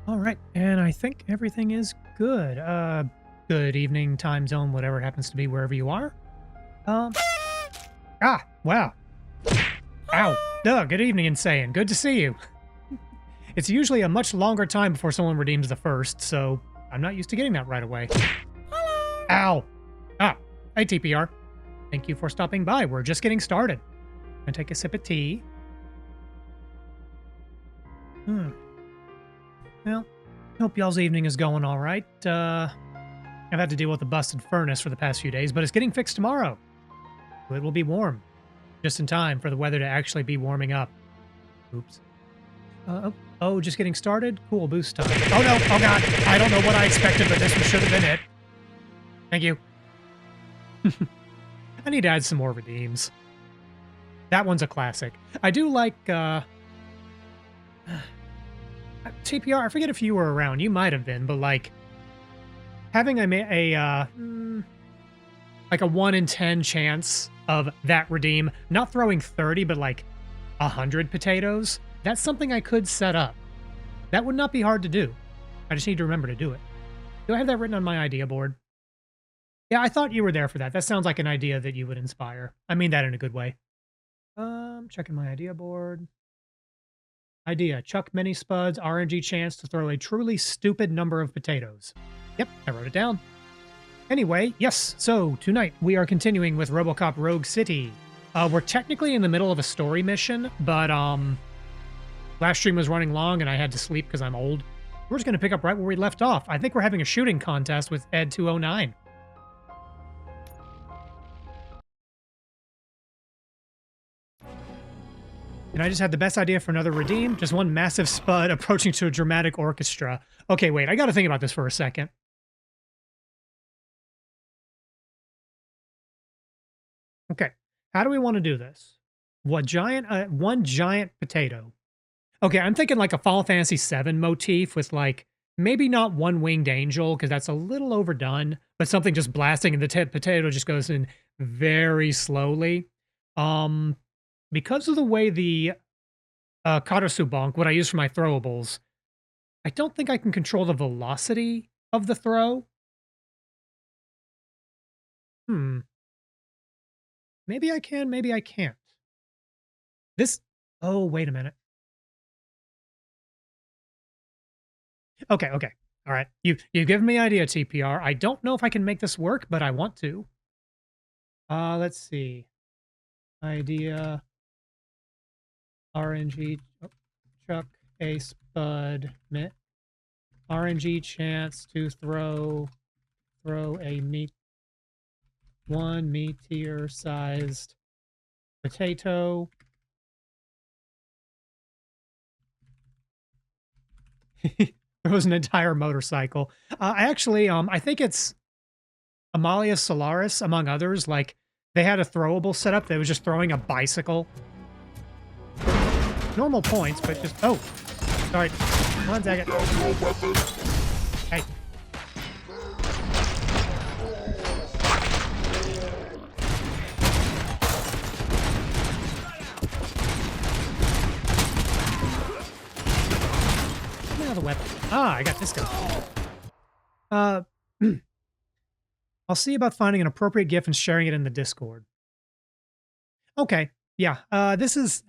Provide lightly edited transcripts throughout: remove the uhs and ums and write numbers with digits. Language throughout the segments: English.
All right, and I think everything is good. Good evening, time zone, whatever it happens to be, wherever you are. Um, wow. Ow. Good evening, Insane. Good to see you. It's usually a much longer time before someone redeems the first, so I'm not used to getting that right away. Ow. Ah, hey, TPR. Thank you for stopping by. We're just getting started. Gonna take a sip of tea. Well, hope y'all's evening is going all right. I've had to deal with a busted furnace for the past few days, but it's getting fixed tomorrow. So it will be warm, just in time for the weather to actually be warming up. Oops. Just getting started? Cool, boost time. Oh no, oh god, I don't know what I expected, but this one should have been it. Thank you. I need to add some more redeems. That one's a classic. I do like, TPR, I forget if you were around, you might have been, but like, having like a 1 in 10 chance of that redeem, not throwing 30, but like 100 potatoes, that's something I could set up. That would not be hard to do. I just need to remember to do it. Do I have that written on my idea board? Yeah, I thought you were there for that. That sounds like an idea that you would inspire. I mean that in a good way. Checking my idea board. Idea, chuck mini spuds, RNG chance to throw a truly stupid number of potatoes. Yep, I wrote it down. Anyway, yes, so tonight we are continuing with Robocop Rogue City. We're technically in the middle of a story mission, but last stream was running long and I had to sleep because I'm old. We're just going to pick up right where we left off. I think we're having a shooting contest with ED-209. And I just had the best idea for another redeem. Just one massive spud approaching to a dramatic orchestra. Okay, wait, I got to think about this for a second. Okay, how do we want to do this? One giant potato. Okay, I'm thinking like a Final Fantasy VII motif with like maybe not one winged angel because that's a little overdone, but something just blasting and the potato just goes in very slowly. Um, because of the way the Karasubonk, what I use for my throwables, I don't think I can control the velocity of the throw. Hmm. Maybe I can, maybe I can't. This. Oh, wait a minute. Okay, okay. All right. You've given me idea, TPR. I don't know if I can make this work, but I want to. Let's see. Idea. RNG. Oh, chuck a spud mitt. RNG chance to throw a one meteor sized potato. There was an entire motorcycle. I actually, I think it's Amalia Solaris, among others. Like, they had a throwable setup that was just throwing a bicycle. Normal points, but just... Oh! Sorry. One second. Hey. Now the weapon. Ah, I got this guy. I'll see about finding an appropriate GIF and sharing it in the Discord. Okay. Yeah. This is...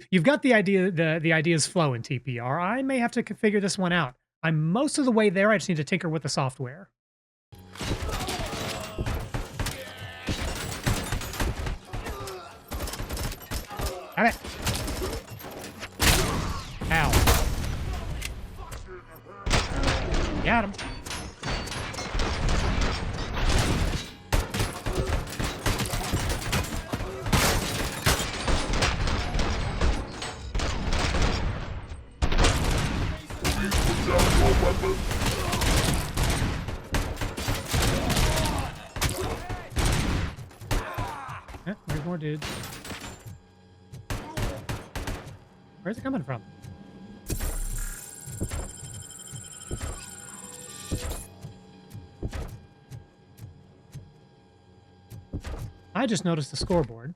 You've got the idea, the ideas flow in TPR. I may have to figure this one out. I'm most of the way there. I just need to tinker with the software. Got it. Ow. Got him. Yeah, there's more dudes. Where's it coming from? I just noticed the scoreboard.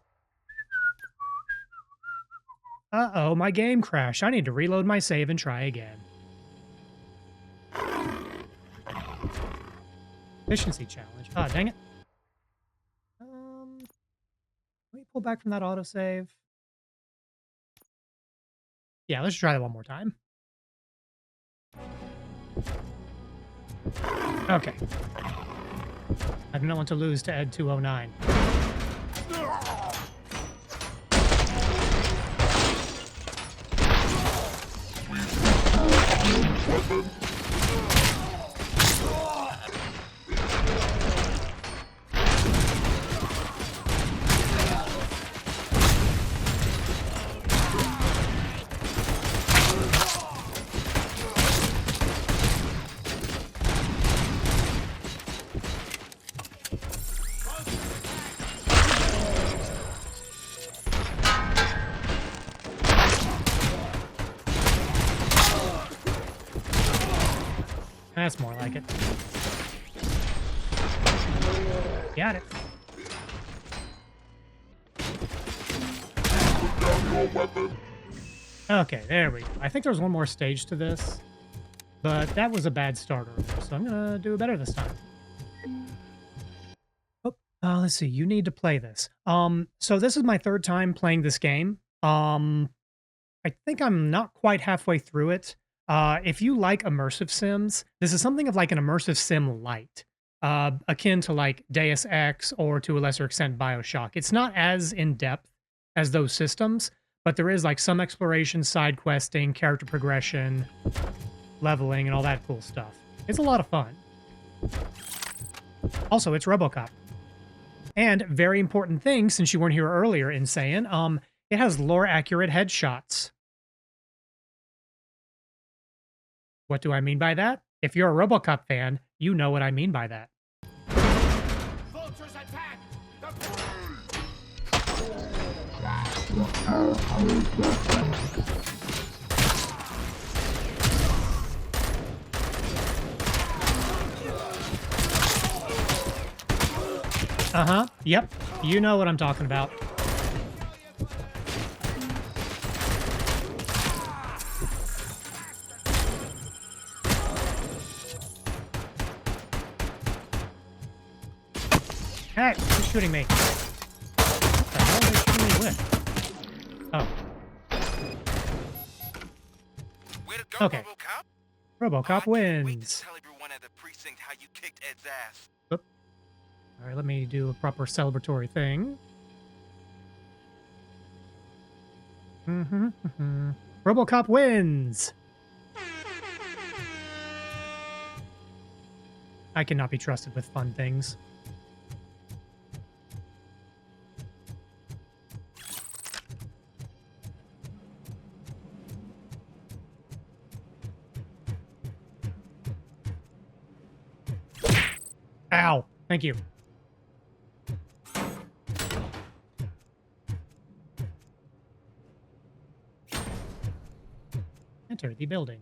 Uh-oh, my game crashed. I need to reload my save and try again. Efficiency challenge. Ah, dang it. Let me pull back from that autosave. Yeah, let's try that one more time. Okay. I do not want to lose to ED-209. That's more like it. Got it. Okay, there we go. I think there's one more stage to this, but that was a bad start earlier, so I'm gonna do better this time. Oh, let's see. You need to play this. So this is my third time playing this game. I think I'm not quite halfway through it. If you like immersive sims, this is something of like an immersive sim light, akin to like Deus Ex or to a lesser extent BioShock. It's not as in depth as those systems, but there is like some exploration, side questing, character progression, leveling, and all that cool stuff. It's a lot of fun. Also, it's Robocop. And very important thing, since you weren't here earlier in saying, it has lore accurate headshots. What do I mean by that? If you're a Robocop fan, you know what I mean by that. Vultures attack! Uh-huh. Yep. You know what I'm talking about. Hey, who's shooting me? What the hell are they shooting me with? Oh. Way to go, Okay. Robocop. Robocop I can't wait to wins. tell everyone at the precinct how you kicked Ed's ass. Oop. All right, let me do a proper celebratory thing. Robocop wins. I cannot be trusted with fun things. Ow. Thank you. Enter the building.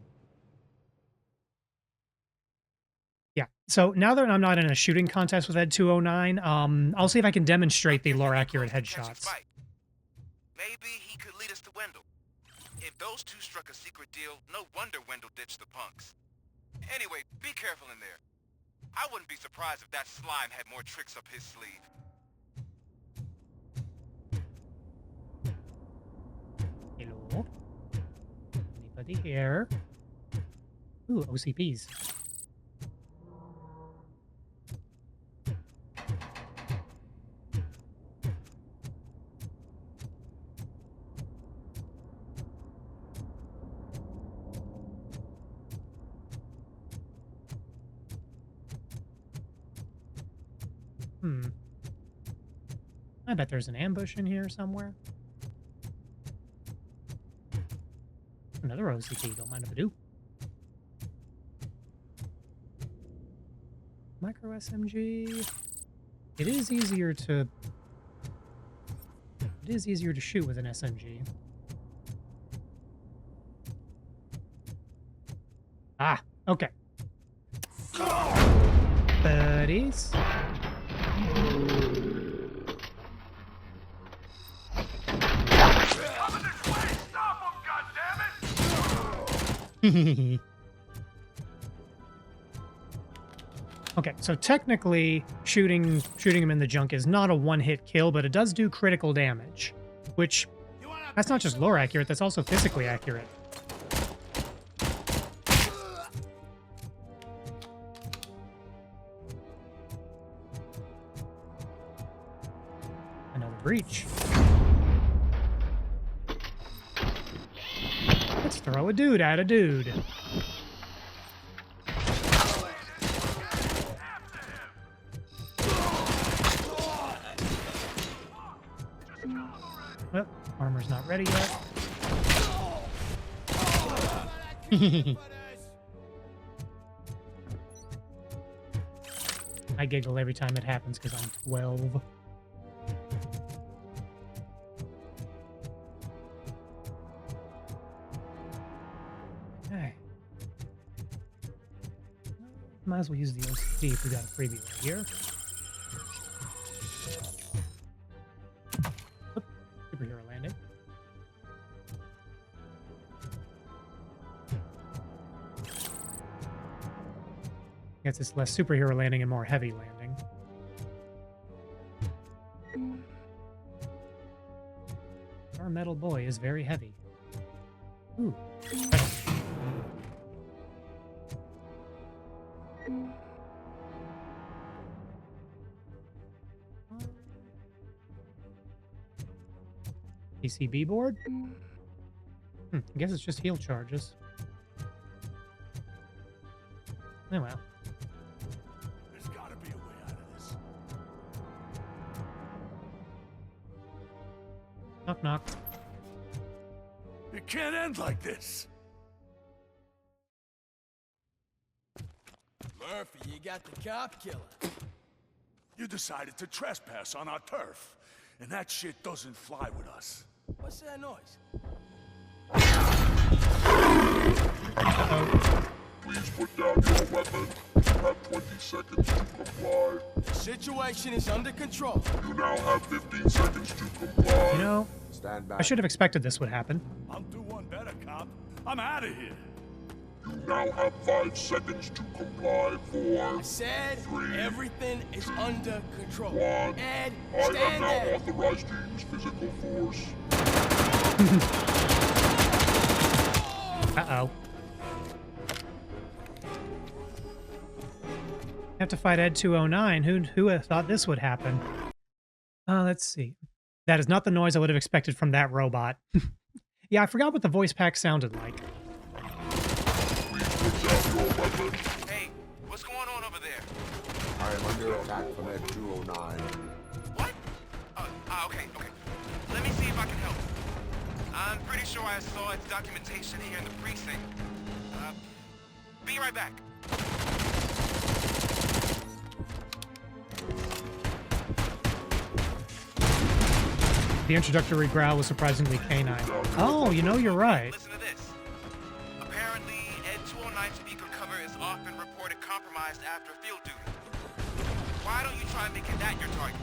Yeah. So now that I'm not in a shooting contest with ED-209, I'll see if I can demonstrate the lore accurate headshots. Maybe he could lead us to Wendell. If those two struck a secret deal, no wonder Wendell ditched the punks. Anyway, be careful in there. I wouldn't be surprised if that slime had more tricks up his sleeve. Hello? Anybody here? Ooh, OCPs. I bet there's an ambush in here somewhere. Another OCP, don't mind if I do. Micro SMG. It is easier to shoot with an SMG. Ah, okay. Buddies. Okay, so technically, shooting him in the junk is not a one-hit kill, but it does do critical damage, which that's not just lore accurate, that's also physically accurate. Another breach. Let's throw a dude at a dude. Well, armor's not ready yet. I giggle every time it happens because I'm 12. Okay. Might as well use the OCD if we got a freebie right here. Oop, superhero landing. Guess it's less superhero landing and more heavy landing. Our metal boy is very heavy. Ooh. PCB board? I guess it's just heal charges. Oh well. There's gotta be a way out of this. Knock knock. It can't end like this. Murphy, you got the cop killer. You decided to trespass on our turf, and that shit doesn't fly with us. What's that noise? Uh-oh. Please put down your weapon. You have 20 seconds to comply. The situation is under control. You now have 15 seconds to comply. You know, Stand back. I should have expected this would happen. I'll do one better, cop. I'm out of here. You now have 5 seconds to comply. 4, I said 3, everything is under control. 1. Ed, I am stand now there. authorized to use physical force. Uh-oh. Have to fight ED-209. Who thought this would happen? Let's see. That is not the noise I would have expected from that robot. Yeah, I forgot what the voice pack sounded like. Please put down your weapon. Hey, what's going on over there? I am under attack from ED-209. What? Okay. Let me see if I can help. I'm pretty sure I saw its documentation here in the precinct. Be right back. The introductory growl was surprisingly canine. Oh, you know, you're right. Listen to this. Apparently, ED-209 speaker cover is often reported compromised after field duty. Why don't you try making that your target?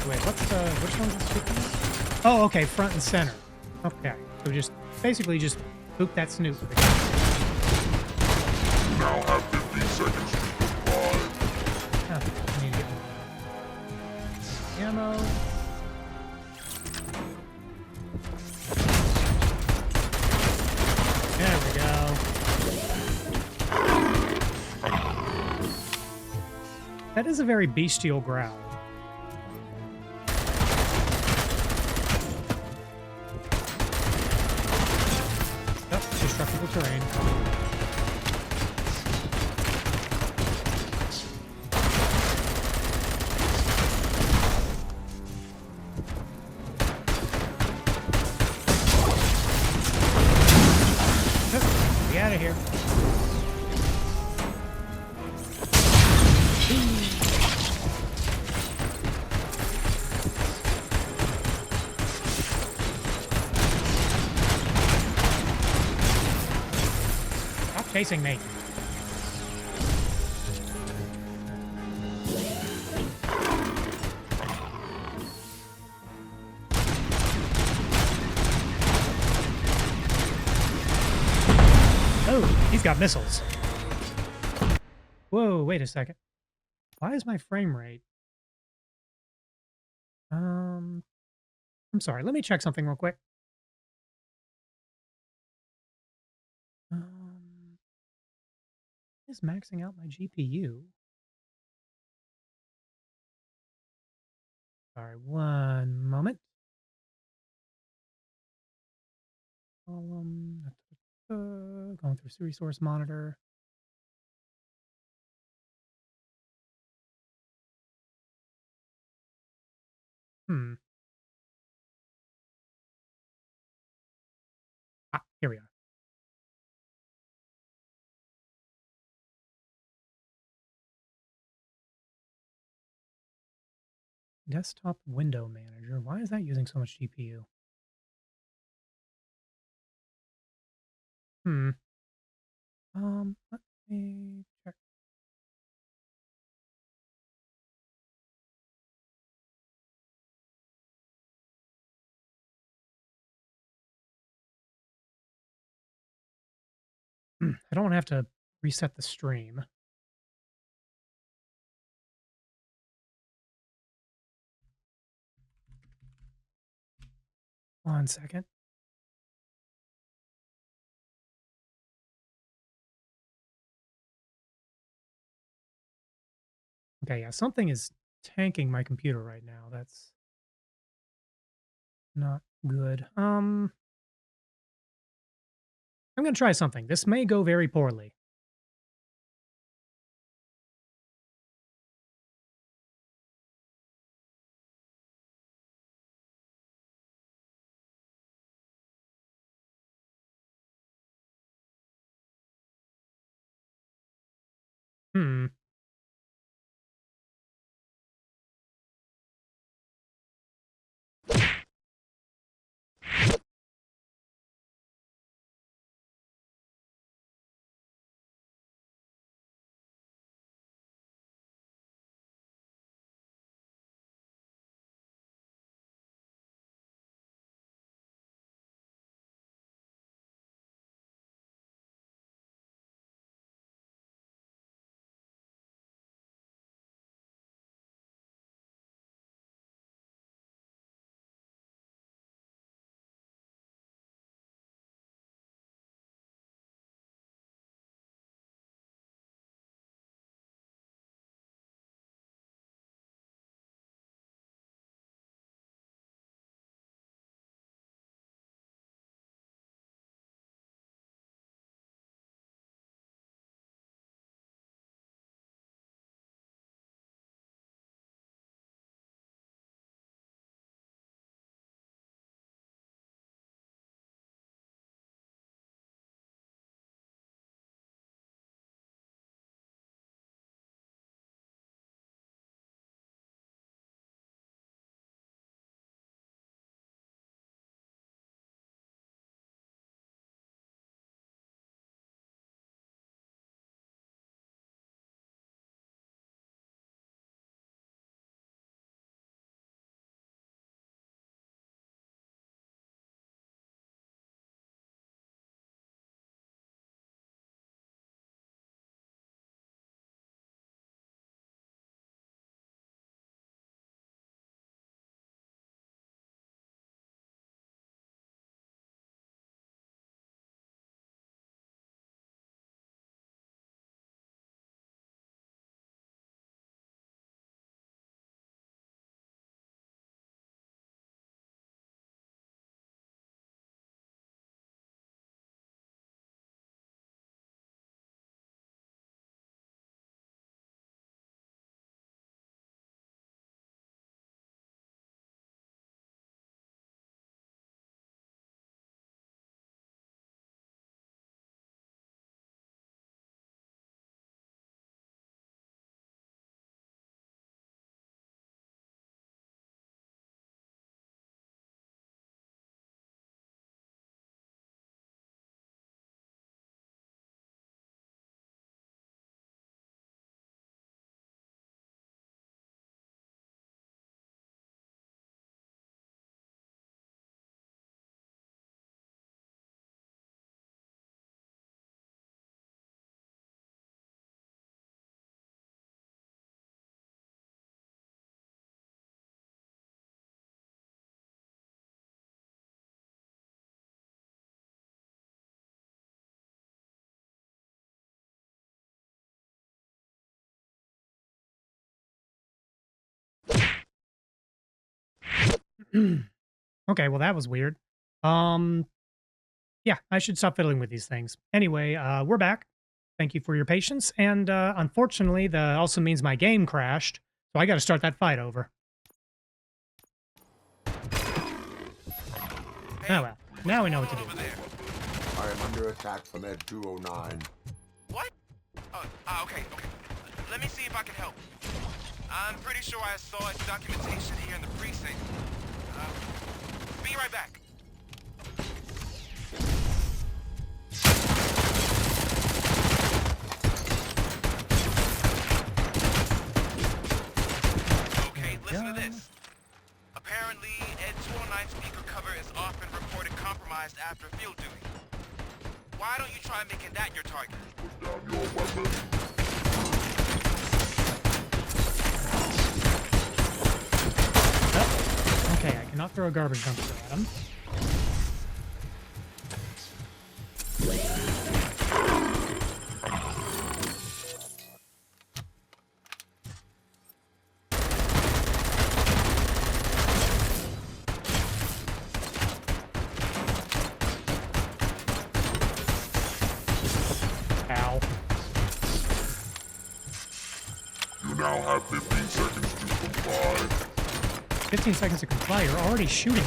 Wait, which one's the speaker? Oh, okay, front and center. Okay, so just basically just boop that snoot. You now have 15 seconds to comply. Oh, I need to get more ammo. There we go. That is a very bestial growl. Oh, destructible terrain. Get out of here. Stop chasing me. Oh. He's got missiles. Whoa, wait a second. Why is my frame rate? I'm sorry. Let me check something real quick. Is maxing out my GPU? Sorry, one moment. Going through resource monitor. Hmm. Here we are. Desktop window manager. Why is that using so much GPU? Hmm. Let me check. I don't want to have to reset the stream. One second. Okay, yeah, something is tanking my computer right now. That's not good. I'm gonna try something. This may go very poorly. Hmm. Okay, well that was weird. Um, yeah, I should stop fiddling with these things. Anyway, we're back. Thank you for your patience, and unfortunately, that also means my game crashed, so I got to start that fight over. Hey, Oh well, now we know what to do. over there. I am under attack from ED-209. What? Oh, okay. Let me see if I can help. I'm pretty sure I saw its documentation here in the precinct. Be right back. Okay, listen to this. Apparently, ED-209 speaker cover is often reported compromised after field duty. Why don't you try making that your target? Put down your weapon. Oh, okay, I cannot throw a garbage dumpster at him. Ow. You now have 15 seconds to comply. 15 seconds to comply, you're already shooting.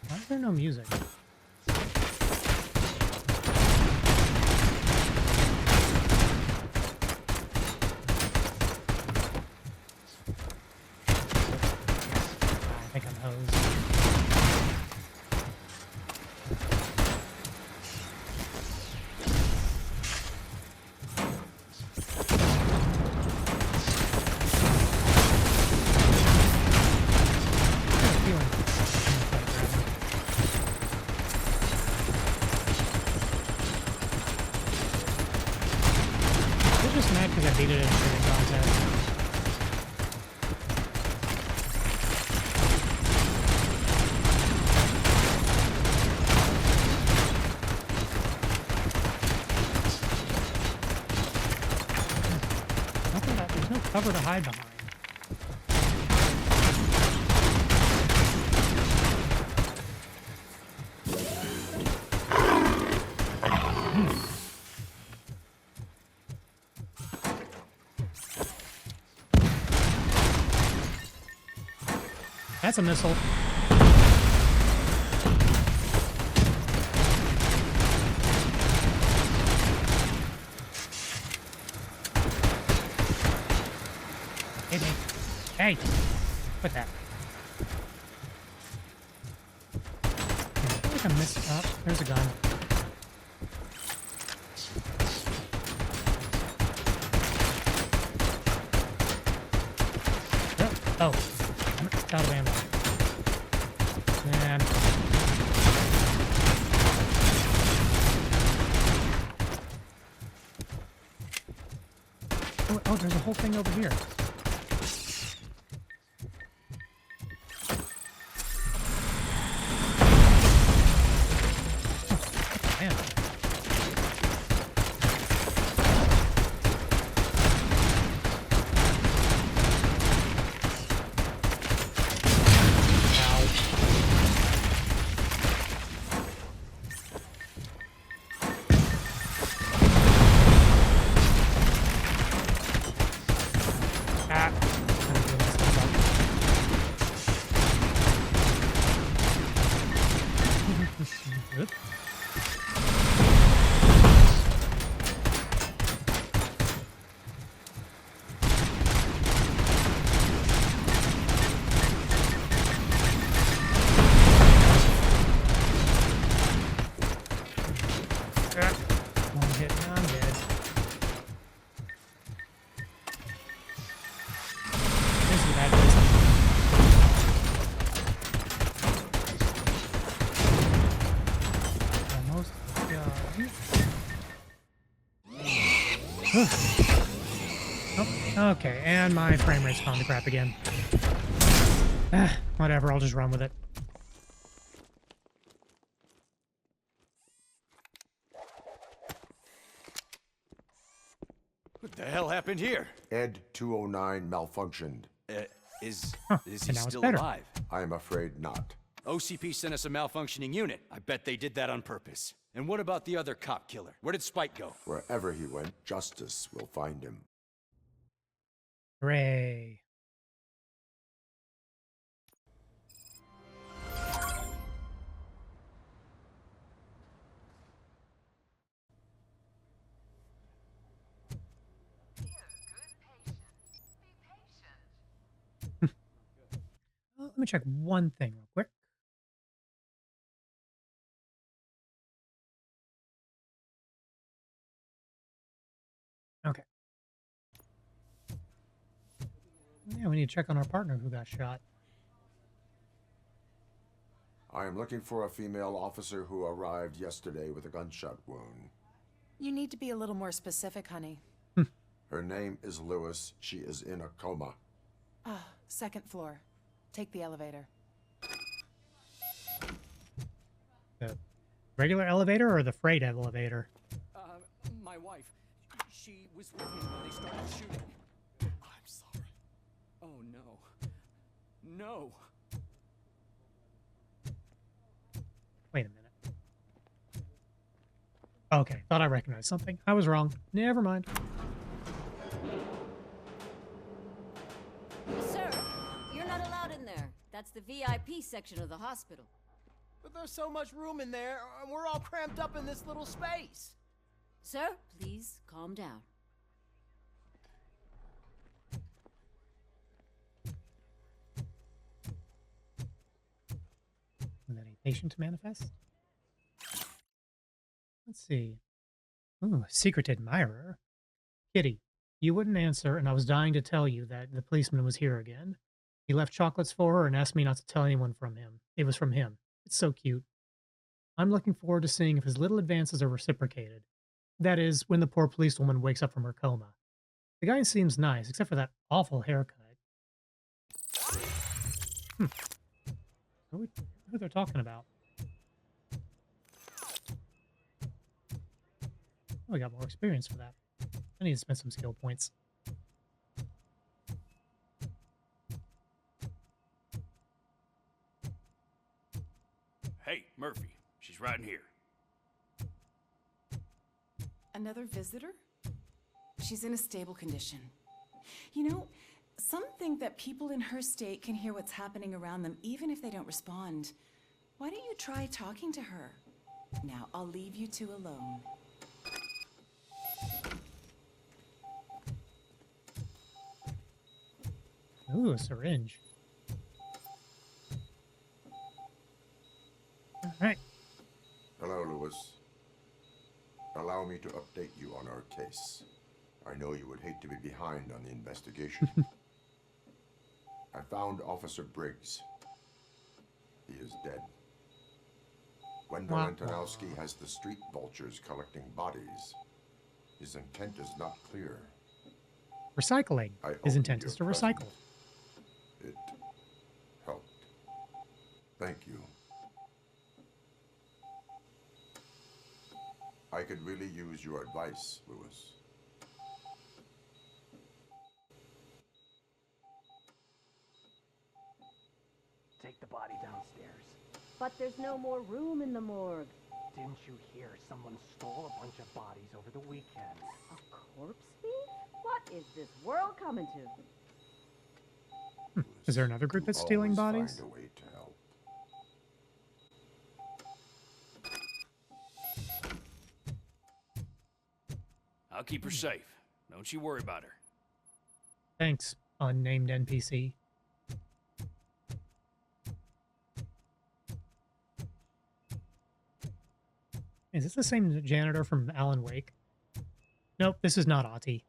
Why is there no music? I think I'm hosed. I'm just mad because I beat it in the contest. There's no cover to hide behind. That's a missile. Hey, hey. Hey! Quit that. I feel like I'm missing up. There's a gun. Oh. I'm out of ammo. Man. Oh, there's a whole thing over here. Oh, man. Oop. One hit and I'm dead. Oh, okay, and my frame rate's gone to crap again. Whatever, I'll just run with it. What the hell happened here? ED-209 malfunctioned. Is Huh, he and now it's still better. alive? I am afraid not. OCP sent us a malfunctioning unit. I bet they did that on purpose. And what about the other cop killer? Where did Spike go? Wherever he went, justice will find him. Hooray. Well, let me check one thing real quick. Okay. Yeah, we need to check on our partner who got shot. I am looking for a female officer who arrived yesterday with a gunshot wound. You need to be a little more specific, honey. Her name is Lewis. She is in a coma. Ah, second floor. Take the elevator. The regular elevator or the freight elevator? My wife. She was with me when they started shooting. I'm sorry. Oh, no. No. Wait a minute. Okay, thought I recognized something. I was wrong. Never mind. Sir, you're not allowed in there. That's the VIP section of the hospital. But there's so much room in there, and we're all cramped up in this little space. Sir, please calm down. And then a patient manifest. Let's see. Ooh, secret admirer. Kitty, you wouldn't answer, and I was dying to tell you that the policeman was here again. He left chocolates for her and asked me not to tell anyone from him. It was from him. It's so cute. I'm looking forward to seeing if his little advances are reciprocated. That is, when the poor policewoman wakes up from her coma. The guy seems nice, except for that awful haircut. Who they're talking about? Oh, I got more experience for that. I need to spend some skill points. Hey, Murphy. She's right in here. Another visitor? She's in a stable condition. You know, some think that people in her state can hear what's happening around them even if they don't respond. Why don't you try talking to her? Now, I'll leave you two alone. Ooh, a syringe. All right. Hello, Lewis. Allow me to update you on our case. I know you would hate to be behind on the investigation. I found Officer Briggs. He is dead. Wendell Antonowski has the street vultures collecting bodies. His intent is not clear. Recycling. I His owe intent you is to your recycle. present. It helped. Thank you. I could really use your advice, Lewis. Take the body downstairs. But there's no more room in the morgue. Didn't you hear someone stole a bunch of bodies over the weekend? A corpse thief? What is this world coming to? Is there another group that's stealing Always bodies? find a way to help. I'll keep her safe. Don't you worry about her. Thanks, unnamed NPC. Is this the same janitor from Alan Wake? Nope, this is not Ati.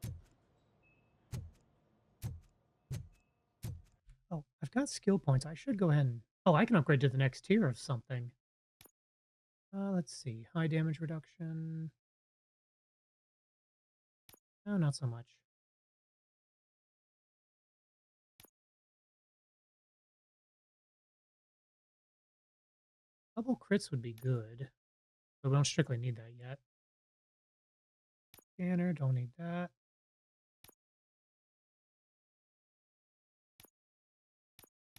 Oh, I've got skill points. I should go ahead and... Oh, I can upgrade to the next tier of something. Let's see. High damage reduction. No, not so much. Double crits would be good, but we don't strictly need that yet. Scanner, don't need that.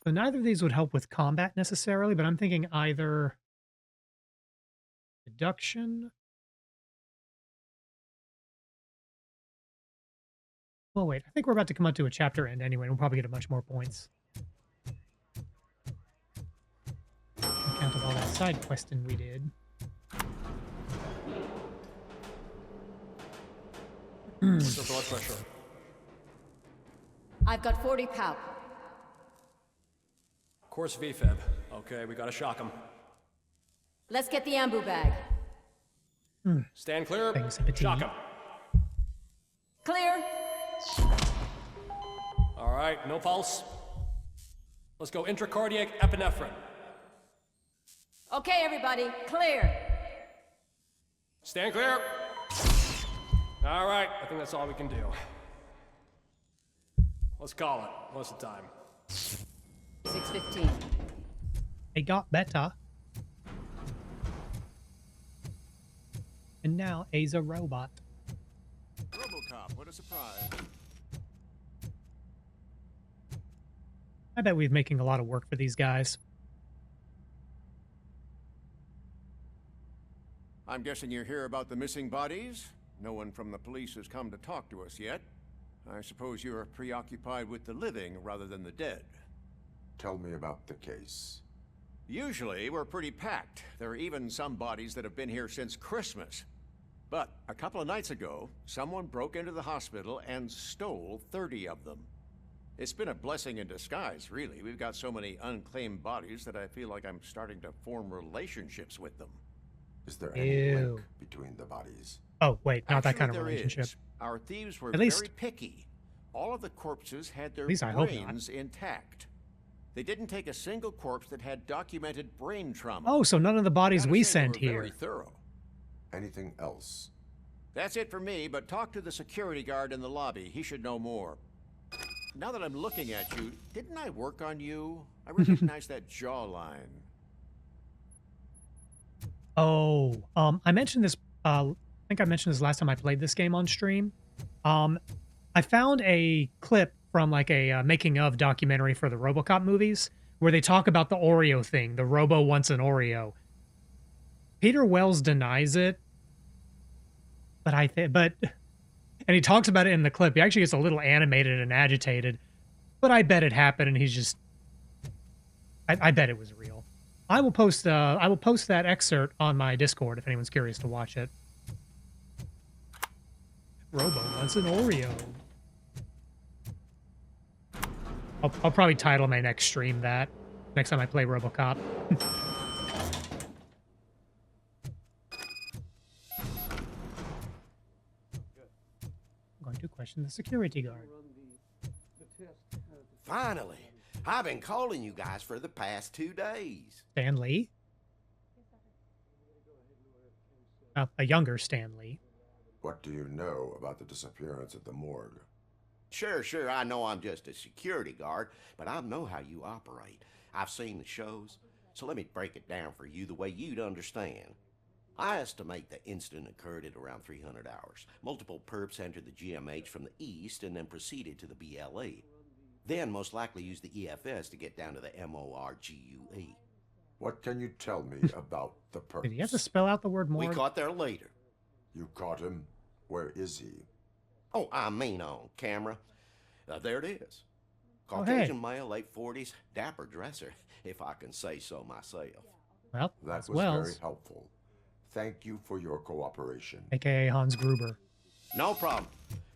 So neither of these would help with combat necessarily, but I'm thinking either deduction. Well, wait, I think we're about to come up to a chapter end anyway, and we'll probably get a bunch more points. On account of all that side questing we did. What's the blood pressure? I've got 40 pow. Course VFib. Okay, we gotta shock him. Let's get the ambu bag. Stand clear. Thanks, Petit. Shock him. Clear. All right, no pulse. Let's go intracardiac epinephrine. Okay, everybody, clear. Stand clear. All right, I think that's all we can do. Let's call it. What's the time? 6:15. They got better. And now A's a robot. Robocop, what a surprise. I bet we're making a lot of work for these guys. I'm guessing you're here about the missing bodies? No one from the police has come to talk to us yet. I suppose you're preoccupied with the living rather than the dead. Tell me about the case. Usually, we're pretty packed. There are even some bodies that have been here since Christmas. But a couple of nights ago, someone broke into the hospital and stole 30 of them. It's been a blessing in disguise, really. We've got so many unclaimed bodies that I feel like I'm starting to form relationships with them. Is there any Ew. link between the bodies? Oh, wait, not that Actually, kind of there relationship. is. Our thieves were At least- very picky. All of the corpses had their least I hope not. brains intact. They didn't take a single corpse that had documented brain trauma. Oh, so none of the bodies Gotta we say, they sent were here. Very thorough. Anything else? That's it for me, but talk to the security guard in the lobby. He should know more. Now that I'm looking at you, didn't I work on you? I recognize that jawline. Oh, I mentioned this, I think I mentioned this last time I played this game on stream. I found a clip from like a making of documentary for the Robocop movies where they talk about the Oreo thing, the Robo wants an Oreo. Peter Wells denies it, but and he talks about it in the clip. He actually gets a little animated and agitated, but I bet it happened, and he's just, I bet it was real. I will post that excerpt on my Discord if anyone's curious to watch it. Robo wants an Oreo. I'll probably title my next stream that next time I play Robocop. I'm going to question the security guard. Finally, I've been calling you guys for the past 2 days. Stan Lee? A younger Stan Lee. What do you know about the disappearance at the morgue? Sure, I know I'm just a security guard, but I know how you operate. I've seen the shows, so let me break it down for you the way you'd understand. I estimate the incident occurred at around 300 hours. Multiple perps entered the GMH from the east and then proceeded to the BLE. Then most likely used the EFS to get down to the MORGUE. What can you tell me about the perps? Did he have to spell out the word We morgue? caught there later. You caught him? Where is he? Oh, I mean on camera. There it is. Oh, hey. Caucasian male, late 40s, dapper dresser, if I can say so myself. Well, That that's was Wells, very helpful. Thank you for your cooperation. aka Hans Gruber. No problem.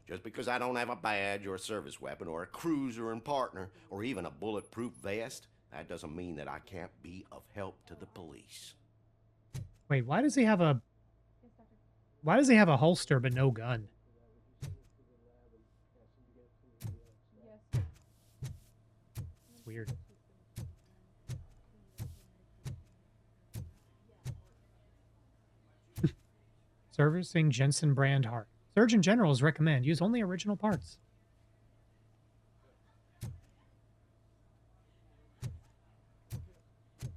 Just because I don't have a badge or a service weapon or a cruiser and partner or even a bulletproof vest, that doesn't mean that I can't be of help to the police. Wait, why does he have a holster but no gun? It's weird. Servicing Jensen brand hearts. Surgeon Generals recommend use only original parts.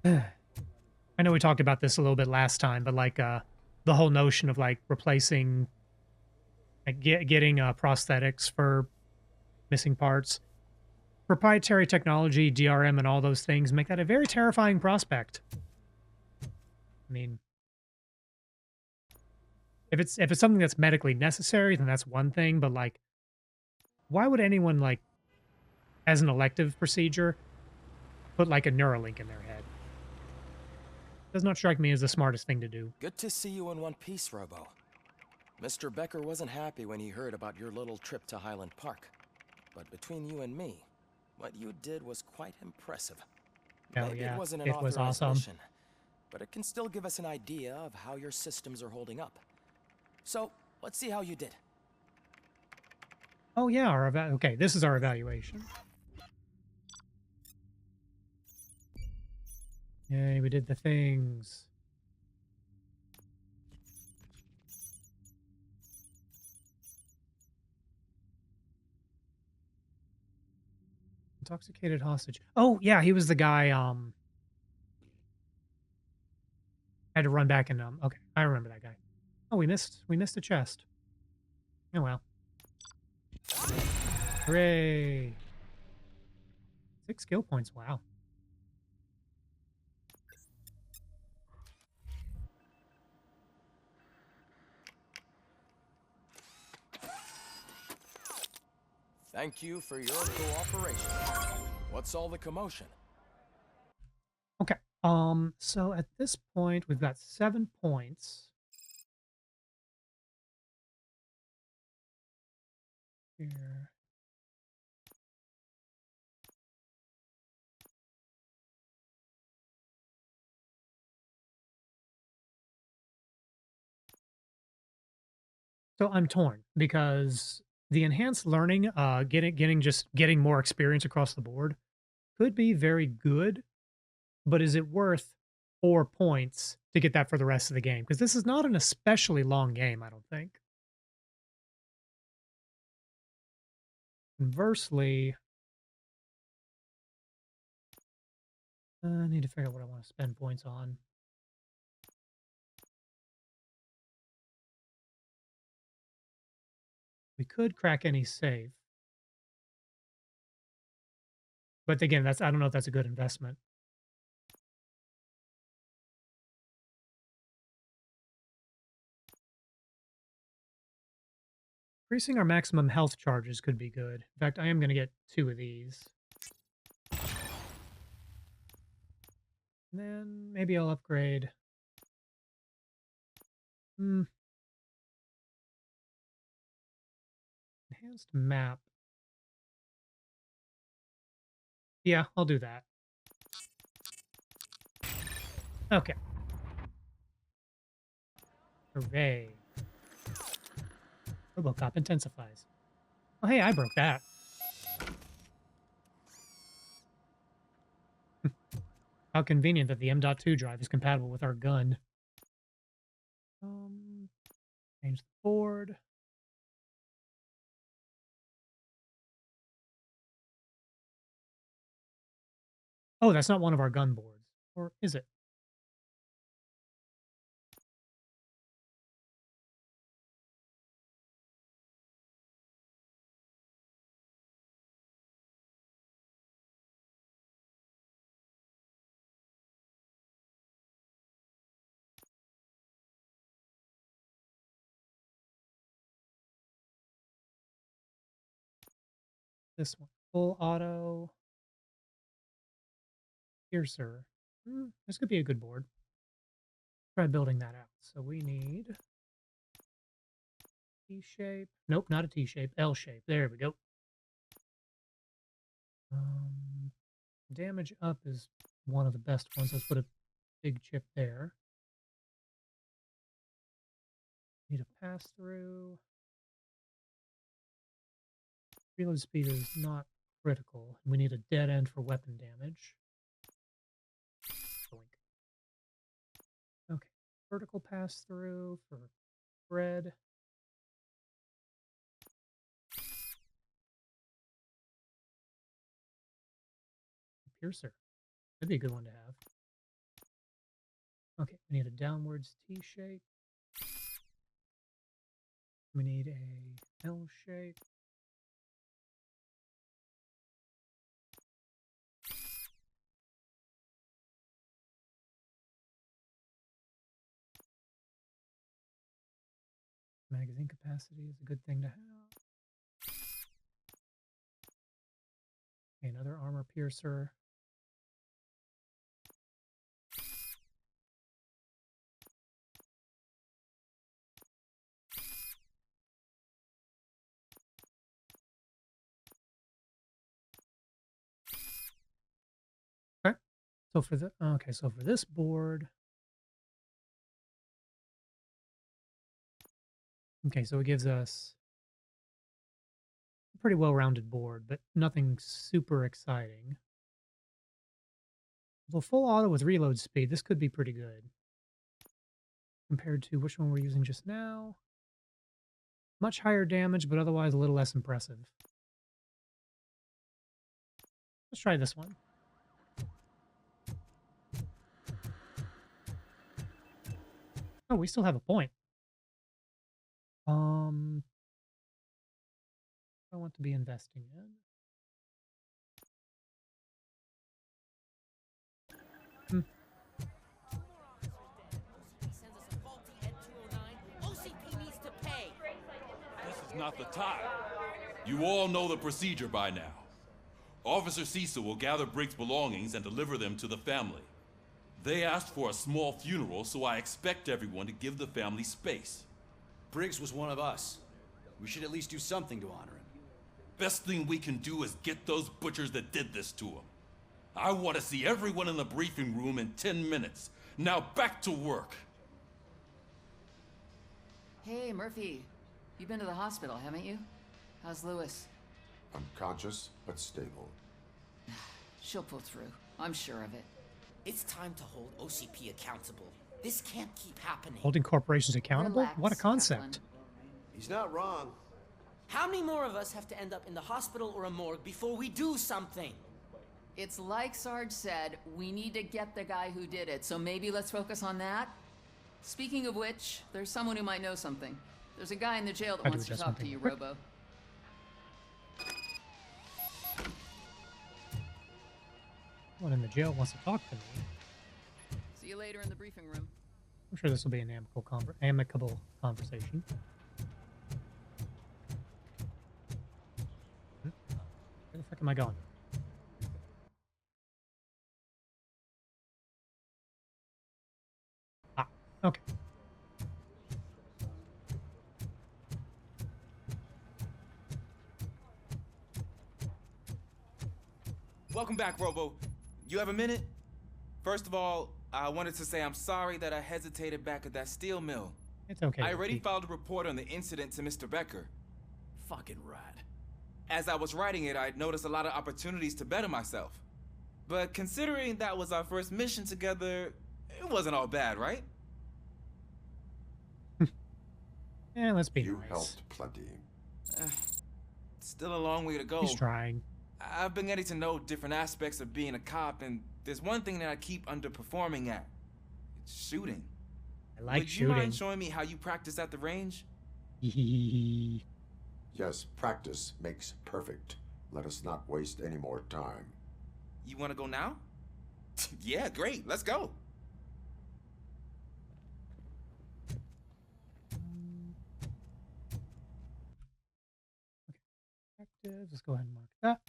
I know we talked about this a little bit last time, but like the whole notion of like replacing, like getting prosthetics for missing parts, proprietary technology, DRM, and all those things make that a very terrifying prospect. I mean, if it's something that's medically necessary, then that's one thing. But like, why would anyone like, as an elective procedure, put like a Neuralink in their head? Does not strike me as the smartest thing to do. Good to see you in one piece, Robo. Mr. Becker wasn't happy when he heard about your little trip to Highland Park. But between you and me, what you did was quite impressive. Hell Maybe yeah, it wasn't an it was authorized awesome. mission, but it can still give us an idea of how your systems are holding up. So, let's see how you did. Oh yeah, okay, this is our evaluation. Yay, we did the things. Intoxicated hostage. Oh yeah, he was the guy. Had to run back and okay, I remember that guy. Oh, we missed a chest. Oh well. Hooray! 6 skill points. Wow. Thank you for your cooperation. What's all the commotion? Okay. So at this point, we've got 7 points. Here. So I'm torn because the enhanced learning, getting more experience across the board could be very good, but is it worth 4 points to get that for the rest of the game? Because this is not an especially long game, I don't think. Conversely, I need to figure out what I want to spend points on. We could crack any save. But again, I don't know if that's a good investment. Increasing our maximum health charges could be good. In fact, I am going to get 2 of these. And then maybe I'll upgrade. Enhanced map. Yeah, I'll do that. Okay. Hooray. Robocop intensifies. Oh, hey, I broke that. How convenient that the M.2 drive is compatible with our gun. Change the board. Oh, that's not one of our gun boards. Or is it? This one. Full auto. Piercer. This could be a good board. Try building that out. So we need T-shape. Nope, not a T-shape. L-shape. There we go. Damage up is one of the best ones. Let's put a big chip there. Need a pass through. Reload speed is not critical. We need a dead end for weapon damage. Blink. Okay. Vertical pass through for bread. piercer. That'd be a good one to have. Okay, we need a downwards T shape. We need a L shape. Magazine capacity is a good thing to have. Okay, another armor piercer. Okay. So for this board. Okay, so it gives us a pretty well-rounded board, but nothing super exciting. Well, full auto with reload speed, this could be pretty good. Compared to which one we're using just now. Much higher damage, but otherwise a little less impressive. Let's try this one. Oh, we still have a point. I want to be investing in. OCP needs to pay. This is not the time. You all know the procedure by now. Officer Cecil will gather Briggs' belongings and deliver them to the family. They asked for a small funeral, so I expect everyone to give the family space. Briggs was one of us. We should at least do something to honor him. Best thing we can do is get those butchers that did this to him. I want to see everyone in the briefing room in 10 minutes. Now back to work. Hey, Murphy. You've been to the hospital, haven't you? How's Lewis? Unconscious, but stable. She'll pull through. I'm sure of it. It's time to hold OCP accountable. This can't keep happening. Holding corporations accountable? Relax, What a concept. Kaplan. He's not wrong. How many more of us have to end up in the hospital or a morgue before we do something? It's like Sarge said, we need to get the guy who did it, so maybe let's focus on that? Speaking of which, there's someone who might know something. There's a guy in the jail that I do wants to just talk to something you, quick. Robo. Someone in the jail wants to talk to me. See you later in the briefing room. I'm sure this will be an amicable conversation. Where the fuck am I going? Ah, okay. Welcome back, Robo. You have a minute? First of all, I wanted to say I'm sorry that I hesitated back at that steel mill. It's okay. I already Ricky. filed a report on the incident to Mr. Becker. Fucking rad. As I was writing it, I noticed a lot of opportunities to better myself. But considering that was our first mission together, it wasn't all bad, right? Yeah, let's be You nice. helped plenty. Still a long way to go. He's trying. I've been getting to know different aspects of being a cop, and there's one thing that I keep underperforming at. It's shooting. I like Would shooting. you mind showing me how you practice at the range? Yes, practice makes perfect. Let us not waste any more time. You want to go now? Yeah, great. Let's go. Active. Let's go ahead and mark that.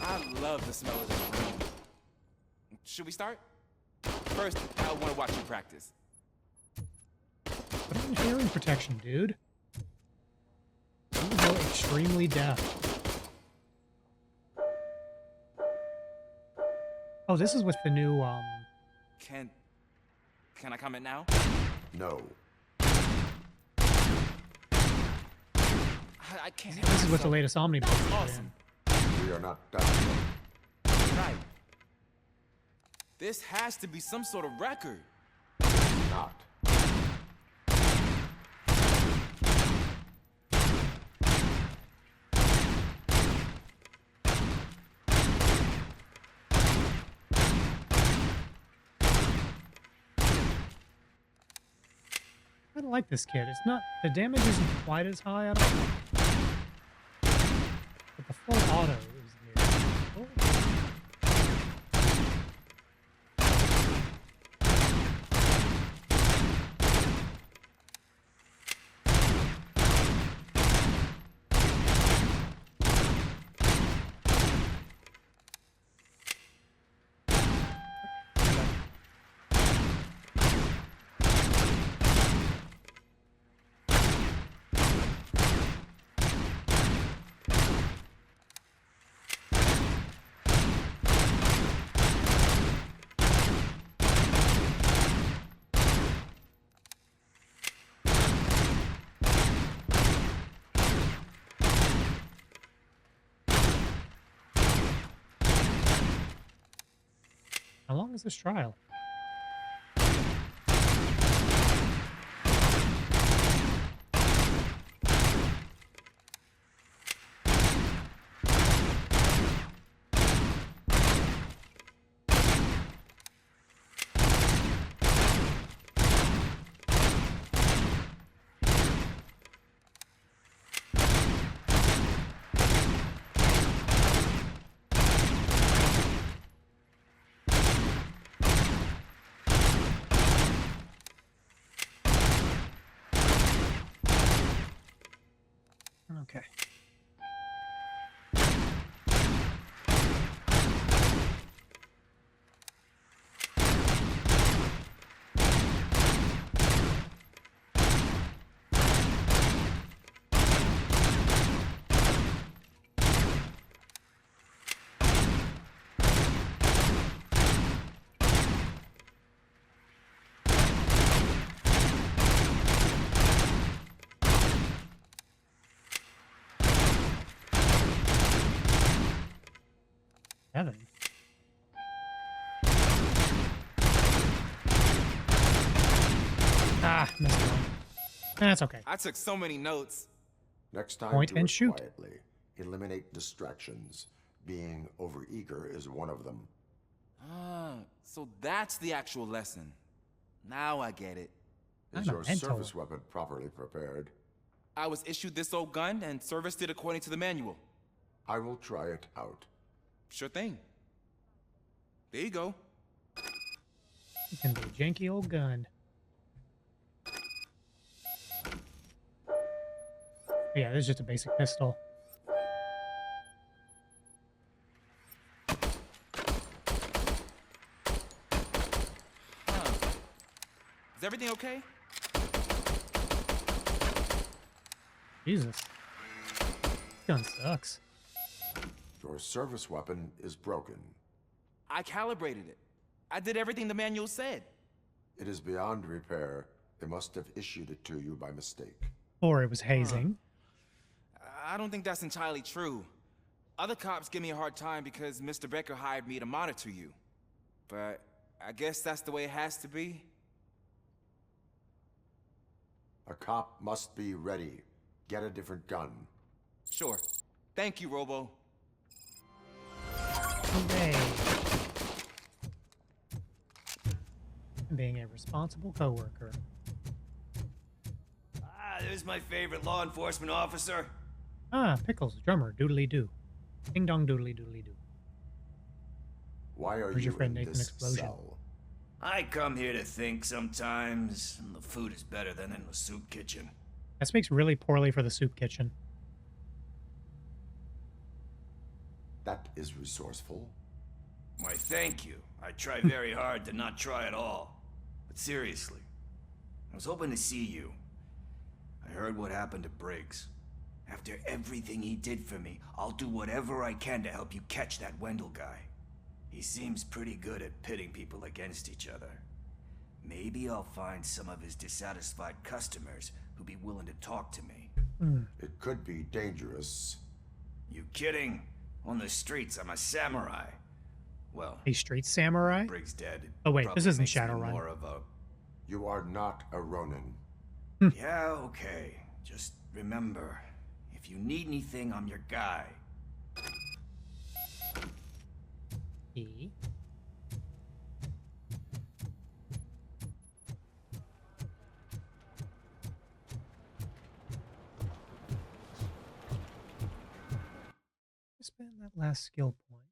I love the smell of this room. Should we start? First, I want to watch you practice. Put on hearing protection, dude. You go extremely deaf. Oh, this is with the new, Can I comment now? No. I can't. This is with the latest Omnibus. That's awesome. We are not done. Right. This has to be some sort of record. Not. kind of like this kid. It's not, the damage isn't quite as high, I don't think. But the full auto is near. Oh. How long is this trial? Okay. Heaven. Ah, missed one. That's okay. I took so many notes. Next time, Point do and it shoot. quietly. Eliminate distractions. Being overeager is one of them. Ah, so that's the actual lesson. Now I get it. Is your service weapon properly prepared? I was issued this old gun and serviced it according to the manual. I will try it out. Sure thing. There you go. It can be a janky old gun. Yeah, this is just a basic pistol. Is everything okay? Jesus. This gun sucks. Your service weapon is broken. I calibrated it. I did everything the manual said. It is beyond repair. They must have issued it to you by mistake. Or it was hazing. I don't think that's entirely true. Other cops give me a hard time because Mr. Becker hired me to monitor you. But I guess that's the way it has to be. A cop must be ready. Get a different gun. Sure. Thank you, Robo. Hooray. Being a responsible coworker. Ah, there's my favorite law enforcement officer. Ah, Pickles, drummer, doodly-doo. Ding-dong doodly-doodly-doo. Why are Where's you your friend in Nathan this Explosion? cell? I come here to think sometimes, and the food is better than in the soup kitchen. That speaks really poorly for the soup kitchen. That is resourceful. Why, thank you. I try very hard to not try at all. But seriously, I was hoping to see you. I heard what happened to Briggs. After everything he did for me, I'll do whatever I can to help you catch that Wendell guy. He seems pretty good at pitting people against each other. Maybe I'll find some of his dissatisfied customers who'd be willing to talk to me. It could be dangerous. You kidding? On the streets, I'm a samurai. Well, A street samurai? Briggs dead. Oh wait, Probably this isn't makes me Shadowrun. more of a... You are not a Ronin. Yeah, okay. Just remember, if you need anything, I'm your guy. E. Spend that last skill point.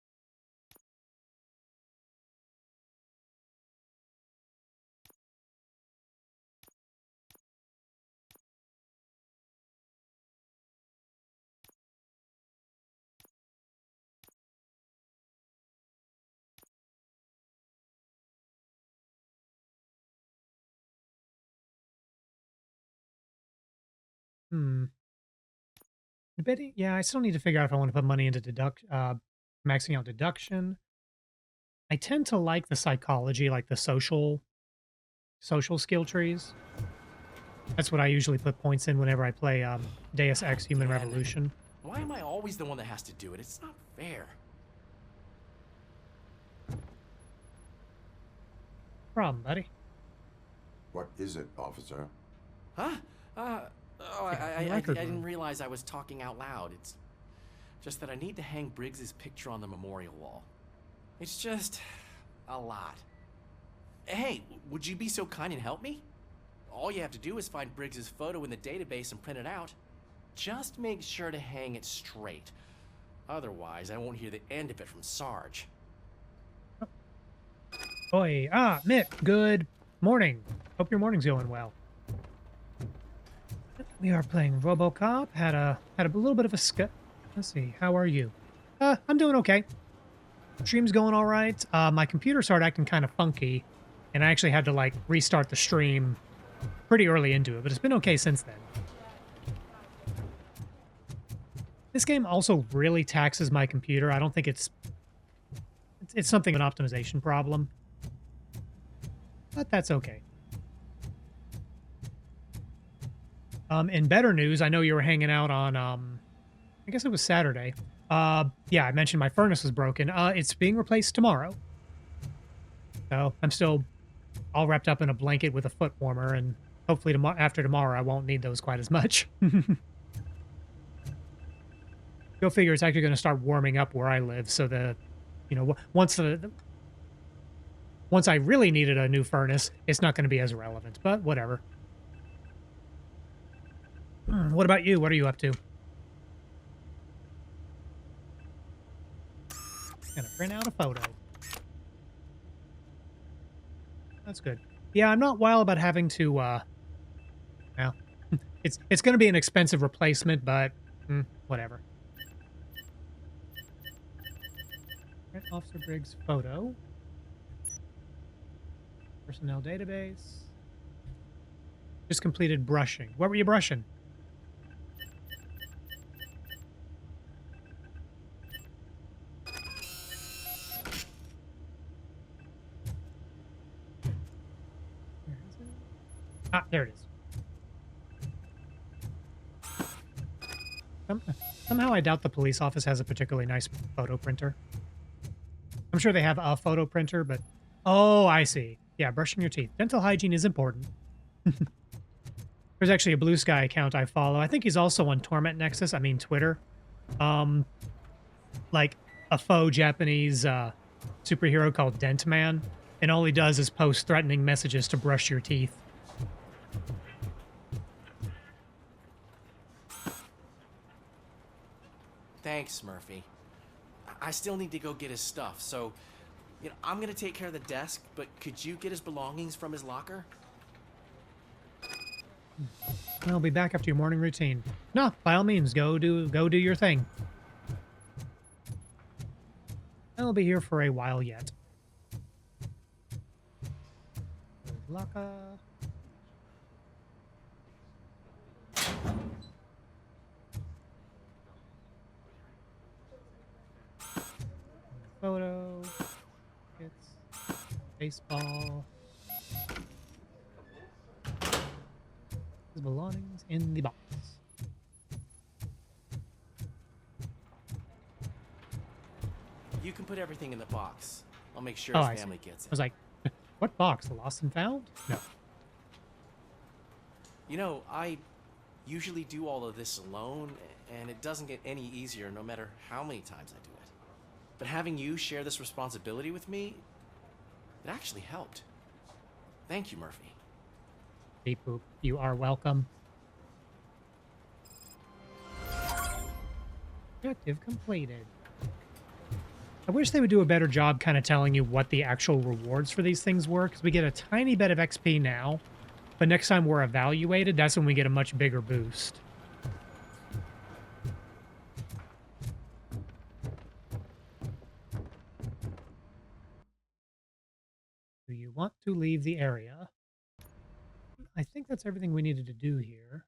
Debating, yeah, I still need to figure out if I want to put money into maxing out deduction. I tend to like the psychology, like the social skill trees. That's what I usually put points in whenever I play Deus Ex Human Man, Revolution. Why am I always the one that has to do it? It's not fair. Problem, buddy. What is it, officer? Huh? I Record didn't room. realize I was talking out loud. It's just that I need to hang Briggs's picture on the memorial wall. It's just a lot. Hey, would you be so kind and help me? All you have to do is find Briggs's photo in the database and print it out. Just make sure to hang it straight. Otherwise, I won't hear the end of it from Sarge. Oi, Mick, good morning. Hope your morning's going well. We are playing Robocop. Had a little bit of a let's see, how are you? I'm doing okay. Stream's going all right. My computer started acting kind of funky, and I actually had to like restart the stream pretty early into it, but it's been okay since then. This game also really taxes my computer. I don't think it's something of an optimization problem, but that's okay. In better news, I know you were hanging out on, I guess it was Saturday. Yeah, I mentioned my furnace was broken. It's being replaced tomorrow. So I'm still all wrapped up in a blanket with a foot warmer, and hopefully after tomorrow I won't need those quite as much. Go figure, it's actually going to start warming up where I live, so once I really needed a new furnace, it's not going to be as relevant, but whatever. What about you? What are you up to? Gonna print out a photo. That's good. Yeah, I'm not wild about having to, well, it's going to be an expensive replacement, but whatever. Print Officer Briggs photo. Personnel database. Just completed brushing. What were you brushing? Ah, there it is. Somehow I doubt the police office has a particularly nice photo printer. I'm sure they have a photo printer, but... Oh, I see. Yeah, brushing your teeth. Dental hygiene is important. There's actually a Blue Sky account I follow. I think he's also on Torment Nexus. I mean, Twitter. Like a faux Japanese superhero called Dent Man. And all he does is post threatening messages to brush your teeth. Thanks, Murphy. I still need to go get his stuff, so, I'm gonna take care of the desk, but could you get his belongings from his locker? I'll be back after your morning routine. No, by all means, go do your thing. I'll be here for a while yet. Locker. Photo. It's baseball. His belongings in the box. You can put everything in the box. I'll make sure Oh, his I see. family gets it. I was like, what box? The lost and found? No. I usually do all of this alone, and it doesn't get any easier no matter how many times I do it. But having you share this responsibility with me, it actually helped. Thank you, Murphy. Beep boop. You are welcome. Objective completed. I wish they would do a better job kind of telling you what the actual rewards for these things were, because we get a tiny bit of XP now, but next time we're evaluated, that's when we get a much bigger boost. Do you want to leave the area? I think that's everything we needed to do here.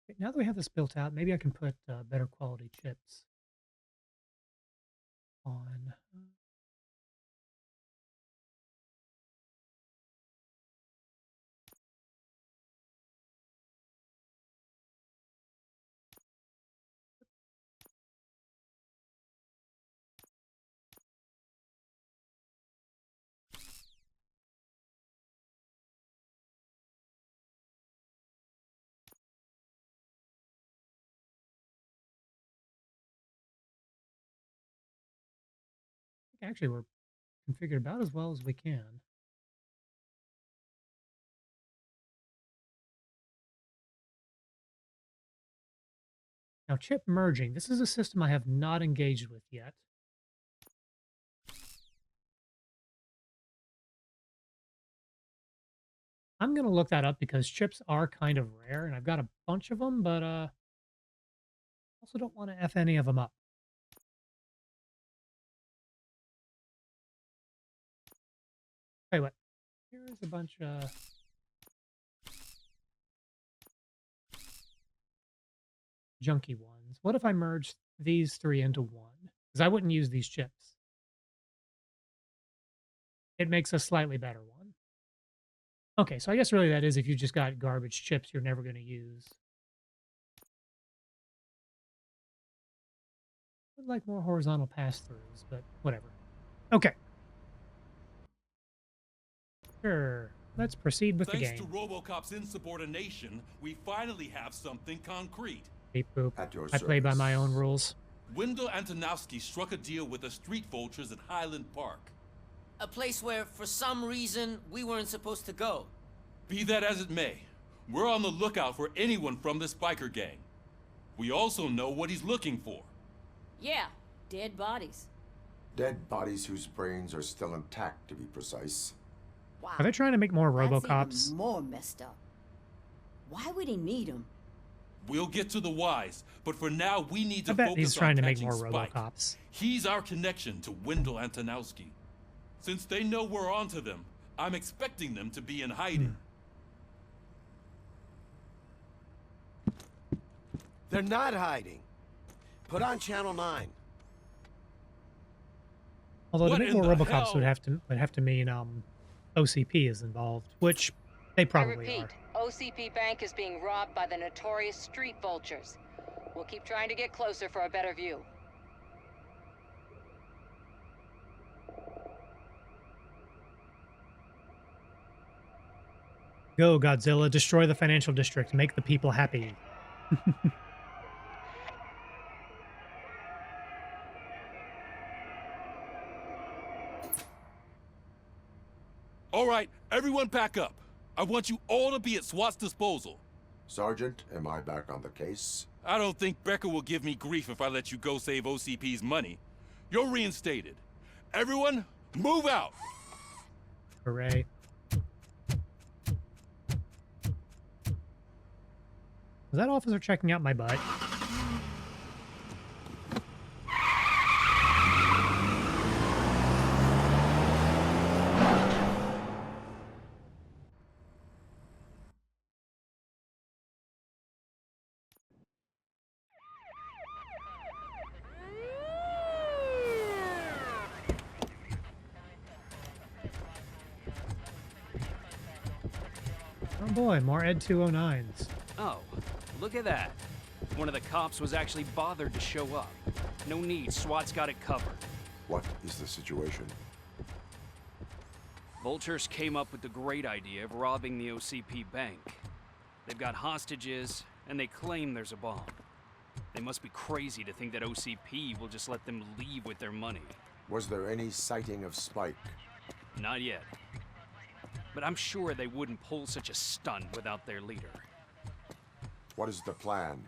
Okay, now that we have this built out, maybe I can put better quality chips on. Actually, we're configured about as well as we can. Now, chip merging. This is a system I have not engaged with yet. I'm going to look that up because chips are kind of rare, and I've got a bunch of them, but also don't want to F any of them up. Tell you what, here's a bunch of... junky ones. What if I merge these three into one? Because I wouldn't use these chips. It makes a slightly better one. Okay, so I guess really that is if you just got garbage chips you're never going to use. Would like more horizontal pass-throughs, but whatever. Okay. Sure. Let's proceed with the game. Thanks to Robocop's insubordination, we finally have something concrete. Beep boop. At your I play by service. my own rules. Wendell Antonowski struck a deal with the street vultures at Highland Park. A place where, for some reason, we weren't supposed to go. Be that as it may, we're on the lookout for anyone from this biker gang. We also know what he's looking for. Yeah, dead bodies. Dead bodies whose brains are still intact, to be precise. Wow. Are they trying to make more That's Robocops? even more messed up. Why would he need them? We'll get to the whys, but for now we need to I bet focus he's trying on to make catching more Spike. Robocops. He's our connection to Wendell Antonowski. Since they know we're onto them, I'm expecting them to be in hiding. They're not hiding. Put on Channel 9. Although What to make in more the Robocops would have to mean OCP is involved, which they I probably repeat, are. OCP Bank is being robbed by the notorious street vultures. We'll keep trying to get closer for a better view. Go, Godzilla, destroy the financial district, make the people happy. All right, everyone pack up. I want you all to be at SWAT's disposal. Sergeant, am I back on the case? I don't think Becker will give me grief if I let you go save OCP's money. You're reinstated. Everyone, move out! Hooray. Was that officer checking out my butt? Oh boy, more ED-209s. Oh, look at that. One of the cops was actually bothered to show up. No need, SWAT's got it covered. What is the situation? Vultures came up with the great idea of robbing the OCP bank. They've got hostages, and they claim there's a bomb. They must be crazy to think that OCP will just let them leave with their money. Was there any sighting of Spike? Not yet. but I'm sure they wouldn't pull such a stunt without their leader. What is the plan?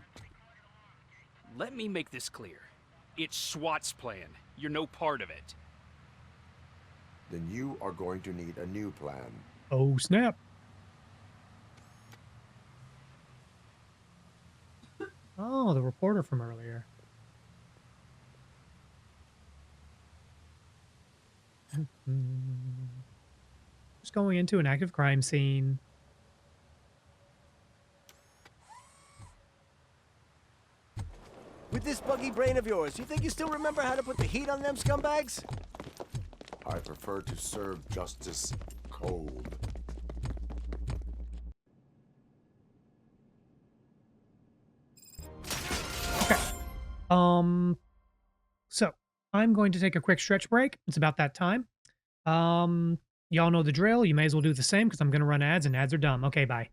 Let me make this clear. It's SWAT's plan. You're no part of it. Then you are going to need a new plan. Oh, snap. Oh, the reporter from earlier. Just going into an active crime scene. With this buggy brain of yours, you think you still remember how to put the heat on them scumbags? I prefer to serve justice cold. So I'm going to take a quick stretch break. It's about that time. Y'all know the drill. You may as well do the same because I'm going to run ads and ads are dumb. Okay, bye.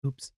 Oops.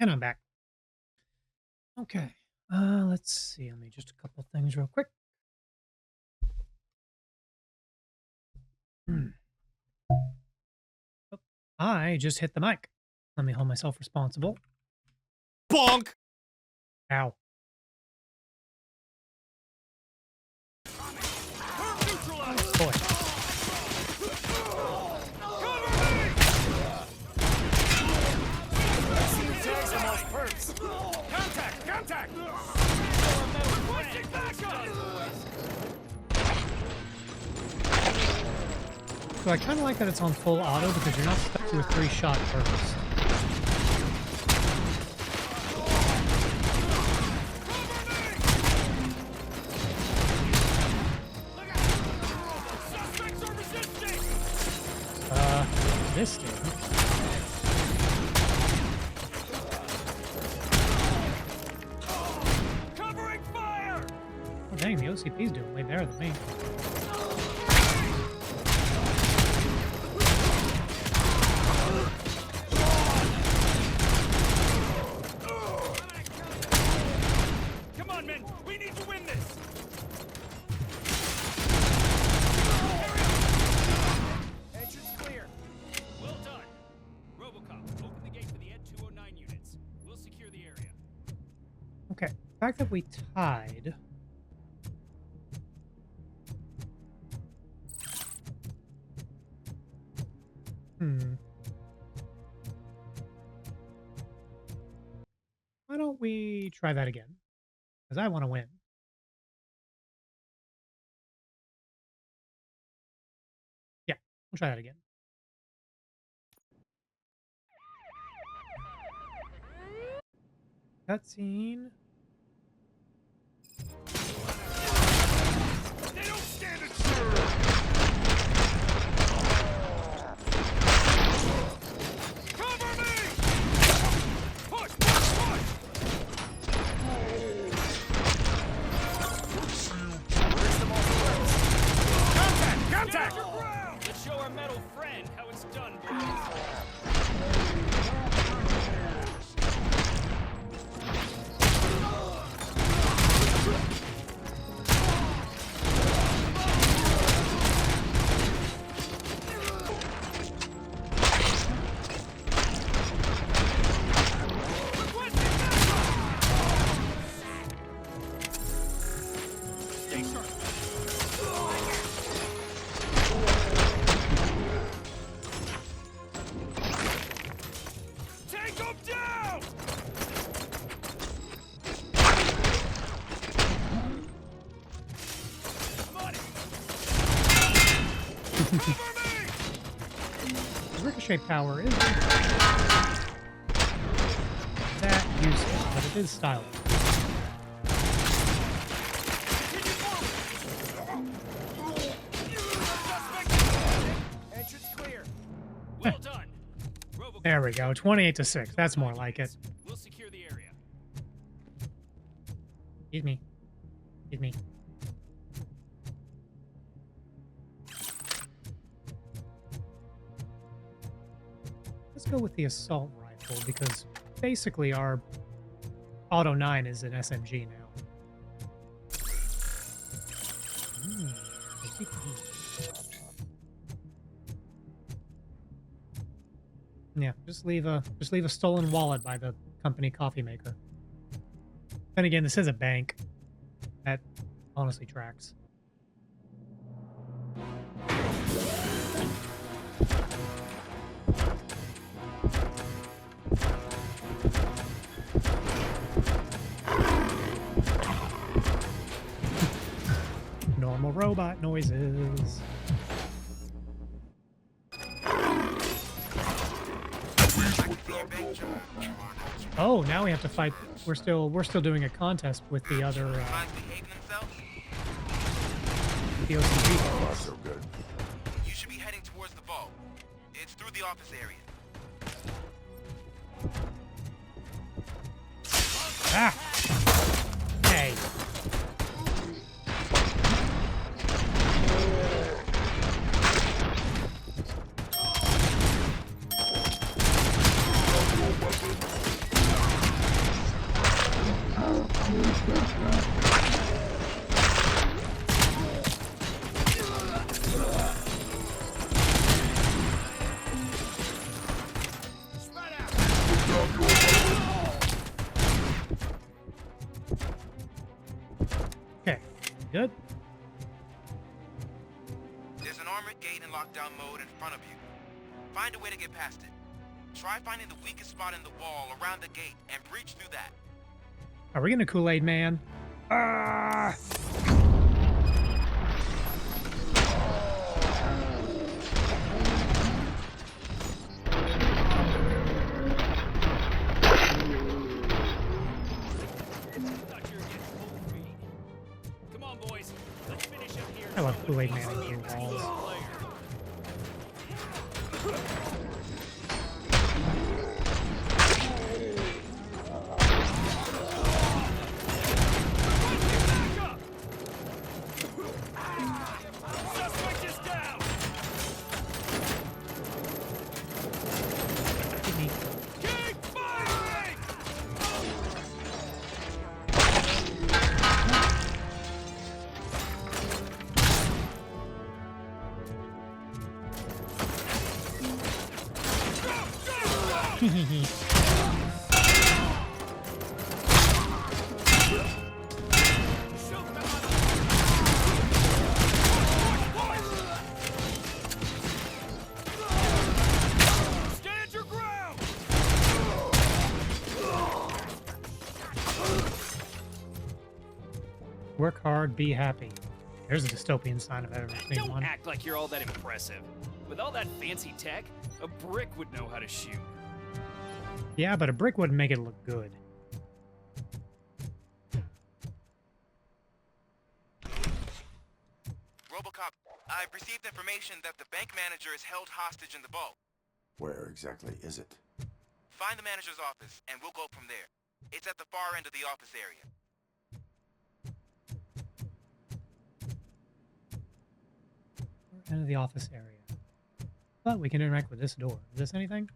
And I'm back. Okay. Let's see. Let me just a couple things real quick. Oh, I just hit the mic. Let me hold myself responsible. Bonk! Ow. Boy. Contact! Contact! So I kind of like that it's on full auto because you're not stuck to a 3-shot burst. This game. Covering fire! Oh, dang, the OCP's doing way better than me. Come on, men! We need to win this! Entrance clear. Well done. Robocop, open the gate for the ED-209 units. We'll secure the area. Okay, the fact that we tied. Why don't we try that again? Because I want to win. Yeah, we'll try that again. Cutscene. They don't stand a chance! Cover me! Push! Push! Push! Contact! Contact! Let's show our metal friend how it's done, boys. Take him down! Ricochet power is that useful, but it is stylish. Entrance clear. Well done. There we go. 28-6. That's more like it. We'll secure the area. Excuse me. Excuse me. Let's go with the assault rifle because basically our Auto 9 is an SMG now. Yeah, just leave a stolen wallet by the company coffee maker. Then again, this is a bank. That honestly tracks. Normal robot noises. Oh, now we have to fight. We're still doing a contest with the other the OCP. Not so good. You should be heading towards the vault. It's through the office area. Ah! Hey. Okay, good. There's an armored gate in lockdown mode in front of you. Find a way to get past it. Try finding the weakest spot in the wall around the gate and breach through that. Are we gonna Kool-Aid Man? Ah! Come on, boys. Let's finish up here. I love Kool-Aid Man in blue walls. Suspect is down. Keep firing! Stand your ground! Work hard, be happy. There's a dystopian sign if I've ever seen Don't one. act like you're all that impressive. With all that fancy tech, a brick would know how to shoot. Yeah, but a brick wouldn't make it look good. Robocop, I've received information that the bank manager is held hostage in the vault. Where exactly is it? Find the manager's office, and we'll go from there. It's at the far end of the office area. End of the office area. But we can interact with this door. Is this anything?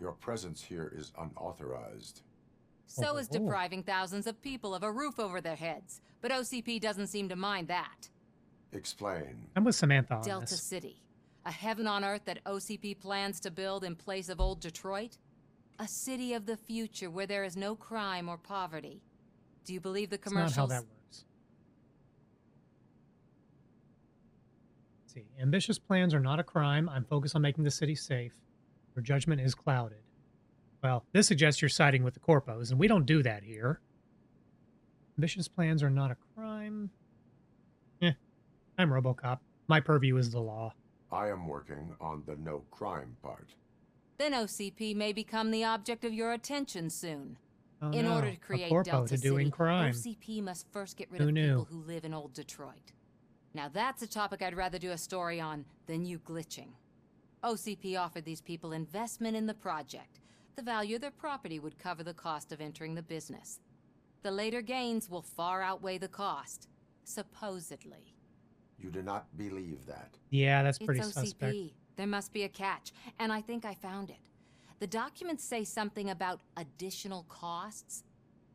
Your presence here is unauthorized. So is depriving thousands of people of a roof over their heads. But OCP doesn't seem to mind that. Explain. I'm with Samantha on Delta this. City. A heaven on earth that OCP plans to build in place of old Detroit? A city of the future where there is no crime or poverty. Do you believe the That's commercials? not how that works. Let's see. Ambitious plans are not a crime. I'm focused on making the city safe. Your judgment is clouded. Well, this suggests you're siding with the corpos, and we don't do that here. Ambitious plans are not a crime. I'm Robocop. My purview is the law. I am working on the no crime part. Then OCP may become the object of your attention soon. Oh, In no. order to A create corpo Delta to doing City, crime. OCP must first get rid Who of knew? people who live in old Detroit. Now that's a topic I'd rather do a story on than you glitching. OCP offered these people investment in the project. The value of their property would cover the cost of entering the business. The later gains will far outweigh the cost, supposedly. You do not believe that. Yeah, that's pretty It's OCP. suspect. There must be a catch, and I think I found it. The documents say something about additional costs.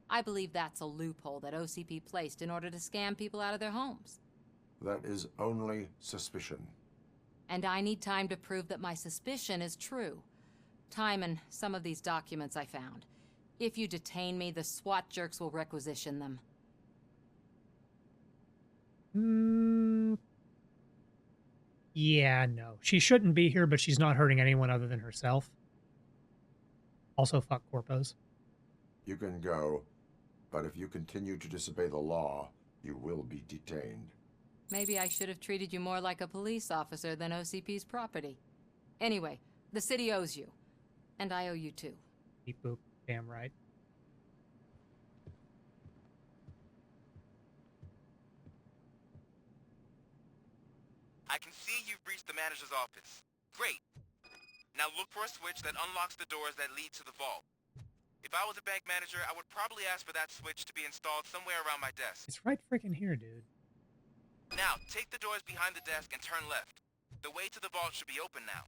I believe that's a loophole that OCP placed in order to scam people out of their homes. That is only suspicion. And I need time to prove that my suspicion is true. Time and some of these documents I found. If you detain me, the SWAT jerks will requisition them. Yeah, no. She shouldn't be here, but she's not hurting anyone other than herself. Also, fuck corpos. You can go, but if you continue to disobey the law, you will be detained. Maybe I should have treated you more like a police officer than OCP's property. Anyway, the city owes you. And I owe you too. Beep boop. Damn right. I can see you've reached the manager's office. Great. Now look for a switch that unlocks the doors that lead to the vault. If I was a bank manager, I would probably ask for that switch to be installed somewhere around my desk. It's right freaking here, dude. Now, take the doors behind the desk and turn left. The way to the vault should be open now.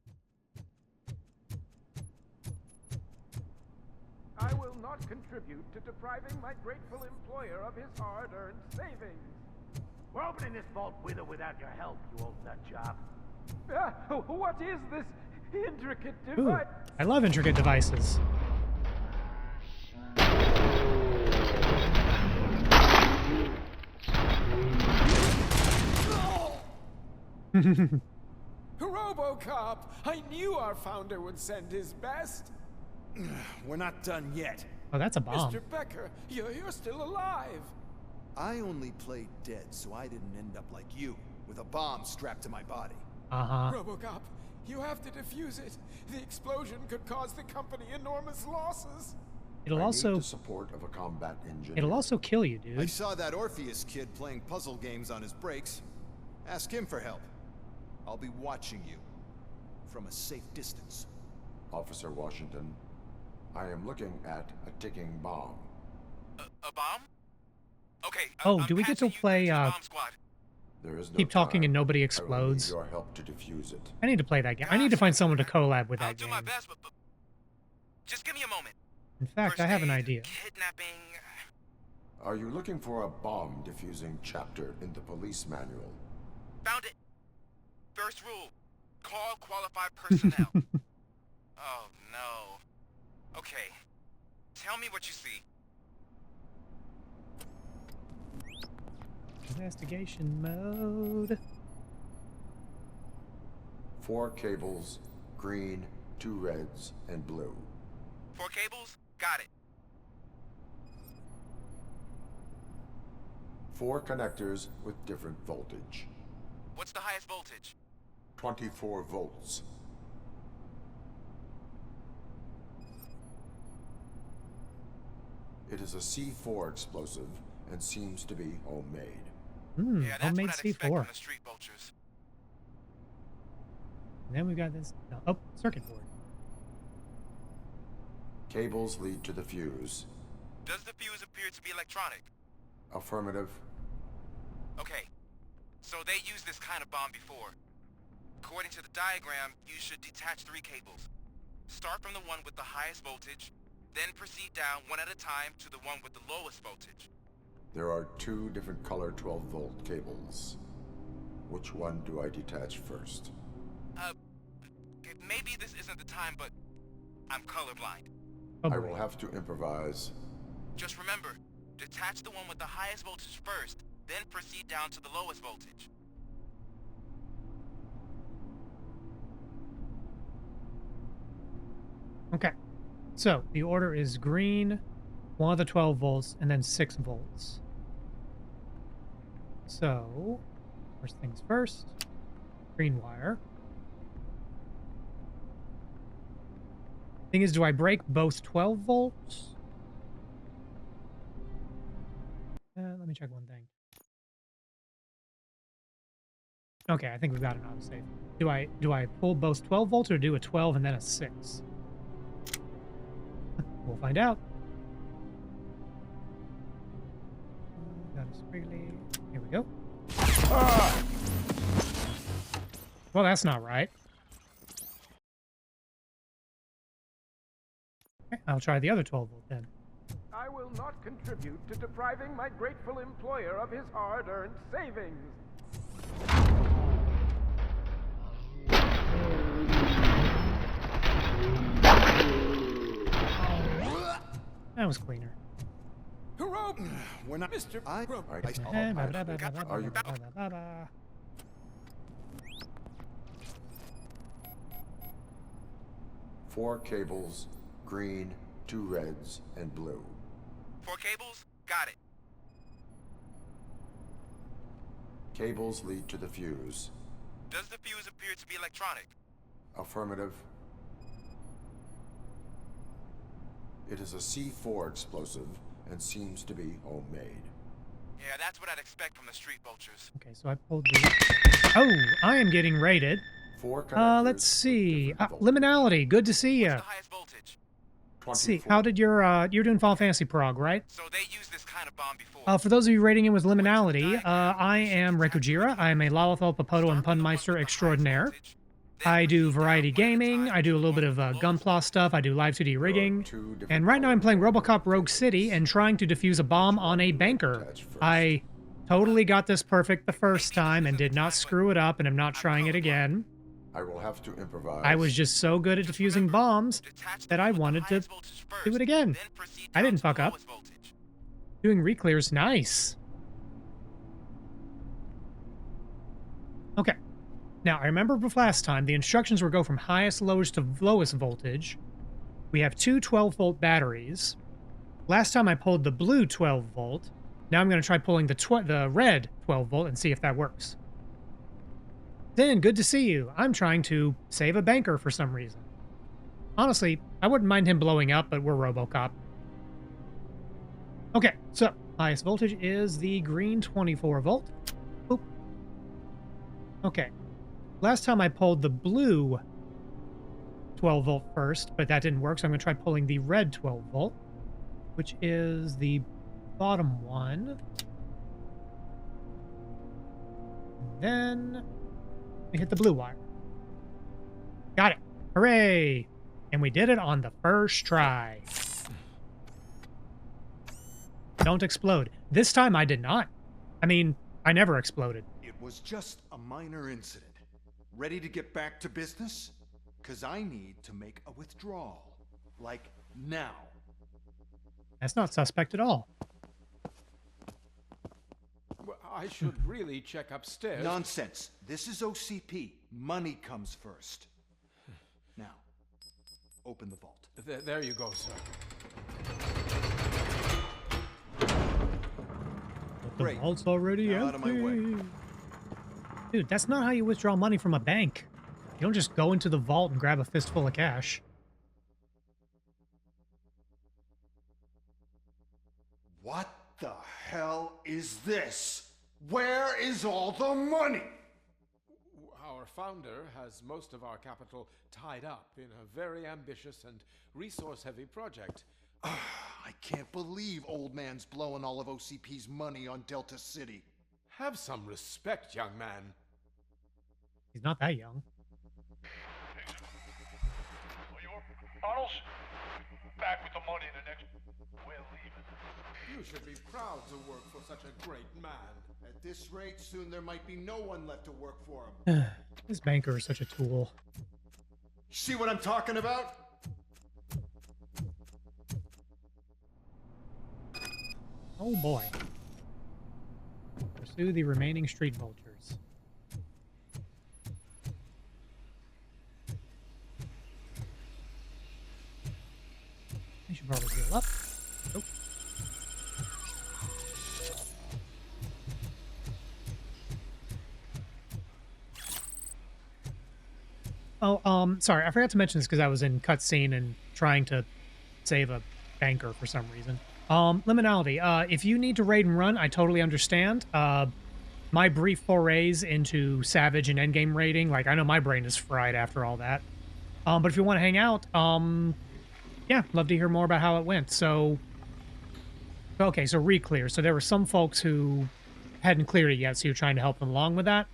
I will not contribute to depriving my grateful employer of his hard-earned savings. We're opening this vault with or without your help, you old nutjob. What is this intricate Ooh, device? I love intricate devices. Robocop! I knew our founder would send his best. We're not done yet. Oh, that's a bomb. Mr. Becker, you're still alive. I only played dead, so I didn't end up like you, with a bomb strapped to my body. Uh-huh. Robocop, you have to defuse it. The explosion could cause the company enormous losses. It'll also the support of a combat engineer. It'll also kill you, dude. I saw that Orpheus kid playing puzzle games on his breaks. Ask him for help. I'll be watching you from a safe distance. Officer Washington, I am looking at a ticking bomb. A bomb? Okay. Oh, do we get to play There is no Keep Talking time. and Nobody I will Explodes? need your help to defuse it. I need to play that game. I need to find someone to collab with that game. Do my best, but just give me a moment. In fact, I have an idea. Kidnapping. Are you looking for a bomb defusing chapter in the police manual? Found it. First rule: call qualified personnel. Oh no. Okay. Tell me what you see. Investigation mode. 4 cables, green, 2 reds, and blue. 4 cables? Got it. 4 connectors with different voltage. What's the highest voltage? 24 volts. It is a C4 explosive and seems to be homemade. Yeah, that's homemade what I'd expect C4. from the street vultures. And then we've got this. Oh, circuit board. Cables lead to the fuse. Does the fuse appear to be electronic? Affirmative. Okay. So they used this kind of bomb before. According to the diagram, you should detach 3 cables. Start from the one with the highest voltage, then proceed down one at a time to the one with the lowest voltage. There are 2 different color 12-volt cables. Which one do I detach first? Maybe this isn't the time, but I'm colorblind. I will have to improvise. Just remember, detach the one with the highest voltage first, then proceed down to the lowest voltage. Okay. So, the order is green, one of the 12 volts, and then 6 volts. So, first things first, green wire. Thing is, do I break both 12 volts? Let me check one thing. Okay, I think we've got it on safe. Do I pull both 12 volts or do a 12 and then a 6? We'll find out. Got a squiggly. Here we go. Well, that's not right. Okay, I'll try the other 12 volt then. I will not contribute to depriving my grateful employer of his hard-earned savings. That was cleaner. We're not Mr. I Are you? Four cables, green, 2 reds, and blue. 4 cables? Got it. Cables lead to the fuse. Does the fuse appear to be electronic? Affirmative. It is a C4 explosive and seems to be homemade. Yeah, that's what I'd expect from the street vultures. Okay, so I pulled the... Oh, I am getting rated. 4 connectors. Let's see. Liminality, good to see ya. What's the highest voltage? Let's see. How did your you're doing Final Fantasy Prog, right? So they used this kind of bomb before. For those of you rating it with Liminality, I am Rekujira. I am a Lalithal, Papoto, and Punmeister extraordinaire. I do variety gaming. I do a little bit of Gunpla stuff. I do live 2D rigging. And right now I'm playing Robocop Rogue City and trying to defuse a bomb on a banker. I totally got this perfect the first time and did not screw it up, and I'm not trying it again. I will have to improvise. I was just so good at defusing bombs that I wanted to do it again. I didn't fuck up. Doing reclears, nice. Okay. Now, I remember last time, the instructions were go from highest lowest to lowest voltage. We have two 12-volt batteries. Last time I pulled the blue 12-volt. Now I'm going to try pulling the red 12-volt and see if that works. Then, good to see you. I'm trying to save a banker for some reason. Honestly, I wouldn't mind him blowing up, but we're Robocop. Okay, so highest voltage is the green 24-volt. Boop. Okay. Last time I pulled the blue 12-volt first, but that didn't work, so I'm going to try pulling the red 12-volt, which is the bottom one. Then we hit the blue wire. Got it. Hooray! And we did it on the first try. Don't explode. This time I did not. I mean, I never exploded. It was just a minor incident. Ready to get back to business? 'Cause I need to make a withdrawal. Like, now. That's not suspect at all. Well, I should really check upstairs. Nonsense. This is OCP. Money comes first. Now, open the vault. There you go, sir. The vault's already Out of my way. empty. Dude, that's not how you withdraw money from a bank. You don't just go into the vault and grab a fistful of cash. What the hell is this? Where is all the money? Our founder has most of our capital tied up in a very ambitious and resource-heavy project. I can't believe old man's blowing all of OCP's money on Delta City. Have some respect, young man. He's not that young. Arnold's back with the money in the next... We're leaving. You should be proud to work for such a great man. At this rate, soon there might be no one left to work for him. This banker is such a tool. See what I'm talking about? Oh boy. Pursue the remaining street vultures. I should probably heal up. Nope. Oh, sorry, I forgot to mention this because I was in cutscene and trying to save a banker for some reason. Liminality, if you need to raid and run, I totally understand. My brief forays into Savage and Endgame raiding, like, I know my brain is fried after all that. But if you want to hang out, yeah, love to hear more about how it went. So, okay, so re-clear. So there were some folks who hadn't cleared it yet, so you're trying to help them along with that.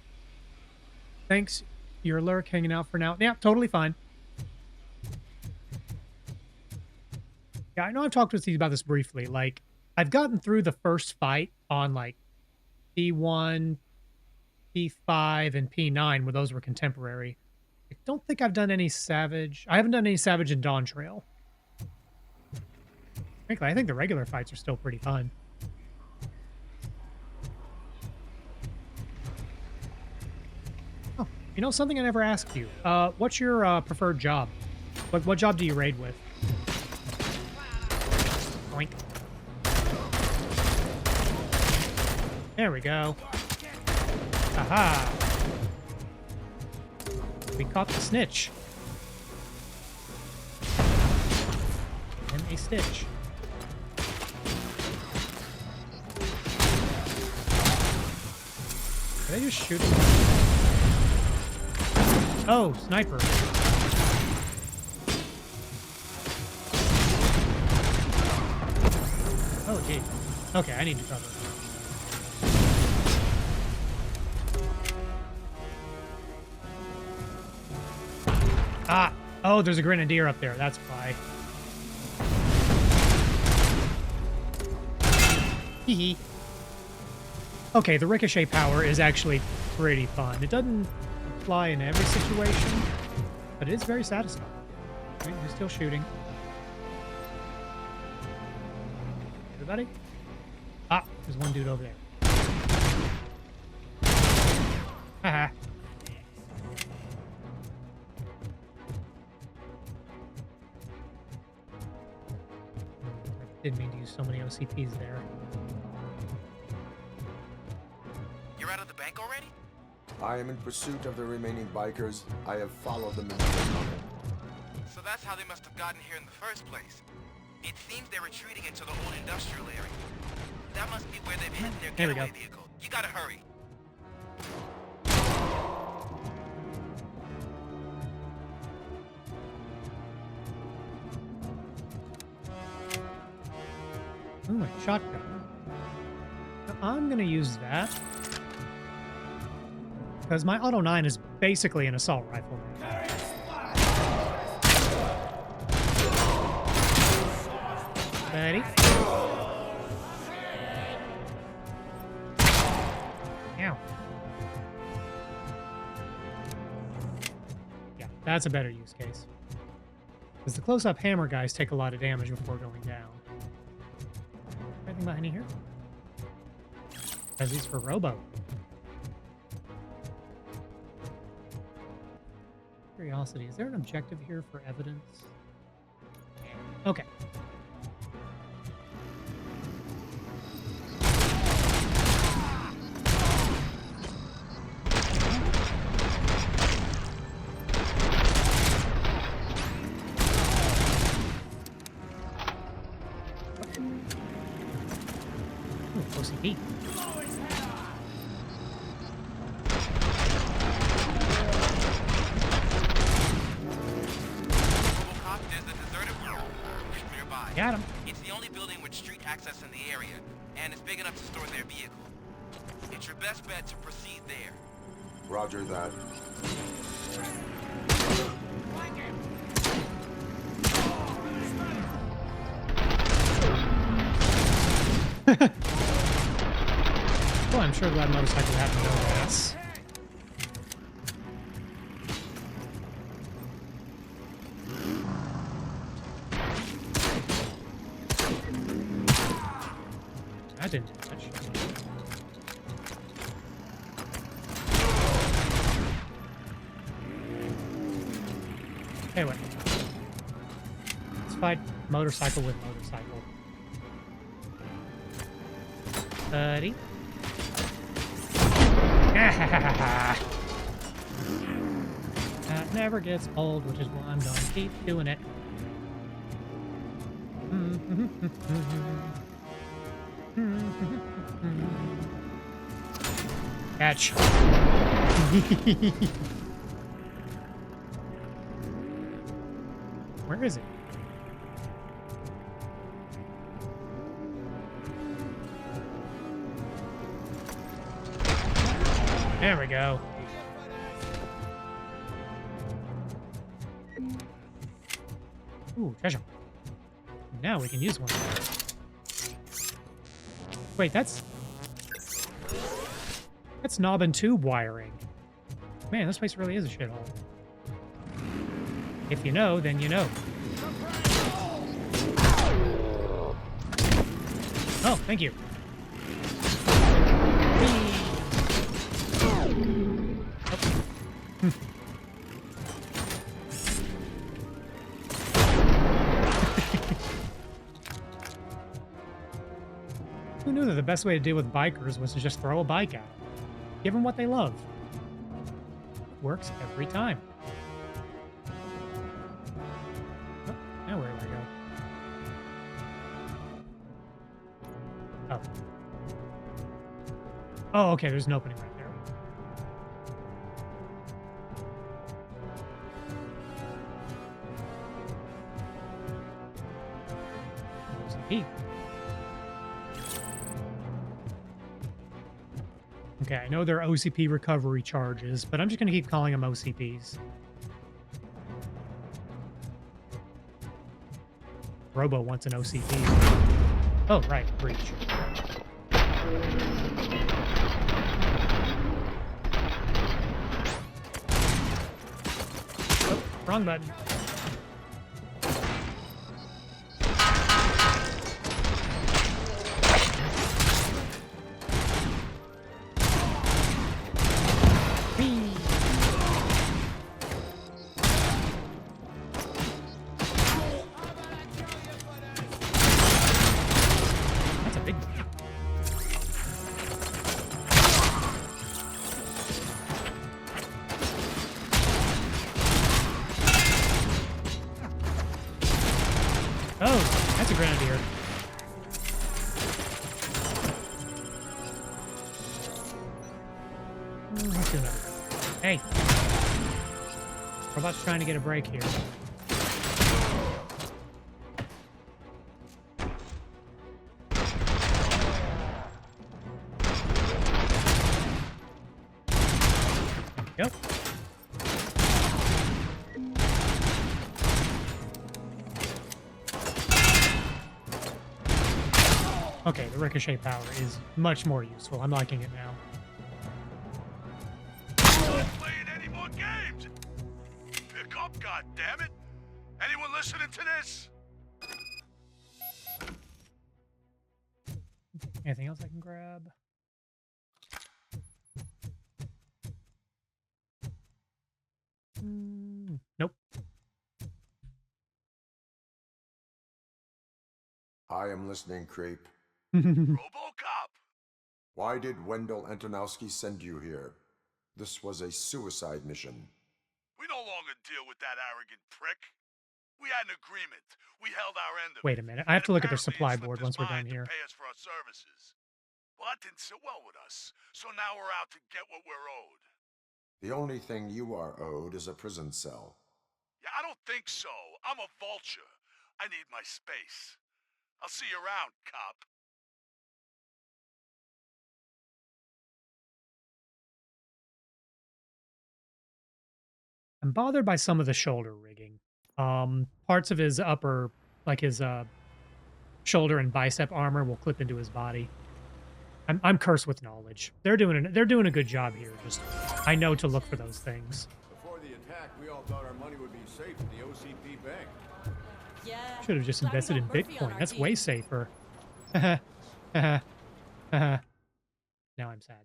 Thanks. You're a lurk, hanging out for now. Yeah, totally fine. Yeah, I know I've talked with you about this briefly. Like, I've gotten through the first fight on, like, P1, P5, and P9, where those were contemporary. I don't think I've done any Savage. I haven't done any Savage in Dawn Trail. Frankly, I think the regular fights are still pretty fun. Oh, you know, something I never asked you. What's your preferred job? What job do you raid with? Boink. There we go. Aha! We caught the snitch. And a stitch. Did I just shoot him? Oh, sniper. Oh, gee. Okay, I need to cover. Ah! Oh, there's a grenadier up there. That's why. Hee hee. Okay, the ricochet power is actually pretty fun. It doesn't apply in every situation, but it is very satisfying. Okay, he's still shooting. Everybody? Ah, there's one dude over there. Haha. I didn't mean to use so many OCPs there. You're out of the bank already? I am in pursuit of the remaining bikers. I have followed them into the tunnel. So that's how they must have gotten here in the first place. It seems they're retreating into the old industrial area. That must be where they've hidden their There we getaway go. vehicle. You gotta hurry. Ooh, a shotgun. Now, I'm gonna use that. Because my Auto 9 is basically an assault rifle now. Ready? Ow. Yeah, that's a better use case. Because the close-up hammer guys take a lot of damage before going down. Anything behind here? As these for Robo. Curiosity, is there an objective here for evidence? Okay. Ooh, OCP. Robocop, there's a deserted room nearby. Got him. It's the only building with street access in the area, and it's big enough to store their vehicle. It's your best bet to proceed there. Roger that. Well, I'm sure that motorcycle had no gas. That didn't do much. Anyway. Let's fight motorcycle with motorcycle. Buddy. That never gets old, which is why I'm going to keep doing it. Catch. Where is it? There we go. Ooh, treasure. Now we can use one. Wait, that's knob and tube wiring. Man, this place really is a shithole. If you know, then you know. Oh, thank you. Who knew that the best way to deal with bikers was to just throw a bike at them? Give them what they love. Works every time. Oh, now where do I go? Oh. Oh, okay, there's an opening right there. There's a key. Okay, I know they're OCP recovery charges, but I'm just going to keep calling them OCPs. Robo wants an OCP. Oh, right, breach. Oh, wrong button. That's a big one. Oh, that's a grenadier. Let's do another one. Hey. Robot's trying to get a break here. Yep. Okay, the ricochet power is much more useful. I'm liking it now. Not playing any more games. Pick up, goddammit! Anyone listening to this? Anything else I can grab? Nope. I am listening, creep. Robocop! Why did Wendell Antonowski send you here? This was a suicide mission. We no longer deal with that arrogant prick. We had an agreement. We held our end of Wait it. a minute. I have to look at their Apparently, supply he slipped board his once we're done mind to here. pay us for our services. Well, that didn't sit well with us. So now we're out to get what we're owed. The only thing you are owed is a prison cell. Yeah, I don't think so. I'm a vulture. I need my space. I'll see you around, cop. I'm bothered by some of the shoulder rigging. Parts of his upper, like his shoulder and bicep armor, will clip into his body. I'm cursed with knowledge. They're doing a good job here. Just I know to look for those things. Before the attack, we all thought our money would be safe at the OCP bank. Yeah. Should have just invested in Bitcoin. That's way safer. Now I'm sad.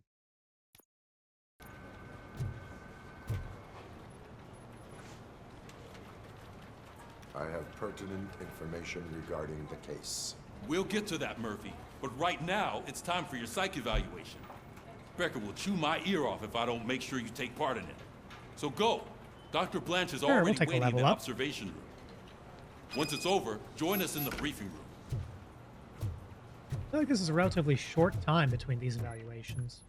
I have pertinent information regarding the case. We'll get to that, Murphy. But right now, it's time for your psych evaluation. Becker will chew my ear off if I don't make sure you take part in it. So go. Dr. Blanche is Sure, we'll already take a waiting in the level up. observation room. Once it's over, join us in the briefing room. I feel like this is a relatively short time between these evaluations.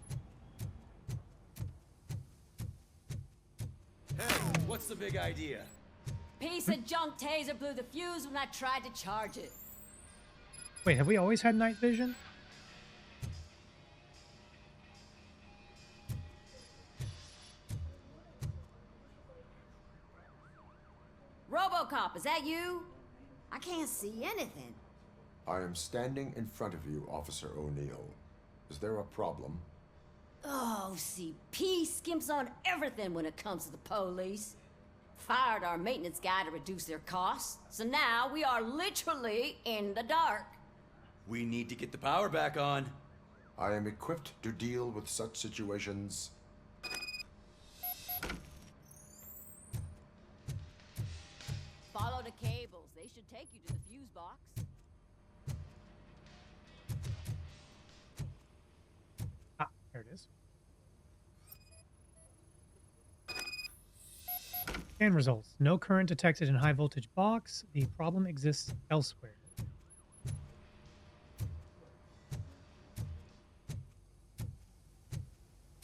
Hey, what's the big idea? Piece of junk taser blew the fuse when I tried to charge it. Wait, have we always had night vision? Robocop, is that you? I can't see anything. I am standing in front of you, Officer O'Neill. Is there a problem? Oh, OCP skimps on everything when it comes to the police. Fired our maintenance guy to reduce their costs, so now we are literally in the dark. We need to get the power back on. I am equipped to deal with such situations. Follow the cables. They should take you to the fuse box. Ah, there it is. Scan results. No current detected in high voltage box. The problem exists elsewhere.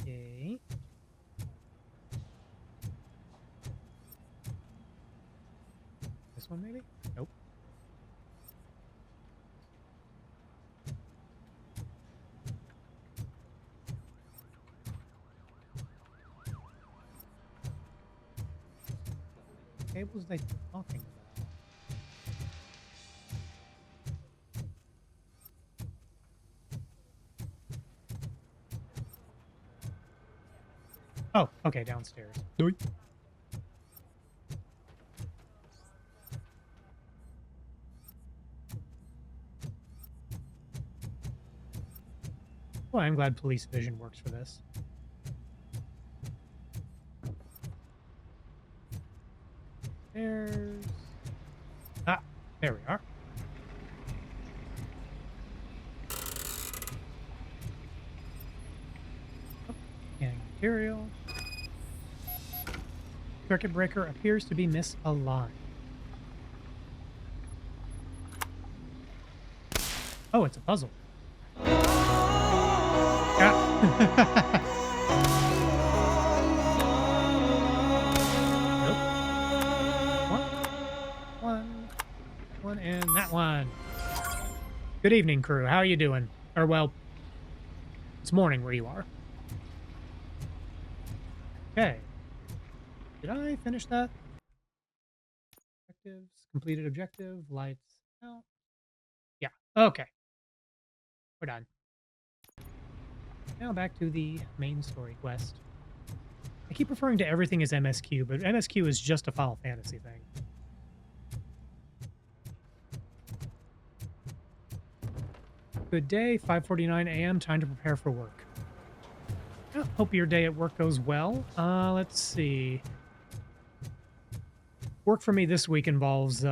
Okay. This one maybe? Nope. cables they talking about? Oh, okay, downstairs. Doink. Well, I'm glad police vision works for this. There's... Ah, there we are. Oh, scanning material. Circuit breaker appears to be misaligned. Oh, it's a puzzle. Ah. One, and that one. Good evening, crew. How are you doing? Or, well, it's morning where you are. Okay. Did I finish that? Objectives, completed objective, lights out. Yeah, okay. We're done. Now back to the main story quest. I keep referring to everything as MSQ, but MSQ is just a Final Fantasy thing. Good day, 5:49 a.m. Time to prepare for work. Oh, hope your day at work goes well. Let's see. Work for me this week involves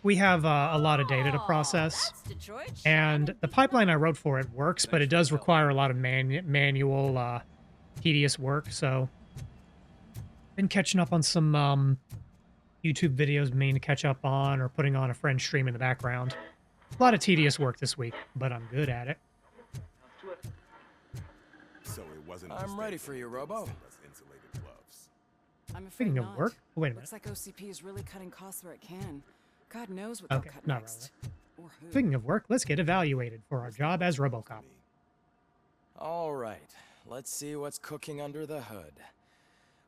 we have a lot of data to process, and the pipeline I wrote for it works, but it does require a lot of manual, tedious work. So, been catching up on some YouTube videos, meaning to catch up on, or putting on a friend's stream in the background. A lot of tedious work this week, but I'm good at it. So it wasn't. I'm ready for you, Robo. I'm afraid Speaking of not. work, oh, wait a minute. Looks like OCP is really cutting costs where it can. God knows what Okay, they'll cut not next. Or who. Speaking of work, let's get evaluated for our job as Robocop. All right, let's see what's cooking under the hood.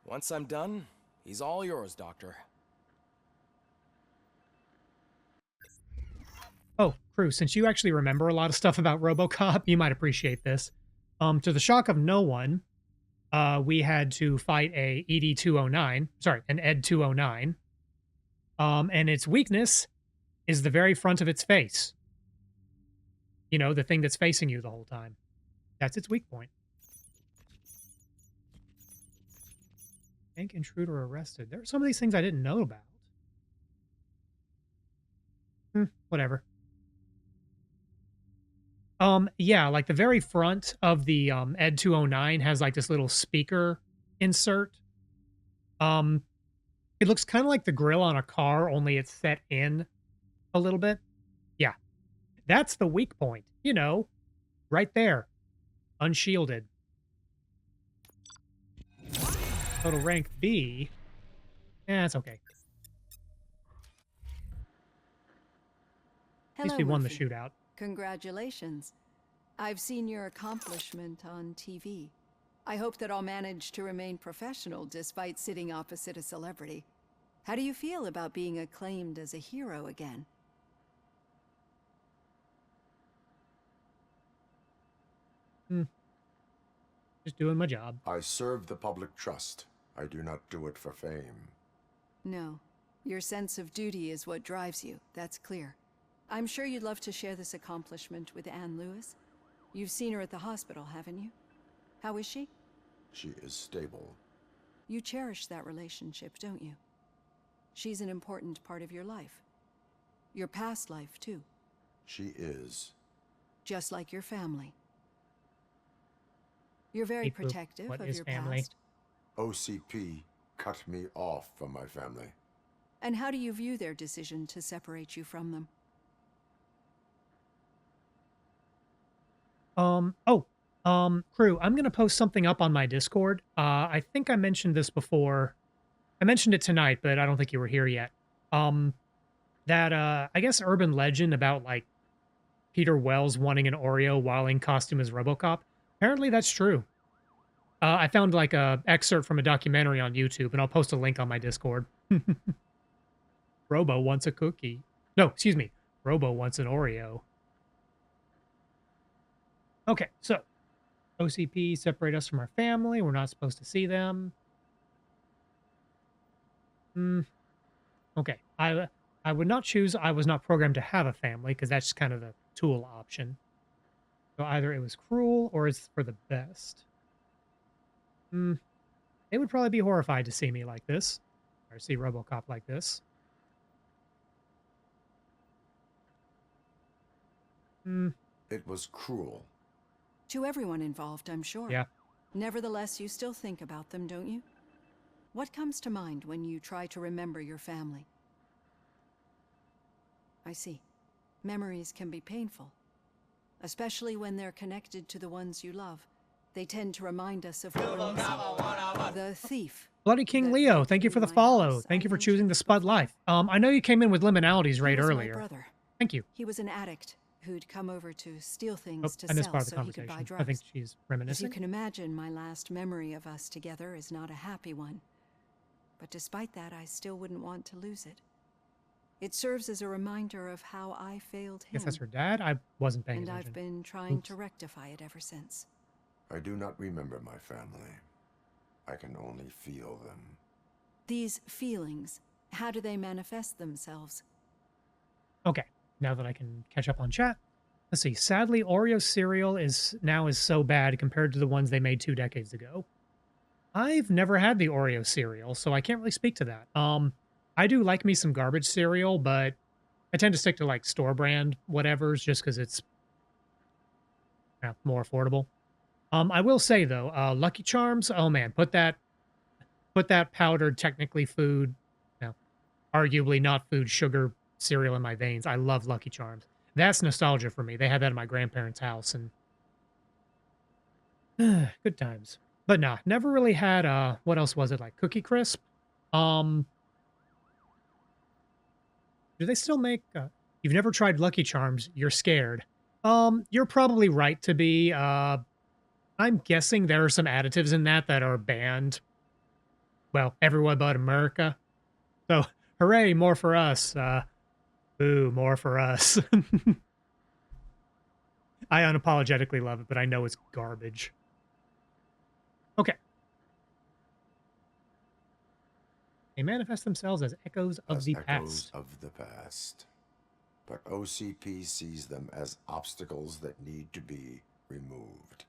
Once I'm done, he's all yours, Doctor. Oh, crew, since you actually remember a lot of stuff about Robocop, you might appreciate this. To the shock of no one, we had to fight a ED-209, sorry, an ED-209. And its weakness is the very front of its face. You know, the thing that's facing you the whole time. That's its weak point. Bank intruder arrested. There are some of these things I didn't know about. Whatever. Yeah, like the very front of the ED-209 has like this little speaker insert. It looks kind of like the grill on a car, only it's set in a little bit. Yeah. That's the weak point. You know, right there. Unshielded. Total rank B. Yeah, it's okay. At least we won the Murphy. shootout. Congratulations. I've seen your accomplishment on TV. I hope that I'll manage to remain professional despite sitting opposite a celebrity. How do you feel about being acclaimed as a hero again? Just doing my job. I serve the public trust. I do not do it for fame. No. Your sense of duty is what drives you. That's clear. I'm sure you'd love to share this accomplishment with Anne Lewis. You've seen her at the hospital, haven't you? How is she? She is stable. You cherish that relationship, don't you? She's an important part of your life. Your past life, too. She is. Just like your family. You're very Hey, Poop, protective what of is your family? past. OCP cut me off from my family. And how do you view their decision to separate you from them? Crew, I'm going to post something up on my Discord. I think I mentioned this before. I mentioned it tonight, but I don't think you were here yet. I guess urban legend about, like, Peter Wells wanting an Oreo while in costume as Robocop. Apparently that's true. I found like a excerpt from a documentary on YouTube, and I'll post a link on my Discord. Robo wants a cookie. No, excuse me. Robo wants an Oreo. Okay, so OCP separate us from our family. We're not supposed to see them. Hmm. Okay. I would not choose I was not programmed to have a family because that's kind of the tool option. So either it was cruel or it's for the best. Hmm. They would probably be horrified to see me like this. Or see Robocop like this. Hmm. It was cruel. To everyone involved, I'm sure. Yeah. Nevertheless, you still think about them, don't you? What comes to mind when you try to remember your family? I see. Memories can be painful, especially when they're connected to the ones you love. They tend to remind us of what we're missing. The thief. Bloody King Leo, thank you for the follow. Thank you for choosing the Spud Life. I know you came in with Liminalities right He was earlier. my brother. Thank you. He was an addict who'd come over to steal Oh, things to I missed sell part of the so he could buy conversation. drugs. I think she's As you reminiscing. can imagine, my last memory of us together is not a happy one. But despite that, I still wouldn't want to lose it. It serves as a reminder of how I failed him. Guess that's her dad. I wasn't paying And attention. I've been trying Oops. to rectify it ever since. I do not remember my family. I can only feel them. These feelings, how do they manifest themselves? Okay, now that I can catch up on chat. Let's see. Sadly, Oreo cereal is so bad compared to the ones they made 2 decades ago. I've never had the Oreo cereal, so I can't really speak to that. I do like me some garbage cereal, but I tend to stick to like store brand whatevers just because it's more affordable. I will say though, Lucky Charms, oh man, put that powdered, technically food, no, arguably not food, sugar cereal in my veins. I love Lucky Charms. That's nostalgia for me. They had that at my grandparents' house, and good times. But nah, never really had what else was it, like Cookie Crisp? Um do they still make you've never tried Lucky Charms, you're scared. You're probably right to be. I'm guessing there are some additives in that are banned. Well, everywhere but America. So, hooray, more for us. Boo, more for us. I unapologetically love it, but I know it's garbage. Okay. They manifest themselves as echoes of the echoes past. of the past. But OCP sees them as obstacles that need to be removed.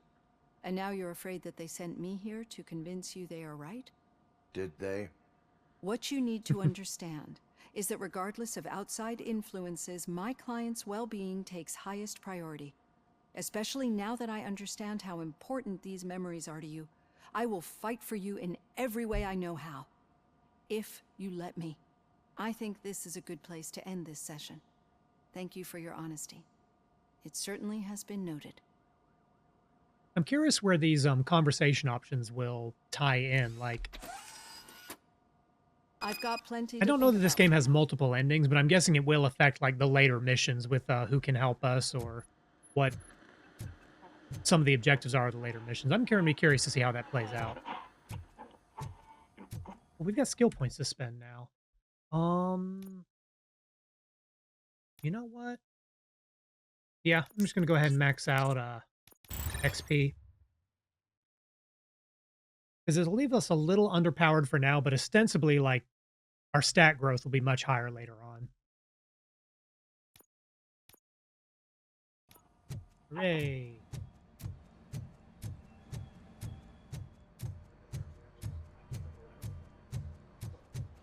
And now you're afraid that they sent me here to convince you they are right? Did they? What you need to understand is that regardless of outside influences, my client's well-being takes highest priority. Especially now that I understand how important these memories are to you, I will fight for you in every way I know how. If you let me. I think this is a good place to end this session. Thank you for your honesty. It certainly has been noted. I'm curious where these conversation options will tie in. Like, I've got plenty I to don't know think that this about. game has multiple endings, but I'm guessing it will affect like the later missions with who can help us or what some of the objectives are of the later missions. I'm curious to see how that plays out. Well, we've got skill points to spend now. You know what? Yeah, I'm just gonna go ahead and max out XP. Because it'll leave us a little underpowered for now, but ostensibly, like, our stat growth will be much higher later on. Hooray!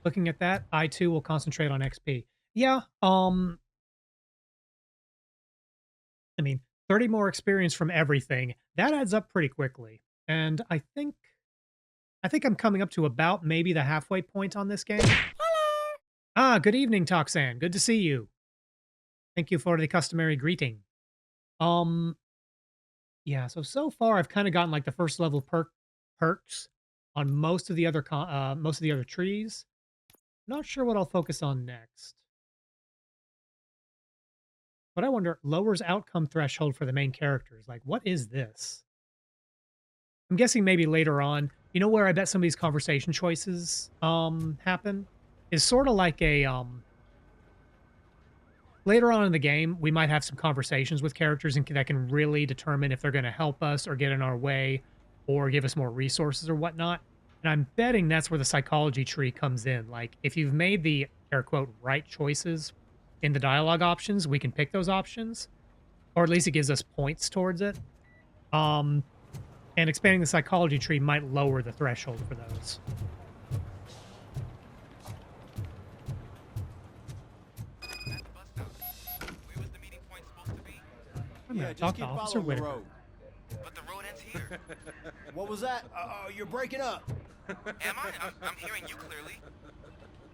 Looking at that, I too will concentrate on XP. Yeah, I mean, 30 more experience from everything, that adds up pretty quickly. And I think I'm coming up to about maybe the halfway point on this game. Ah, good evening, Toxan. Good to see you. Thank you for the customary greeting. Yeah, so far I've kind of gotten like the first level perks on most of the other trees. Not sure what I'll focus on next. But I wonder, lowers outcome threshold for the main characters. Like, what is this? I'm guessing maybe later on, you know where I bet some of these conversation choices happen? Is sort of like a later on in the game, we might have some conversations with characters and that can really determine if they're going to help us or get in our way or give us more resources or whatnot. And I'm betting that's where the psychology tree comes in. Like if you've made the air quote right choices in the dialogue options, we can pick those options, or at least it gives us points towards it. And expanding the psychology tree might lower the threshold for those. I'm Yeah, gonna just talk keep to Officer following the Whitaker. road. But the road ends here. What was that? You're breaking up. Am I? I'm hearing you clearly.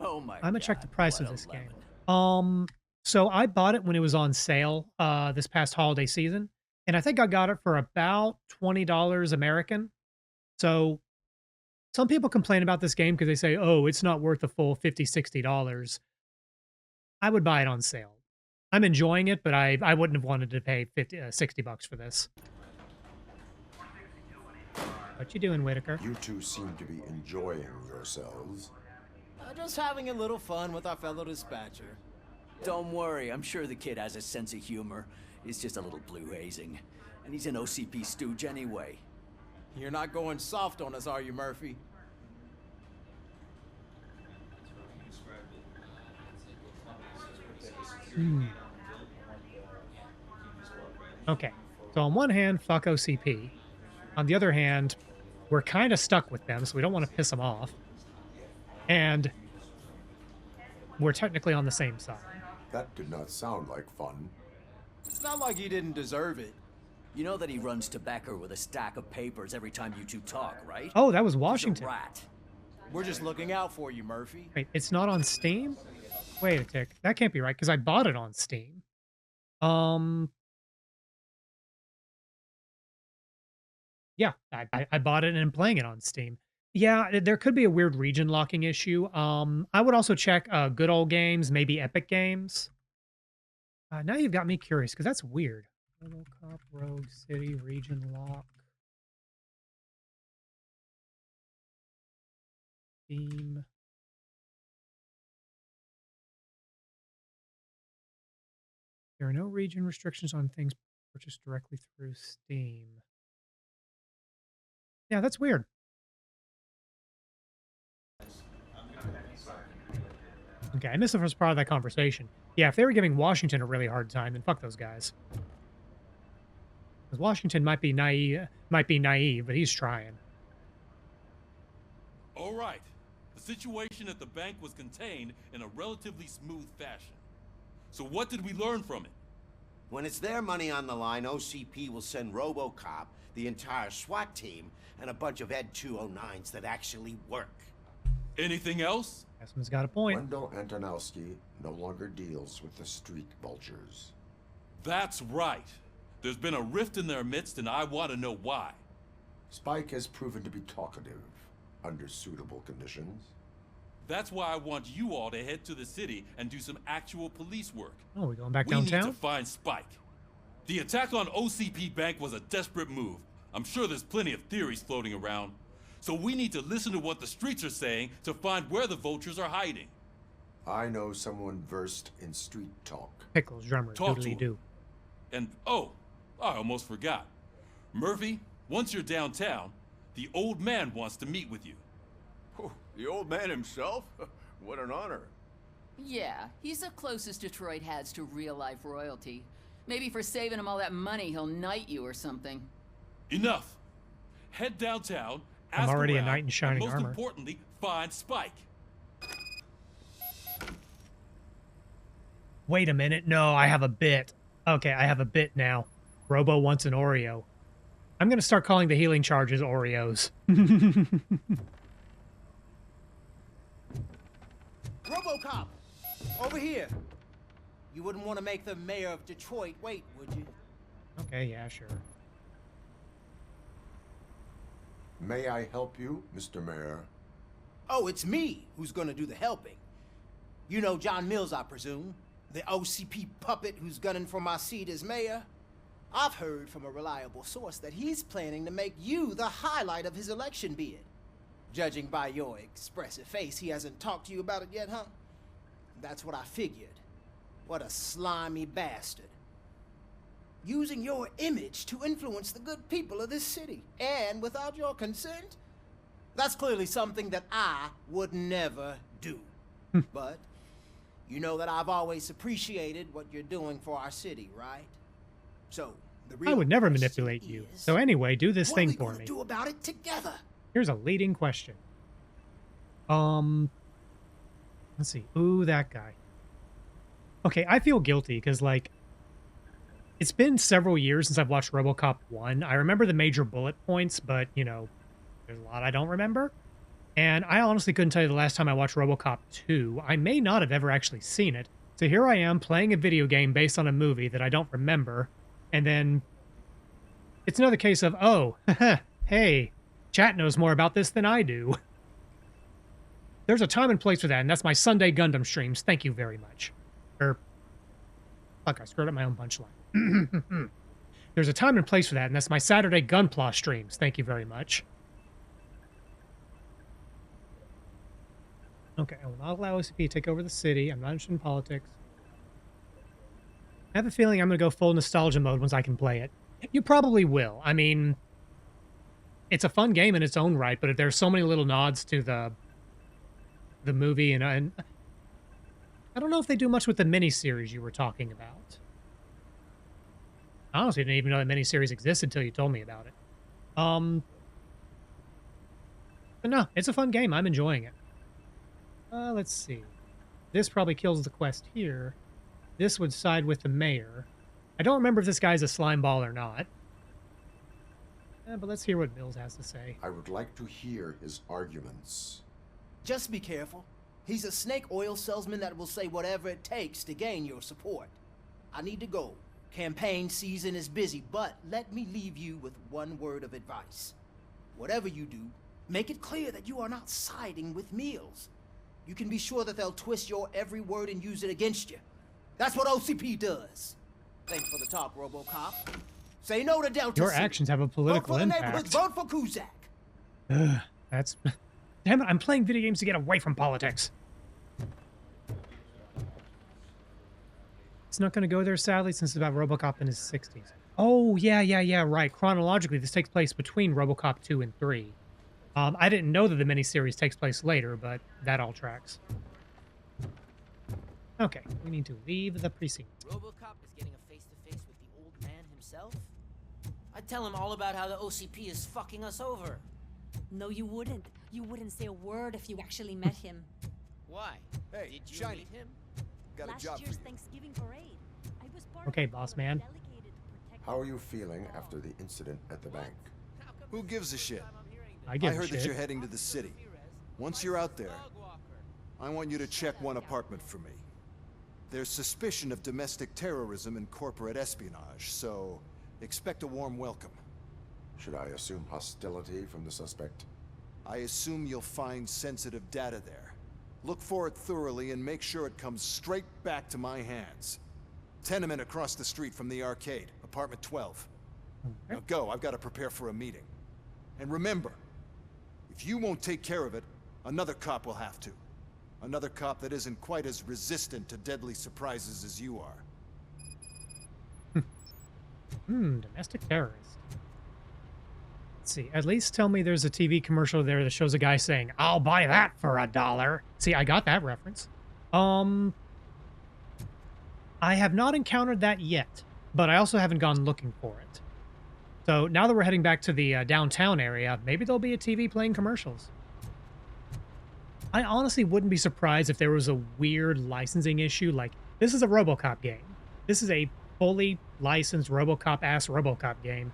Oh my I'm gonna check the price of what a this game. lemon. So I bought it when it was on sale this past holiday season, and I think I got it for about $20 American. So some people complain about this game because they say, "Oh, it's not worth the full $50, $60." I would buy it on sale. I'm enjoying it, but I wouldn't have wanted to pay $60 for this. What you doing, Whitaker? You two seem to be enjoying yourselves. Just having a little fun with our fellow dispatcher. Don't worry, I'm sure the kid has a sense of humor. He's just a little blue hazing. And he's an OCP stooge anyway. You're not going soft on us, are you, Murphy? Okay, so on one hand, fuck OCP. On the other hand, we're kind of stuck with them, so we don't want to piss them off. And we're technically on the same side. That did not sound like fun. It's not like he didn't deserve it. You know that he runs tobacco with a stack of papers every time you two talk, right? Oh, that was He's a Washington. rat. We're just looking out for you, Murphy. Wait, it's not on Steam? Wait a tick. That can't be right, because I bought it on Steam. Yeah, I bought it and I'm playing it on Steam. Yeah, there could be a weird region locking issue. I would also check Good Old Games, maybe Epic Games. Now you've got me curious, because that's weird. Robocop, Rogue City, region lock. Steam. There are no region restrictions on things purchased directly through Steam. Yeah, that's weird. Okay, I missed the first part of that conversation. Yeah, if they were giving Washington a really hard time, then fuck those guys. Because Washington might be naive, but he's trying. All right. The situation at the bank was contained in a relatively smooth fashion. So what did we learn from it? When it's their money on the line, OCP will send Robocop, the entire SWAT team, and a bunch of ED-209s that actually work. Anything else? Esmond's got a point. Wendell Antonowski no longer deals with the street vultures. That's right. There's been a rift in their midst, and I want to know why. Spike has proven to be talkative under suitable conditions. That's why I want you all to head to the city and do some actual police work. Oh, we going back We downtown? need to find Spike. The attack on OCP Bank was a desperate move. I'm sure there's plenty of theories floating around. So we need to listen to what the streets are saying to find where the vultures are hiding. I know someone versed in street talk. Pickles, drummer, Talk to doodly him. doo. And, oh, I almost forgot. Murphy, once you're downtown, the old man wants to meet with you. Oh, the old man himself? What an honor. Yeah, he's the closest Detroit has to real-life royalty. Maybe for saving him all that money, he'll knight you or something. Enough. Head downtown, I'm ask already a around, knight in shining and most armor. importantly, find Spike. Wait a minute. No, I have a bit. Okay, I have a bit now. Robo wants an Oreo. I'm going to start calling the healing charges Oreos. Robocop! Over here! You wouldn't want to make the mayor of Detroit wait, would you? Okay, yeah, sure. May I help you, Mr. Mayor? Oh, it's me who's gonna do the helping. You know John Mills, I presume? The OCP puppet who's gunning for my seat as mayor? I've heard from a reliable source that he's planning to make you the highlight of his election bid. Judging by your expressive face, he hasn't talked to you about it yet, huh? That's what I figured. What a slimy bastard. Using your image to influence the good people of this city, and without your consent? That's clearly something that I would never do. But you know that I've always appreciated what you're doing for our city, right? So, the real I would never question manipulate you. So anyway, do this thing for me. What are we gonna do about it together? Here's a leading question. Let's see. Ooh, that guy. Okay, I feel guilty because, like, it's been several years since I've watched Robocop 1. I remember the major bullet points, but, you know, there's a lot I don't remember. And I honestly couldn't tell you the last time I watched Robocop 2. I may not have ever actually seen it. So here I am playing a video game based on a movie that I don't remember. And then it's another case of, oh, hey, chat knows more about this than I do. There's a time and place for that, and that's my Sunday Gundam streams. Thank you very much. Fuck, I screwed up my own punchline. There's a time and place for that, and that's my Saturday Gunpla streams. Thank you very much. Okay, I will not allow OCP to take over the city. I'm not interested in politics. I have a feeling I'm going to go full nostalgia mode once I can play it. You probably will. I mean, it's a fun game in its own right, but there's so many little nods to the movie, and I don't know if they do much with the miniseries you were talking about. I honestly didn't even know that miniseries existed until you told me about it. But no, it's a fun game. I'm enjoying it. Let's see. This probably kills the quest here. This would side with the mayor. I don't remember if this guy's a slime ball or not. But let's hear what Mills has to say. I would like to hear his arguments. Just be careful. He's a snake oil salesman that will say whatever it takes to gain your support. I need to go. Campaign season is busy, but let me leave you with one word of advice. Whatever you do, make it clear that you are not siding with Mills. You can be sure that they'll twist your every word and use it against you. That's what OCP does. Thanks for the talk, Robocop. Say no to Delta Your City. actions have a political Vote for the impact. neighborhoods. Vote for Kuzak. That's... Damn it, I'm playing video games to get away from politics. It's not going to go there, sadly, since it's about Robocop in his 60s. Oh, yeah, right. Chronologically, this takes place between Robocop 2 and 3. I didn't know that the miniseries takes place later, but that all tracks. Okay, we need to leave the precinct. Robocop is getting a face-to-face with the old man himself? I'd tell him all about how the OCP is fucking us over. No, you wouldn't. You wouldn't say a word if you actually met him. Why? Hey, Did you Shiny. meet him? Got a Last job for year's you. Thanksgiving parade. I was part Okay, of the boss crew man. delegated to protect How are you feeling after the incident at the bank? Who gives a shit? I give a heard that shit. you're heading to the city. Once you're out there, I want you to check one apartment for me. There's suspicion of domestic terrorism and corporate espionage, so expect a warm welcome. Should I assume hostility from the suspect? I assume you'll find sensitive data there. Look for it thoroughly and make sure it comes straight back to my hands. Tenement across the street from the arcade, apartment 12. Now go, I've got to prepare for a meeting. And remember, if you won't take care of it, another cop will have to. Another cop that isn't quite as resistant to deadly surprises as you are. Domestic terrorist. Let's see, at least tell me there's a TV commercial there that shows a guy saying, "I'll buy that for $1." See, I got that reference. I have not encountered that yet, but I also haven't gone looking for it. So now that we're heading back to the downtown area, maybe there'll be a TV playing commercials. I honestly wouldn't be surprised if there was a weird licensing issue, like, this is a Robocop game. This is a fully licensed Robocop-ass Robocop game.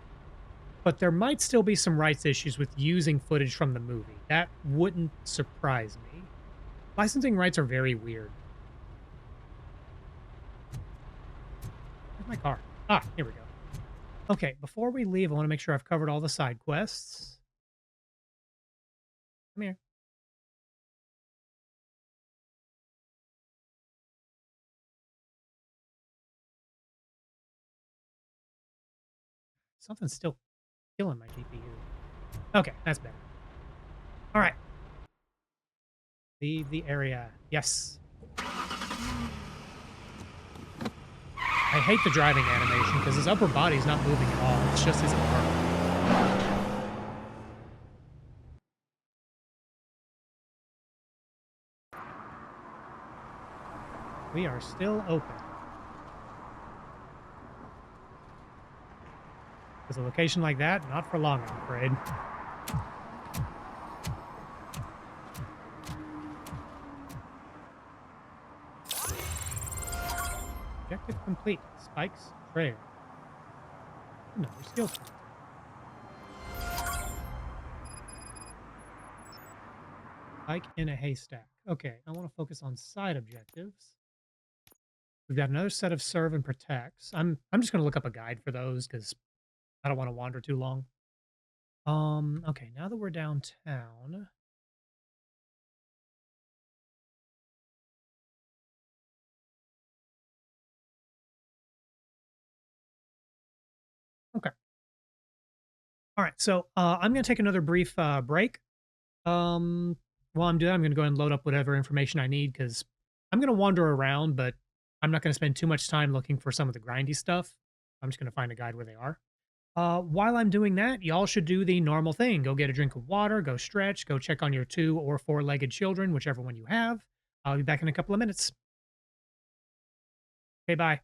But there might still be some rights issues with using footage from the movie. That wouldn't surprise me. Licensing rights are very weird. Where's my car? Ah, here we go. Okay, before we leave, I want to make sure I've covered all the side quests. Come here. Something's still killing my GPU. Okay, that's better. All right. Leave the area. Yes. I hate the driving animation because his upper body's not moving at all. It's just his arm. We are still open. With a location like that, not for long, I'm afraid. Objective complete. Spike's trail. Another skills point. Spike in a haystack. Okay, I want to focus on side objectives. We've got another set of serve and protects. I'm just going to look up a guide for those because I don't want to wander too long. Okay, now that we're downtown. Okay. All right, so I'm going to take another brief break. While I'm doing that, I'm going to go ahead and load up whatever information I need because I'm going to wander around, but I'm not going to spend too much time looking for some of the grindy stuff. I'm just going to find a guide where they are. While I'm doing that, y'all should do the normal thing. Go get a drink of water, go stretch, go check on your 2- or 4-legged children, whichever one you have. I'll be back in a couple of minutes. Okay, bye.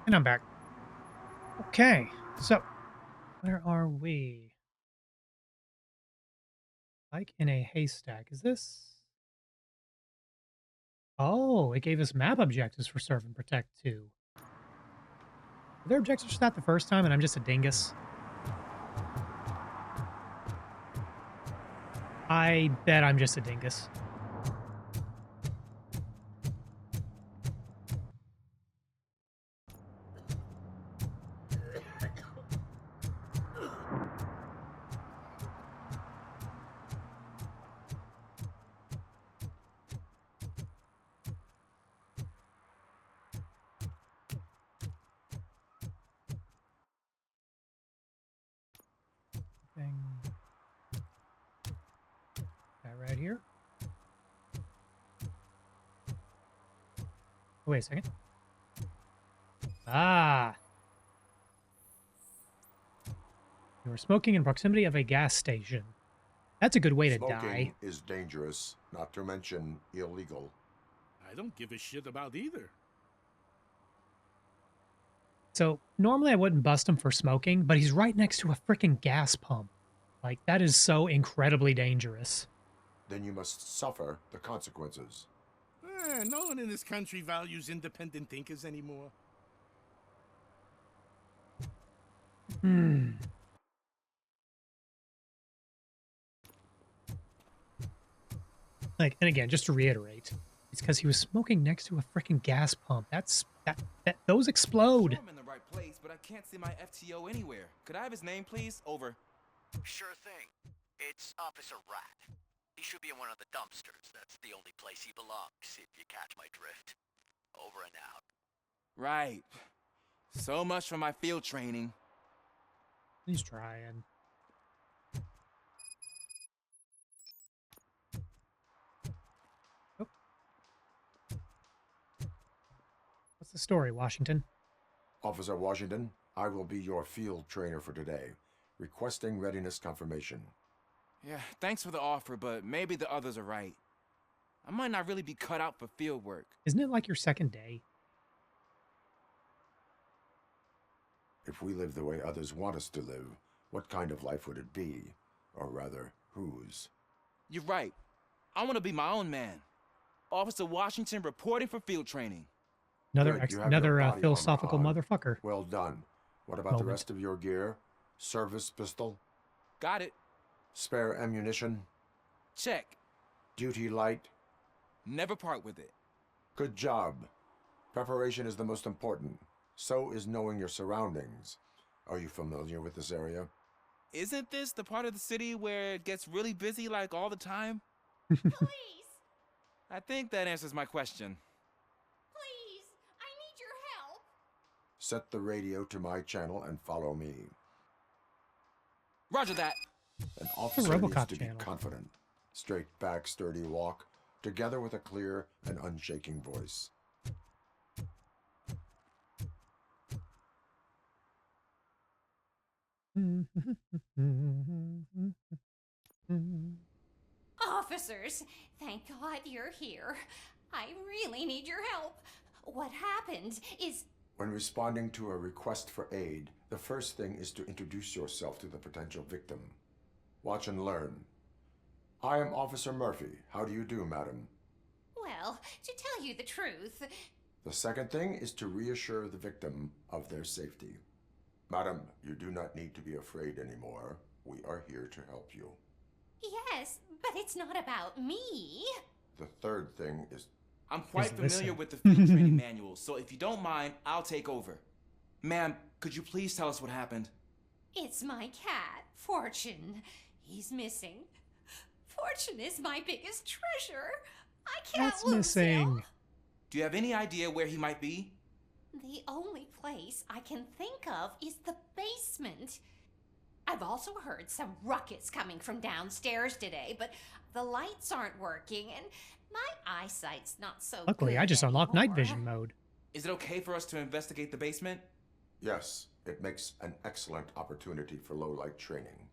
And I'm back. Okay, so where are we? Like in a haystack. Is this? Oh, it gave us map objectives for Serve and Protect too. Were there objectives for that the first time and I'm just a dingus? I bet I'm just a dingus. That right here. Oh, wait a second. Ah. You were smoking in proximity of a gas station. That's a good way to die. Smoking is dangerous, not to mention illegal. I don't give a shit about either. So, normally I wouldn't bust him for smoking, but he's right next to a freaking gas pump. Like, that is so incredibly dangerous. Then you must suffer the consequences. No one in this country values independent thinkers anymore. Like, and again, just to reiterate, it's because he was smoking next to a freaking gas pump. Those explode. I'm in the right place, but I can't see my FTO anywhere. Could I have his name, please? Over. Sure thing. It's Officer Rat. He should be in one of the dumpsters. That's the only place he belongs, if you catch my drift. Over and out. Right. So much for my field training. He's trying. Oh. What's the story, Washington? Officer Washington, I will be your field trainer for today. Requesting readiness confirmation. Yeah, thanks for the offer, but maybe the others are right. I might not really be cut out for field work. Isn't it like your second day? If we live the way others want us to live, what kind of life would it be? Or rather, whose? You're right. I want to be my own man. Officer Washington reporting for field training. Another Good, you have your body philosophical armor on. motherfucker. Well done. What about the rest of your gear? Service pistol? Got it. Spare ammunition? Check. Duty light? Never part with it. Good job. Preparation is the most important. So is knowing your surroundings. Are you familiar with this area? Isn't this the part of the city where it gets really busy like all the time? Please! I think that answers my question. Please! I need your help! Set the radio to my channel and follow me. Roger that. An officer needs Robocop to channel. be confident. Straight back, sturdy walk, together with a clear and unshaking voice. Officers, thank God you're here. I really need your help. What happened is... When responding to a request for aid, the first thing is to introduce yourself to the potential victim. Watch and learn. I am Officer Murphy. How do you do, madam? Well, to tell you the truth... The second thing is to reassure the victim of their safety. Madam, you do not need to be afraid anymore. We are here to help you. Yes, but it's not about me. The third thing is... I'm quite familiar with the field training manual, so if you don't mind, I'll take over. Ma'am, could you please tell us what happened? It's my cat, Fortune. He's missing. Fortune is my biggest treasure. I can't That's lose missing. him. Do you have any idea where he might be? The only place I can think of is the basement. I've also heard some ruckus coming from downstairs today, but the lights aren't working and my eyesight's not so Luckily, good I just unlocked night anymore. vision mode. Is it okay for us to investigate the basement? Yes, it makes an excellent opportunity for low-light training.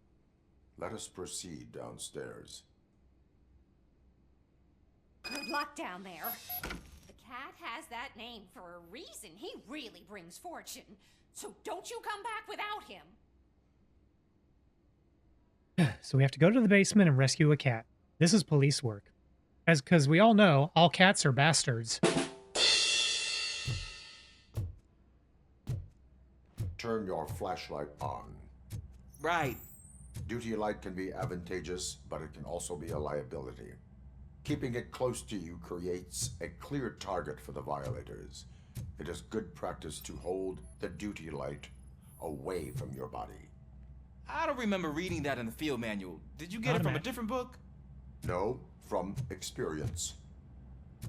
Let us proceed downstairs. Good luck down there. The cat has that name for a reason. He really brings fortune. So don't you come back without him. So we have to go to the basement and rescue a cat. This is police work. Because we all know all cats are bastards. Turn your flashlight on. Right. Duty light can be advantageous, but it can also be a liability. Keeping it close to you creates a clear target for the violators. It is good practice to hold the duty light away from your body. I don't remember reading that in the field manual. Did you get it from a different book? No, from experience. I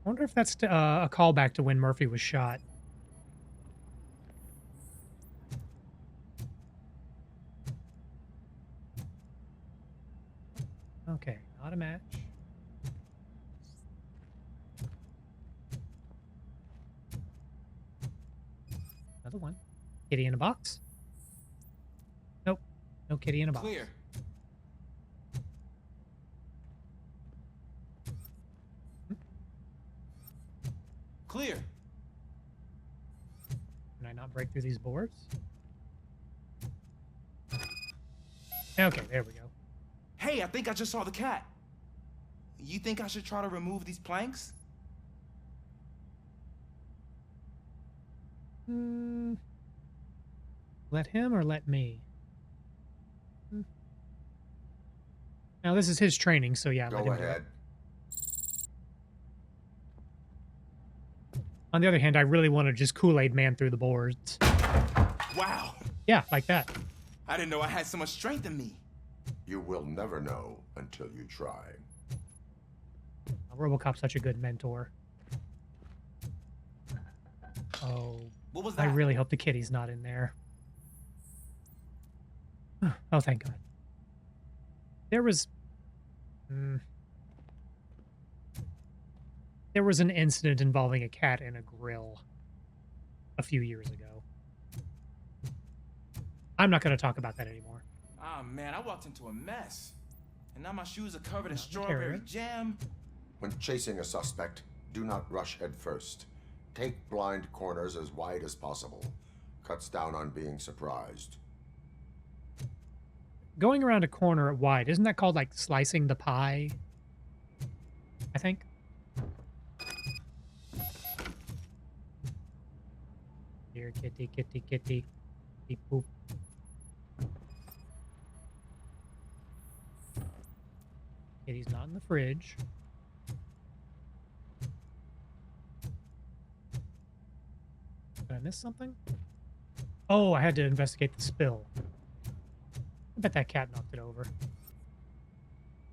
wonder if that's a callback to when Murphy was shot. Okay, not a match. Another one. Kitty in a box? Nope. No kitty in a box. Clear. Clear. Can I not break through these boards? Okay, there we go. Hey, I think I just saw the cat. You think I should try to remove these planks? Let him or let me? Now, this is his training, so yeah, let him Go do it. ahead. On the other hand, I really want to just Kool-Aid man through the boards. Wow. Yeah, like that. I didn't know I had so much strength in me. You will never know until you try. Robocop's such a good mentor. Oh, what was I that? really hope the kitty's not in there. Oh, thank God. There was... There was an incident involving a cat in a grill a few years ago. I'm not going to talk about that anymore. Ah, man, I walked into a mess. And now my shoes are covered in Not the strawberry carrier. jam. When chasing a suspect, do not rush head first. Take blind corners as wide as possible. Cuts down on being surprised. Going around a corner wide, isn't that called like slicing the pie? I think. Here, kitty, kitty, kitty. Beep, boop. Kitty's not in the fridge. Did I miss something? Oh, I had to investigate the spill. I bet that cat knocked it over.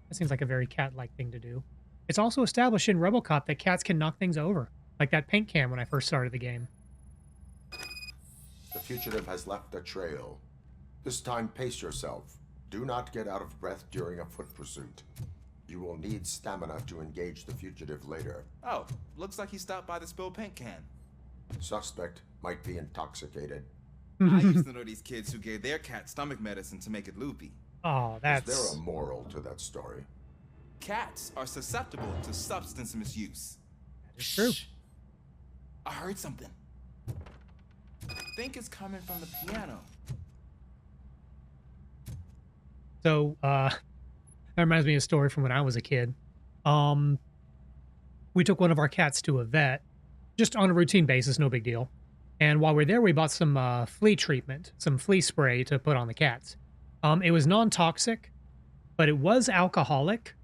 That seems like a very cat-like thing to do. It's also established in Robocop that cats can knock things over, like that paint can when I first started the game. The fugitive has left a trail. This time, pace yourself. Do not get out of breath during a foot pursuit. You will need stamina to engage the fugitive later. Oh, looks like he stopped by the spilled paint can. Suspect might be intoxicated. I used to know these kids who gave their cat stomach medicine to make it loopy. Oh, that's... Is there a moral to that story? Cats are susceptible to substance misuse. That is true. I heard something. I think it's coming from the piano. So, that reminds me of a story from when I was a kid. We took one of our cats to a vet, just on a routine basis, no big deal. And while we were there, we bought some flea treatment, some flea spray to put on the cats. It was non-toxic, but it was alcoholic.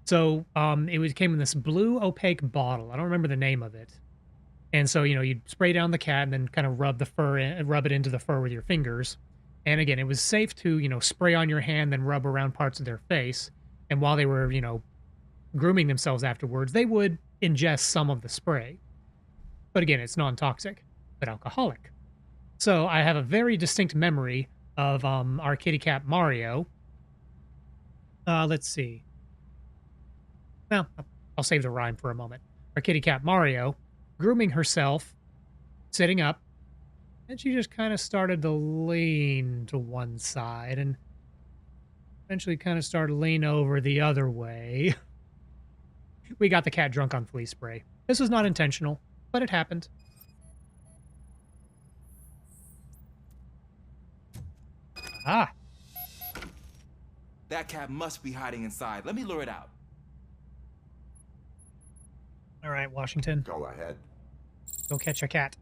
So came in this blue opaque bottle. I don't remember the name of it. And so, you'd spray down the cat and then kind of rub it into the fur with your fingers. And again, it was safe to, spray on your hand, then rub around parts of their face. And while they were, grooming themselves afterwards, they would ingest some of the spray. But again, it's non-toxic, but alcoholic. So I have a very distinct memory of our kitty cat Mario. Let's see. Well, I'll save the rhyme for a moment. Our kitty cat Mario grooming herself, sitting up, and she just kind of started to lean to one side and eventually kind of started to lean over the other way. We got the cat drunk on flea spray. This was not intentional, but it happened. Ah. That cat must be hiding inside. Let me lure it out. All right, Washington. Go ahead. Go catch a cat.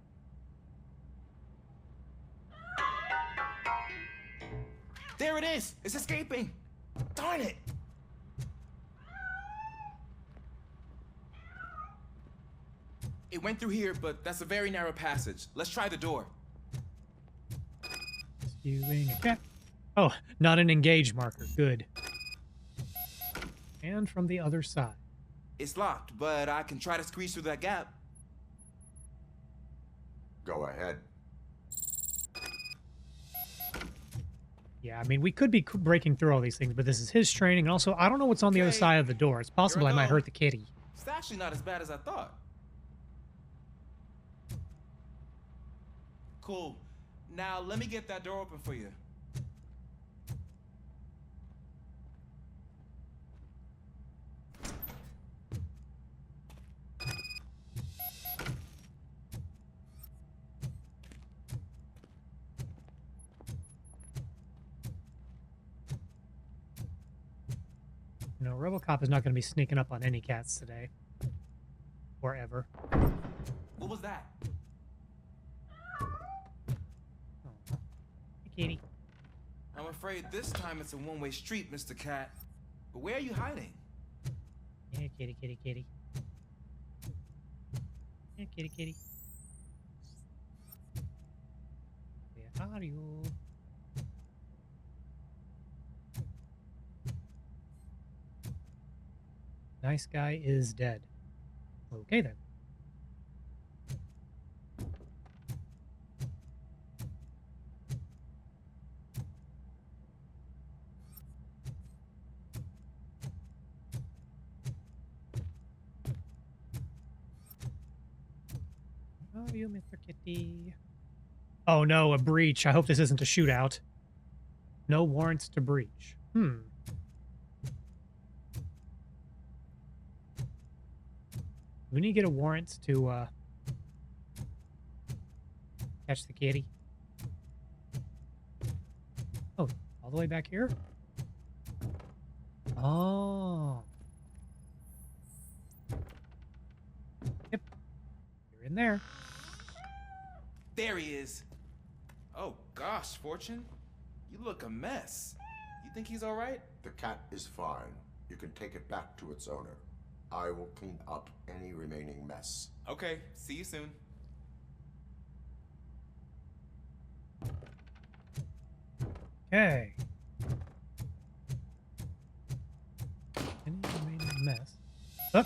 There it is! It's escaping! Darn it! It went through here, but that's a very narrow passage. Let's try the door. Rescuing a cat. Oh, not an engage marker. Good. And from the other side. It's locked, but I can try to squeeze through that gap. Go ahead. Yeah, I mean, we could be breaking through all these things, but this is his training. And also, I don't know what's on the other side of the door. It's possible I might hurt the kitty. It's actually not as bad as I thought. Cool. Now, let me get that door open for you. You know, Robocop is not going to be sneaking up on any cats today. Or ever. What was that? Kitty. I'm afraid this time it's a one-way street, Mr. Cat. But where are you hiding? Yeah, kitty, kitty, kitty. Yeah, kitty, kitty. Where are you? Nice guy is dead. Okay then. How are you, Mr. Kitty? Oh no, a breach. I hope this isn't a shootout. No warrants to breach. We need to get a warrant to catch the kitty. Oh, all the way back here? Oh. Yep. You're in there. There he is. Oh gosh, Fortune. You look a mess. You think he's all right? The cat is fine. You can take it back to its owner. I will clean up any remaining mess. Okay, see you soon. Okay. Any remaining mess? Oh,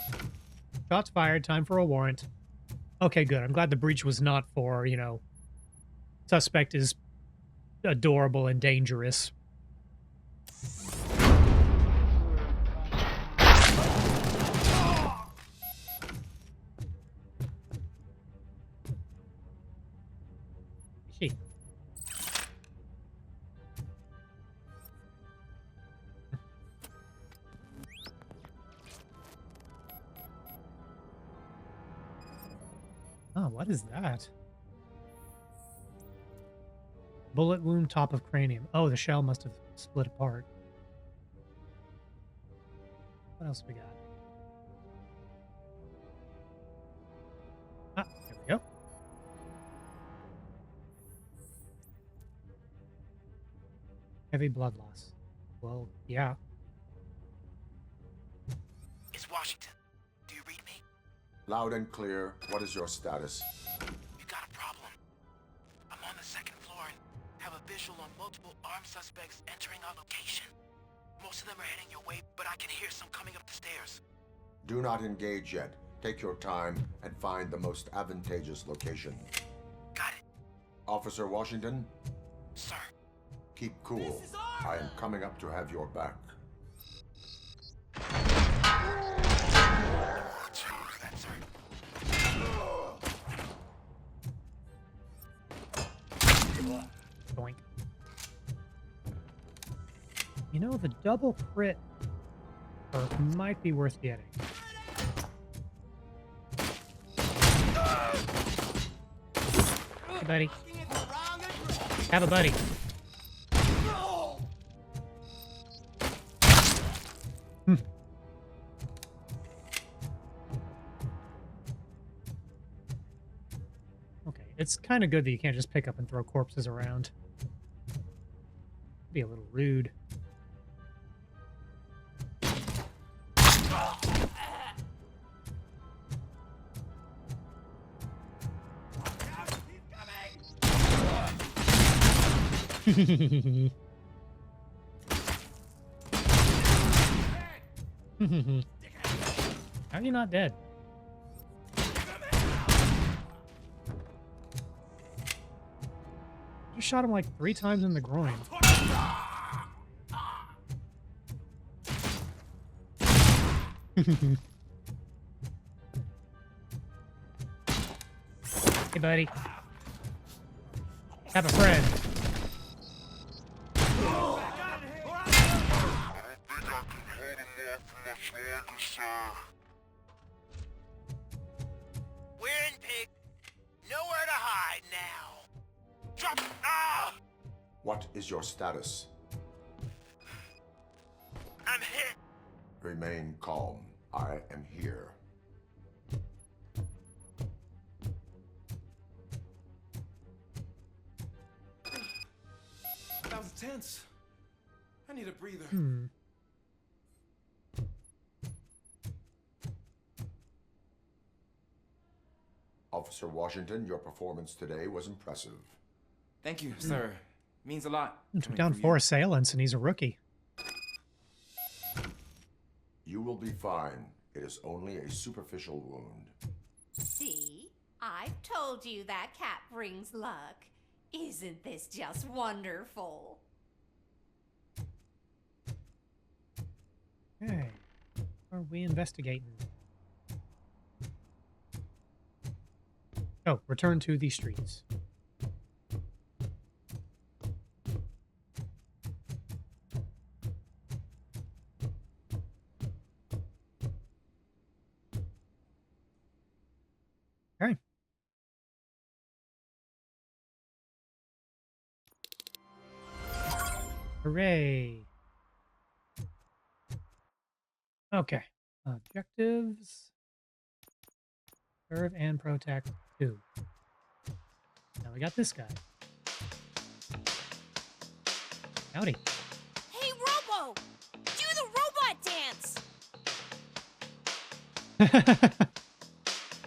shots fired. Time for a warrant. Okay, good. I'm glad the breach was not for, you know, suspect is adorable and dangerous. She. Oh, what is that? Bullet wound, top of cranium. Oh, the shell must have split apart. What else we got? Ah, there we go. Heavy blood loss. Well, yeah. It's Washington. Do you read me? Loud and clear. What is your status? You got a problem. I'm on the second floor and have a visual on multiple armed suspects entering our location. Most of them are heading your way, but I can hear some coming up the stairs. Do not engage yet. Take your time and find the most advantageous location. Got it. Officer Washington? Sir. Keep cool. I am coming up to have your back. Boink. You know, the double crit perk might be worth getting. Hey, buddy. Have a buddy. Hmm. Okay, it's kind of good that you can't just pick up and throw corpses around. Be a little rude. How are you not dead? Just shot him like 3 times in the groin. Hey, buddy. Have a friend. We're in Pig. Nowhere to hide now. Drop. Ah! What is your status? I'm hit. Remain calm. I am here. That was tense. I need a breather. Officer Washington, your performance today was impressive. Thank you, sir. Means a lot. Took down 4 assailants and he's a rookie. You will be fine. It is only a superficial wound. See? I've told you that cat brings luck. Isn't this just wonderful? Hey, what are we investigating? Oh, return to the streets. Okay. Hooray. Okay. Objectives. Serve and protect 2. Now we got this guy. Howdy. Hey, Robo! Do the robot dance!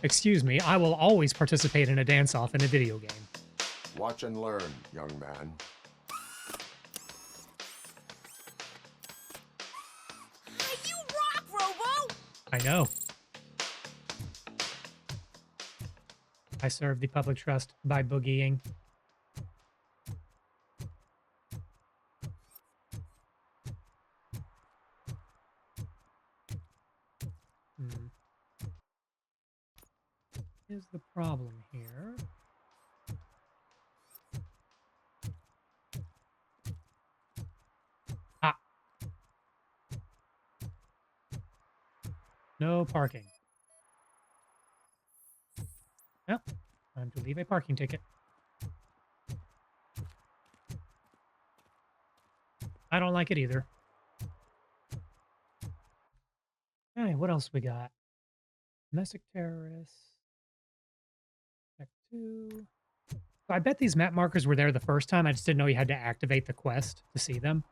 Excuse me, I will always participate in a dance-off in a video game. Watch and learn, young man. You rock, Robo! I know. I serve the public trust by boogieing. Here's the problem here. Ah. No parking. Well, time to leave a parking ticket. I don't like it either. Okay, what else we got? Domestic terrorists. Check 2. So I bet these map markers were there the first time. I just didn't know you had to activate the quest to see them.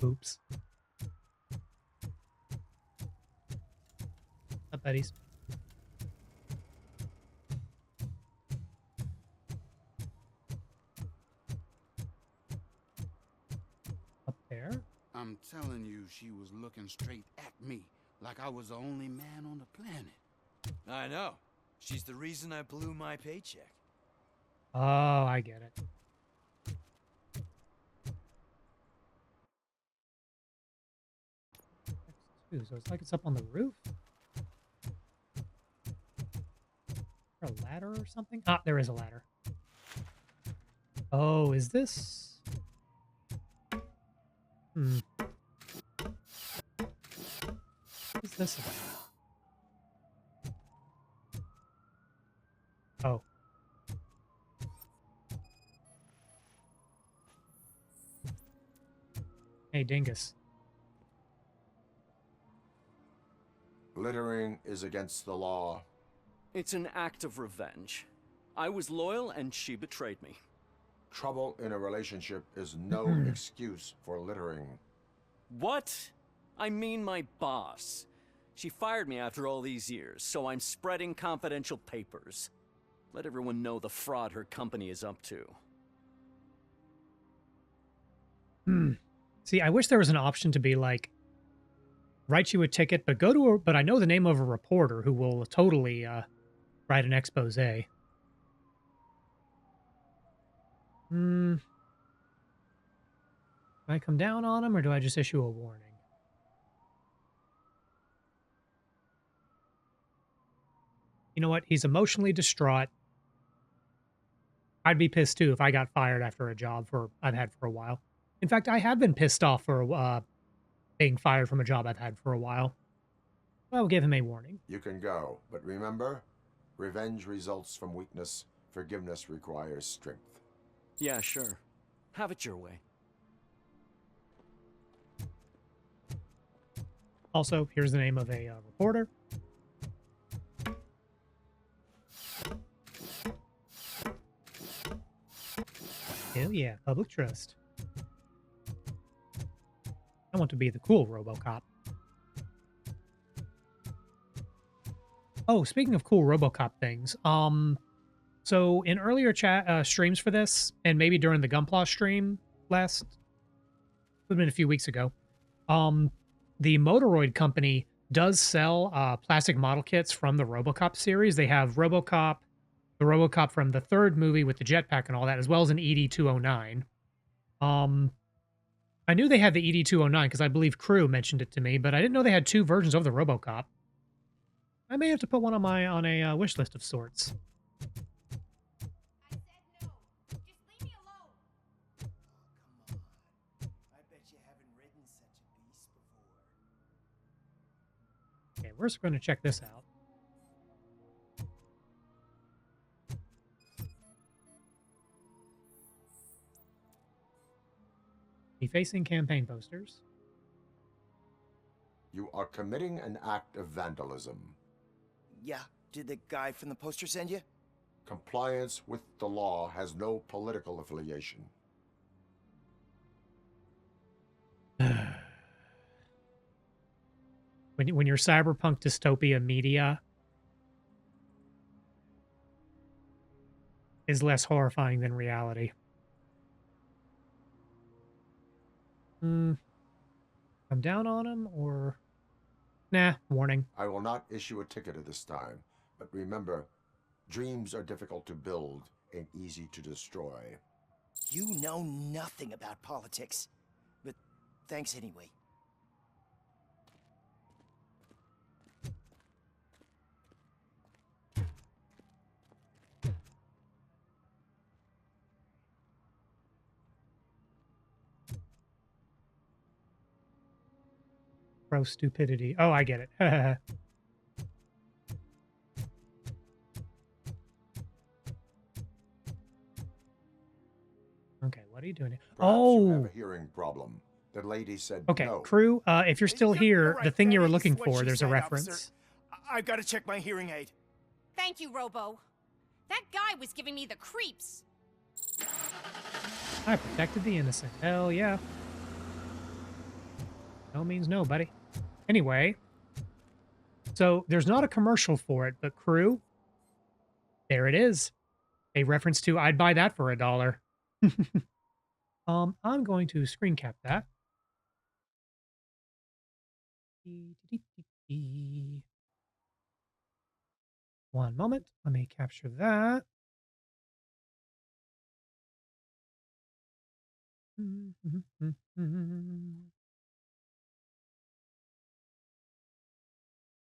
Oops. Up, buddies. Up there. I'm telling you, she was looking straight at me, like I was the only man on the planet. I know. She's the reason I blew my paycheck. Oh, I get it. So it's like it's up on the roof? Or a ladder or something? Ah, there is a ladder. Oh, is this? What's this about? Oh. Hey, Dingus. Littering is against the law. It's an act of revenge. I was loyal and she betrayed me. Trouble in a relationship is no excuse for littering. What? I mean my boss. She fired me after all these years, so I'm spreading confidential papers. Let everyone know the fraud her company is up to. See, I wish there was an option to be like, write you a ticket, but but I know the name of a reporter who will totally write an expose. Do I come down on him or do I just issue a warning? You know what? He's emotionally distraught. I'd be pissed too if I got fired after a job I've had for a while. In fact, I have been pissed off for being fired from a job I've had for a while. I'll give him a warning. You can go, but remember, revenge results from weakness. Forgiveness requires strength. Yeah, sure. Have it your way. Also, here's the name of a reporter. Hell yeah, public trust. I want to be the cool Robocop. Oh, speaking of cool Robocop things, so in earlier chat streams for this, and maybe during the Gunpla stream would have been a few weeks ago, the Motoroid company does sell plastic model kits from the Robocop series. They have Robocop, the Robocop from the third movie with the jetpack and all that, as well as an ED-209. I knew they had the ED-209 because I believe Crew mentioned it to me, but I didn't know they had two versions of the Robocop. I may have to put one on a wish list of sorts. Okay, we're just going to check this out. Defacing campaign posters. You are committing an act of vandalism. Yeah, did the guy from the poster send you? Compliance with the law has no political affiliation. When your cyberpunk dystopia media is less horrifying than reality. I'm down on him or... Nah, warning. I will not issue a ticket at this time, but remember, dreams are difficult to build and easy to destroy. You know nothing about politics, but thanks anyway. Pro stupidity. Oh, I get it. Okay, what are you doing here? You have a hearing problem. The lady said okay, no. Crew, if you're still here, right, the thing you were that is looking what for, she there's a said, reference. officer. I've got to check my hearing aid. Thank you, Robo. That guy was giving me the creeps. I protected the innocent. Hell yeah. No means no, buddy. Anyway, so there's not a commercial for it, but Crew, there it is. A reference to I'd buy that for $1. I'm going to screen cap that. One moment. Let me capture that.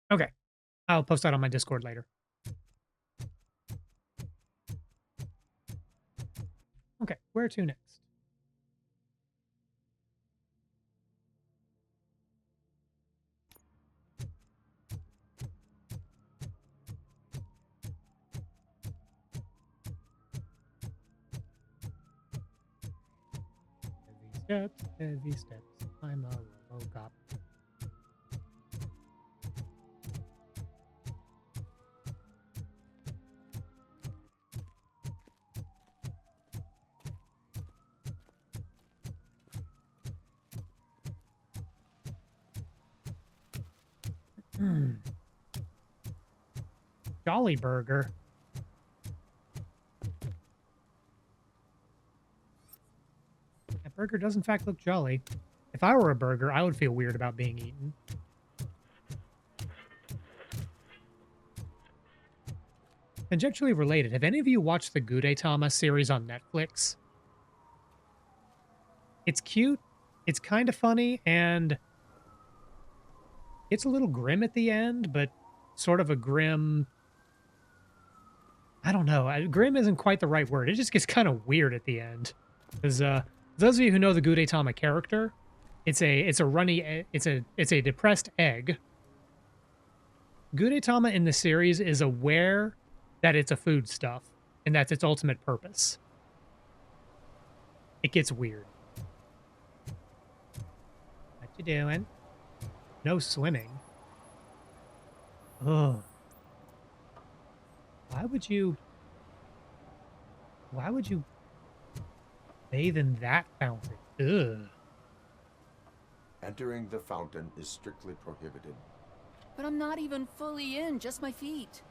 Okay. I'll post that on my Discord later. Okay, where to next? Heavy steps, heavy steps. I'm a Robocop. Jolly Burger. That burger does in fact look jolly. If I were a burger, I would feel weird about being eaten. Tangentially related, have any of you watched the Gudetama series on Netflix? It's cute, it's kind of funny, and it's a little grim at the end, but sort of a grim... I don't know. Grim isn't quite the right word. It just gets kind of weird at the end. Because those of you who know the Gudetama character, it's a depressed egg. Gudetama in the series is aware that it's a foodstuff, and that's its ultimate purpose. It gets weird. What you doing? No swimming. Ugh. Why would you bathe in that fountain? Ugh. Entering the fountain is strictly prohibited. But I'm not even fully in, just my feet.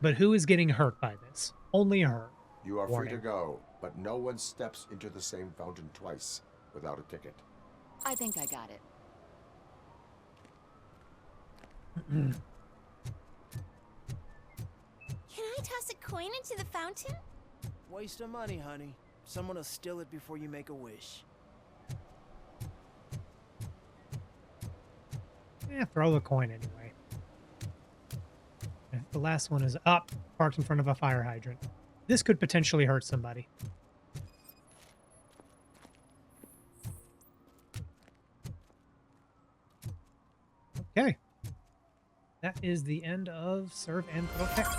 But who is getting hurt by this? Only her. You are Warning. free to go, but no one steps into the same fountain twice without a ticket. I think I got it. Can I toss a coin into the fountain? Waste of money, honey. Someone will steal it before you make a wish. Yeah, throw the coin anyway. The last one is up, parked in front of a fire hydrant. This could potentially hurt somebody. Okay. That is the end of Serve and Protect.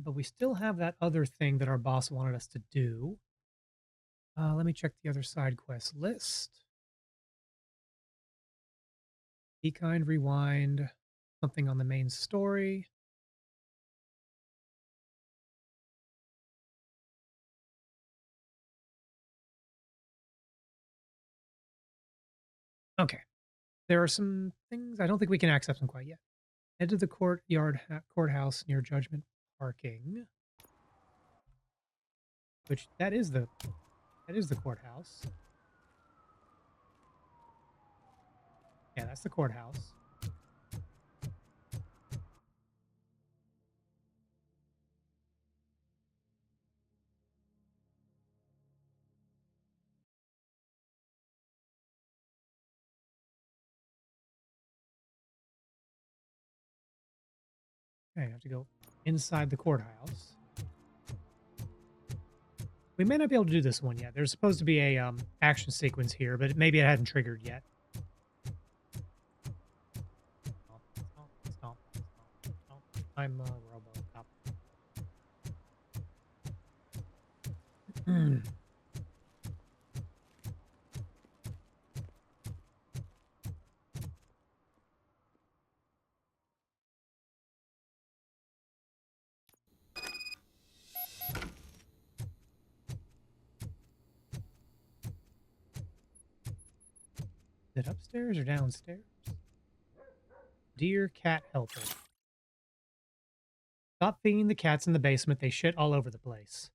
But we still have that other thing that our boss wanted us to do. Let me check the other side quest list. Be kind, rewind, something on the main story. Okay. There are some things I don't think we can access them quite yet. Head to the courthouse near Judgment Parking. Which that is the courthouse. Yeah, that's the courthouse. Okay, I have to go inside the courthouse. We may not be able to do this one yet. There's supposed to be a action sequence here, but maybe it hadn't triggered yet. Stomp. I'm a Robocop. Is it upstairs or downstairs? Dear cat helper. Stop feeding the cats in the basement. They shit all over the place.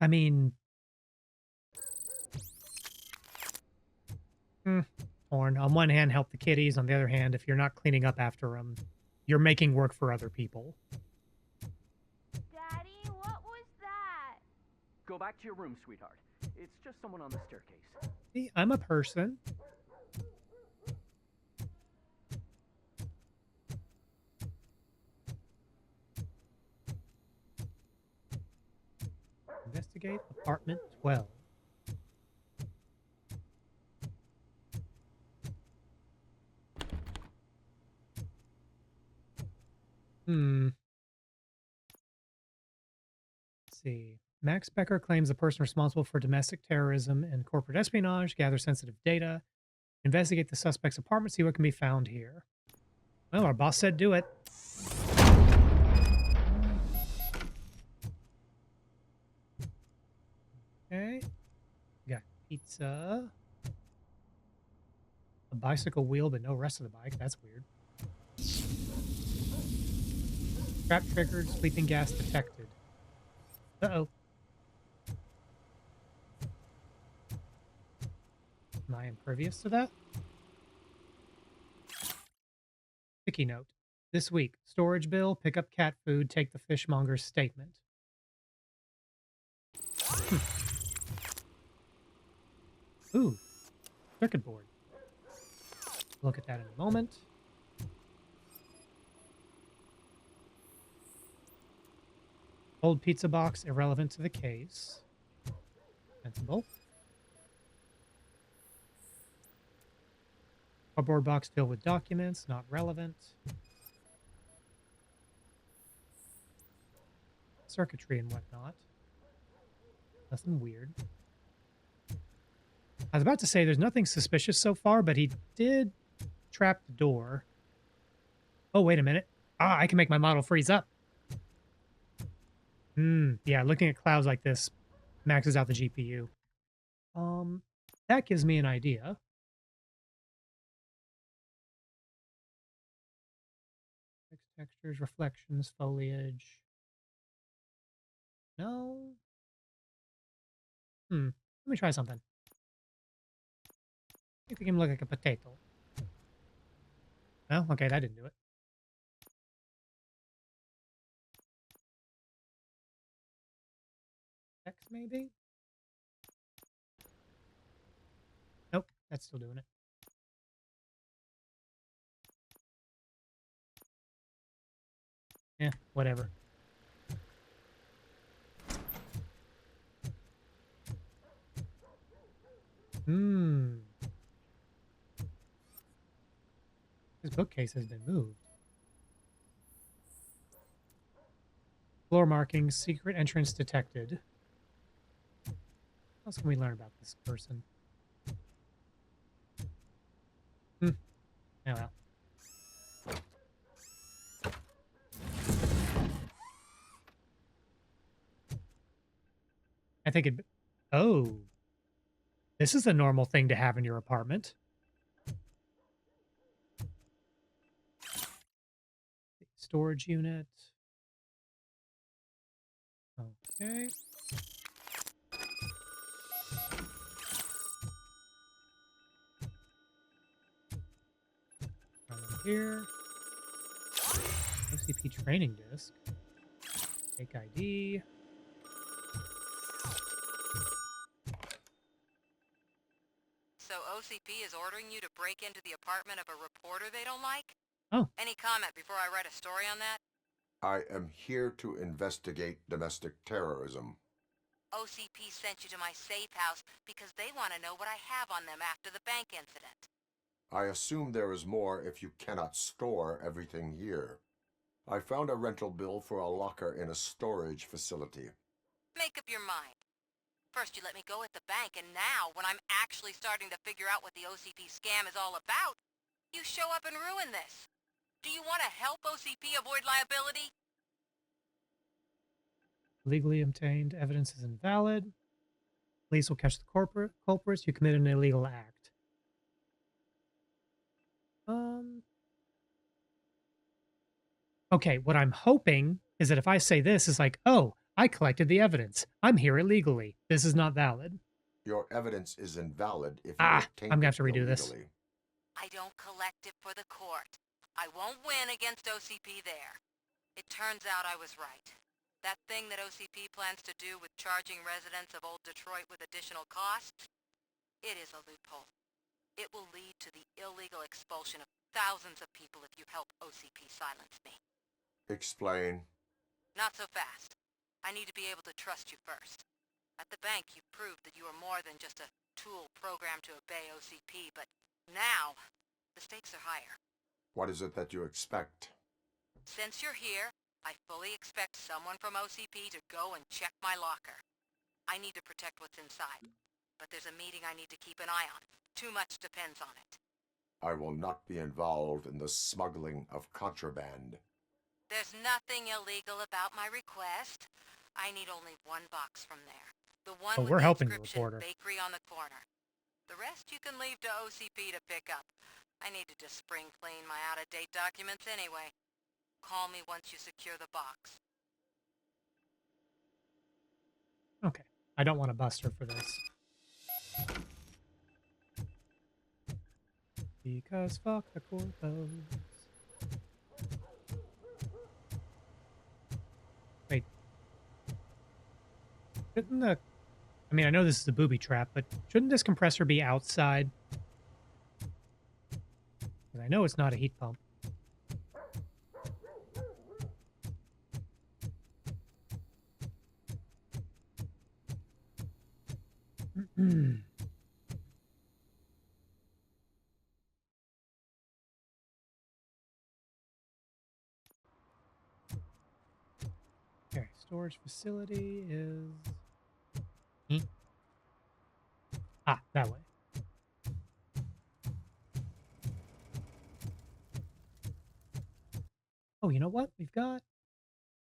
I mean... torn. On one hand, help the kitties. On the other hand, if you're not cleaning up after them, you're making work for other people. Daddy, what was that? Go back to your room, sweetheart. It's just someone on the staircase. See, I'm a person. Investigate apartment 12. Hmm. Let's see. Max Becker claims the person responsible for domestic terrorism and corporate espionage gather sensitive data. Investigate the suspect's apartment, see what can be found here. Well, our boss said do it. Okay. Got pizza. A bicycle wheel, but no rest of the bike. That's weird. Trap triggered, sleeping gas detected. Uh-oh. Am I impervious to that? Sticky note. This week, storage bill, pick up cat food, take the fishmonger's statement. Ooh, circuit board. Look at that in a moment. Old pizza box, irrelevant to the case. Sensible. Cardboard box filled with documents, not relevant. Circuitry and whatnot. Nothing weird. I was about to say there's nothing suspicious so far, but he did trap the door. Oh, wait a minute. Ah, I can make my model freeze up. Yeah, looking at clouds like this maxes out the GPU. That gives me an idea. Textures, reflections, foliage. No. Let me try something. Make him look like a potato. No? Okay, that didn't do it. X maybe? Nope, that's still doing it. Yeah, whatever. This bookcase has been moved. Floor markings, secret entrance detected. What else can we learn about this person? Oh well. I think it... Oh. This is a normal thing to have in your apartment. Storage unit. Okay. Over here. OCP training disc. Fake ID. So OCP is ordering you to break into the apartment of a reporter they don't like? Oh. Any comment before I write a story on that? I am here to investigate domestic terrorism. OCP sent you to my safe house because they want to know what I have on them after the bank incident. I assume there is more if you cannot store everything here. I found a rental bill for a locker in a storage facility. Make up your mind. First you let me go at the bank, and now, when I'm actually starting to figure out what the OCP scam is all about, you show up and ruin this. Do you want to help OCP avoid liability? Legally obtained evidence is invalid. Police will catch the culprits. You committed an illegal act. Okay, what I'm hoping is that if I say this, is like, oh, I collected the evidence. I'm here illegally. This is not valid. Your evidence is invalid if you I'm obtained gonna have to redo illegally. this. I don't collect it for the court. I won't win against OCP there. It turns out I was right. That thing that OCP plans to do with charging residents of Old Detroit with additional costs, it is a loophole. It will lead to the illegal expulsion of thousands of people if you help OCP silence me. Explain. Not so fast. I need to be able to trust you first. At the bank, you proved that you are more than just a tool programmed to obey OCP, but now, the stakes are higher. What is it that you expect? Since you're here, I fully expect someone from OCP to go and check my locker. I need to protect what's inside, but there's a meeting I need to keep an eye on. Too much depends on it. I will not be involved in the smuggling of contraband. There's nothing illegal about my request. I need only one box from there. The one with we're the helping the inscription reporter. bakery on the corner. The rest you can leave to OCP to pick up. I need to just spring clean my out-of-date documents anyway. Call me once you secure the box. Okay. I don't want to bust her for this. Because fuck the corpos. Wait. Shouldn't the... I mean, I know this is a booby trap, but shouldn't this compressor be outside? 'Cause I know it's not a heat pump. Okay, storage facility is... Ah, that way. Oh, you know what? We've got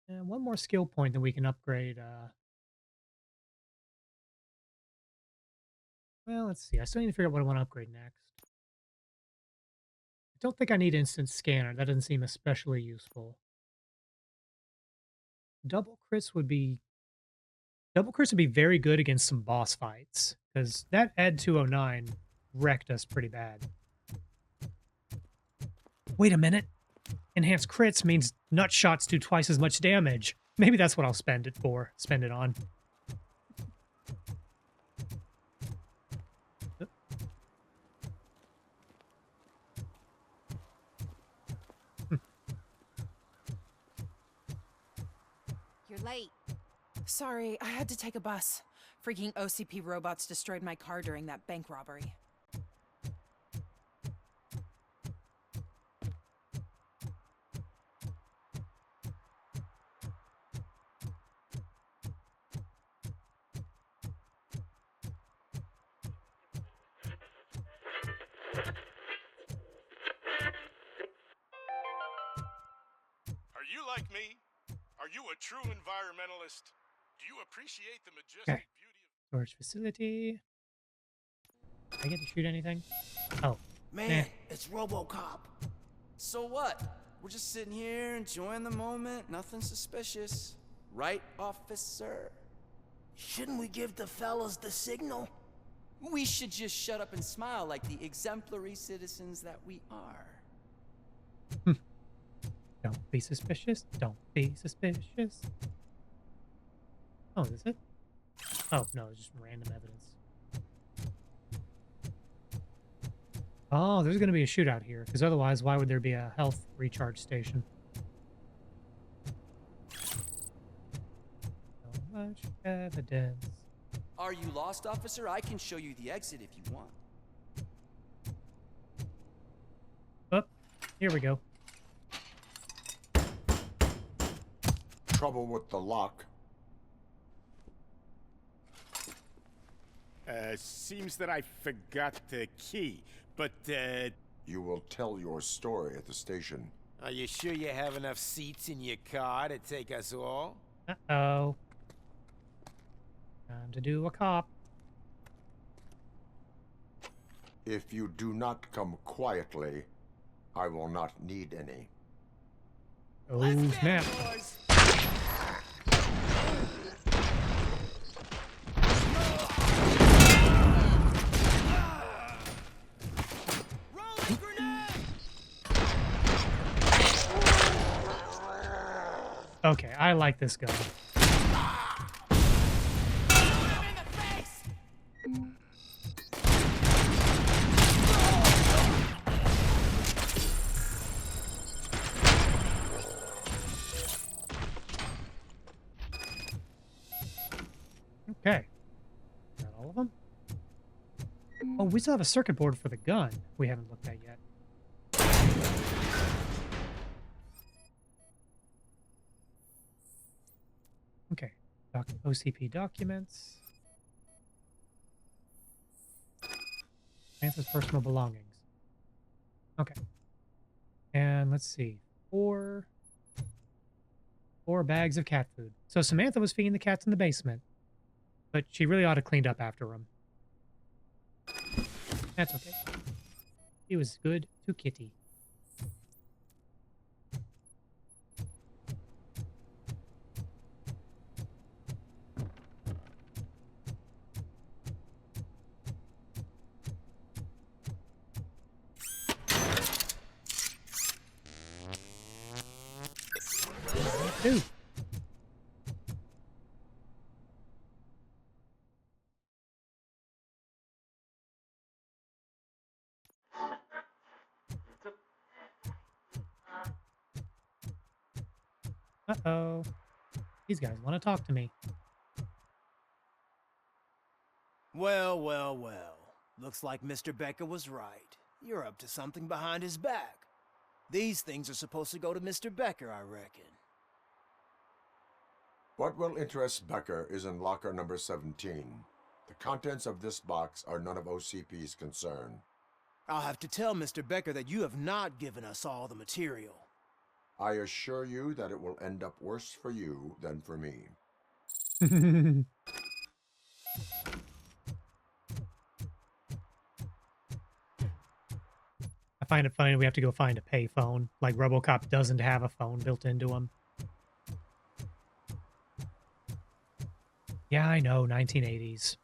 one more skill point that we can upgrade. Well, let's see. I still need to figure out what I want to upgrade next. I don't think I need instant scanner. That doesn't seem especially useful. Double crits would be very good against some boss fights, because that ED-209 wrecked us pretty bad. Wait a minute. Enhanced crits means nut shots do twice as much damage. Maybe that's what I'll spend it for. Spend it on. You're late. Sorry, I had to take a bus. Freaking OCP robots destroyed my car during that bank robbery. Are you like me? Are you a true environmentalist? Do you appreciate the majestic beauty of... Storage facility. Did I get to shoot anything? Oh. Man, it's Robocop. So what? We're just sitting here enjoying the moment. Nothing suspicious. Right, officer? Shouldn't we give the fellas the signal? We should just shut up and smile like the exemplary citizens that we are. Don't be suspicious. Don't be suspicious. Oh, is it? Oh, no, it's just random evidence. Oh, there's going to be a shootout here, because otherwise, why would there be a health recharge station? So much evidence. Are you lost, officer? I can show you the exit if you want. Oh, here we go. Trouble with the lock. Seems that I forgot the key, but, You will tell your story at the station. Are you sure you have enough seats in your car to take us all? Uh-oh. Time to do a cop. If you do not come quietly, I will not need any. Oh, snap. Okay, I like this gun. Okay. Got all of them? Oh, we still have a circuit board for the gun we haven't looked at yet. OCP documents. Samantha's personal belongings. Okay. And let's see. Four bags of cat food. So Samantha was feeding the cats in the basement, but she really ought to cleaned up after them. That's okay. He was good to Kitty. Dude. Uh-oh. These guys want to talk to me. Well, well, well. Looks like Mr. Becker was right. You're up to something behind his back. These things are supposed to go to Mr. Becker, I reckon. What will interest Becker is in locker number 17. The contents of this box are none of OCP's concern. I'll have to tell Mr. Becker that you have not given us all the material. I assure you that it will end up worse for you than for me. I find it funny we have to go find a payphone. Like Robocop doesn't have a phone built into him. Yeah, I know, 1980s.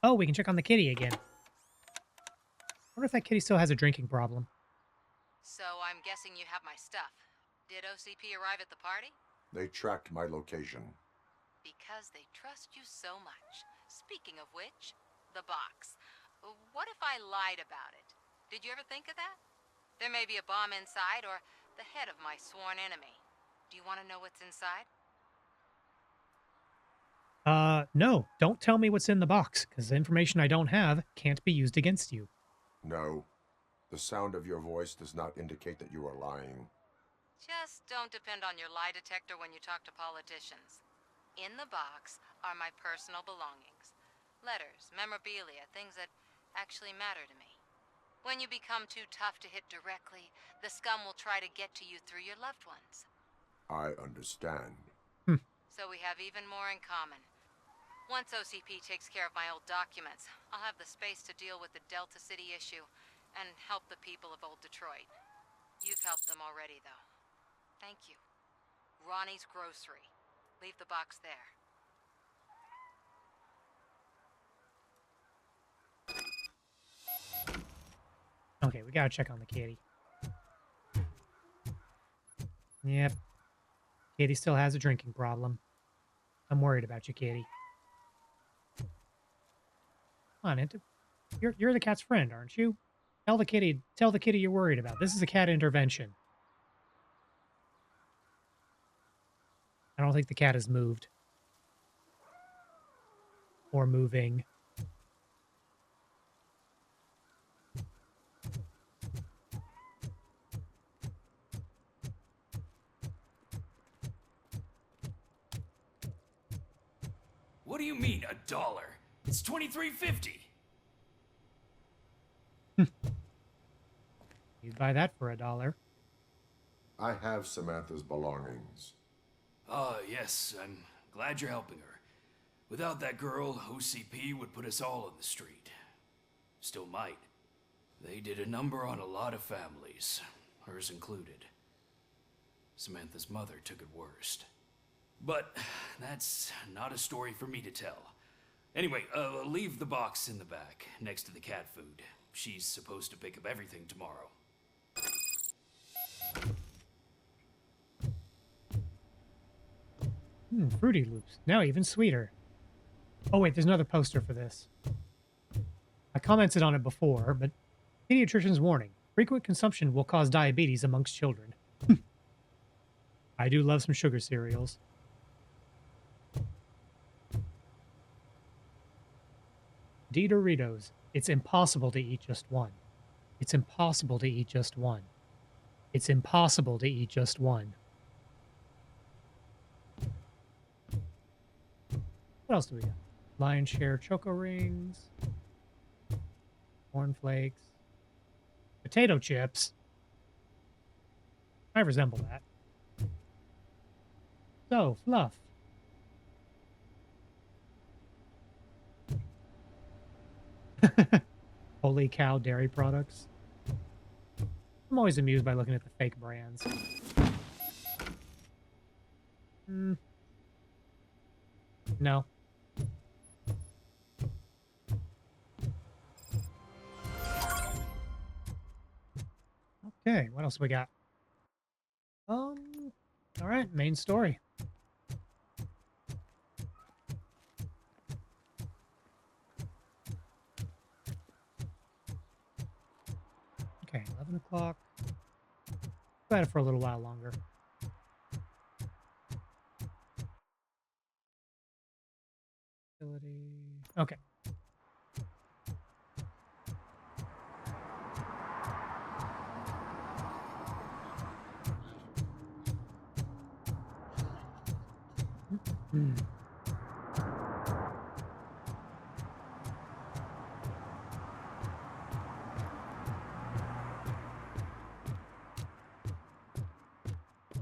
Oh, we can check on the kitty again. I wonder if that kitty still has a drinking problem. So I'm guessing you have my stuff. Did OCP arrive at the party? They tracked my location. Because they trust you so much. Speaking of which, the box. What if I lied about it? Did you ever think of that? There may be a bomb inside or the head of my sworn enemy. Do you want to know what's inside? No, don't tell me what's in the box, because the information I don't have can't be used against you. No. The sound of your voice does not indicate that you are lying. Just don't depend on your lie detector when you talk to politicians. In the box are my personal belongings. Letters, memorabilia, things that actually matter to me. When you become too tough to hit directly, the scum will try to get to you through your loved ones. I understand. So we have even more in common. Once OCP takes care of my old documents, I'll have the space to deal with the Delta City issue and help the people of Old Detroit. You've helped them already, though. Thank you. Ronnie's Grocery. Leave the box there. Okay, we gotta check on the kitty. Yep. Kitty still has a drinking problem. I'm worried about you, kitty. Come on, you're the cat's friend, aren't you? Tell the kitty you're worried about. This is a cat intervention. I don't think the cat has moved. Or moving. What do you mean, $1? It's $23.50. You'd buy that for $1. I have Samantha's belongings. Yes, I'm glad you're helping her. Without that girl, OCP would put us all on the street. Still might. They did a number on a lot of families, hers included. Samantha's mother took it worst. But that's not a story for me to tell. Anyway, leave the box in the back, next to the cat food. She's supposed to pick up everything tomorrow. Fruity Loops. Now even sweeter. Oh wait, there's another poster for this. I commented on it before, but pediatrician's warning. Frequent consumption will cause diabetes amongst children. I do love some sugar cereals. Doritos. It's impossible to eat just one. It's impossible to eat just one. It's impossible to eat just one. What else do we got? Lion's share choco rings, cornflakes, potato chips. I resemble that. So, fluff. Holy cow, dairy products. I'm always amused by looking at the fake brands. No. Okay, what else we got? All right, main story. Okay, 11 o'clock. Got it for a little while longer. Okay.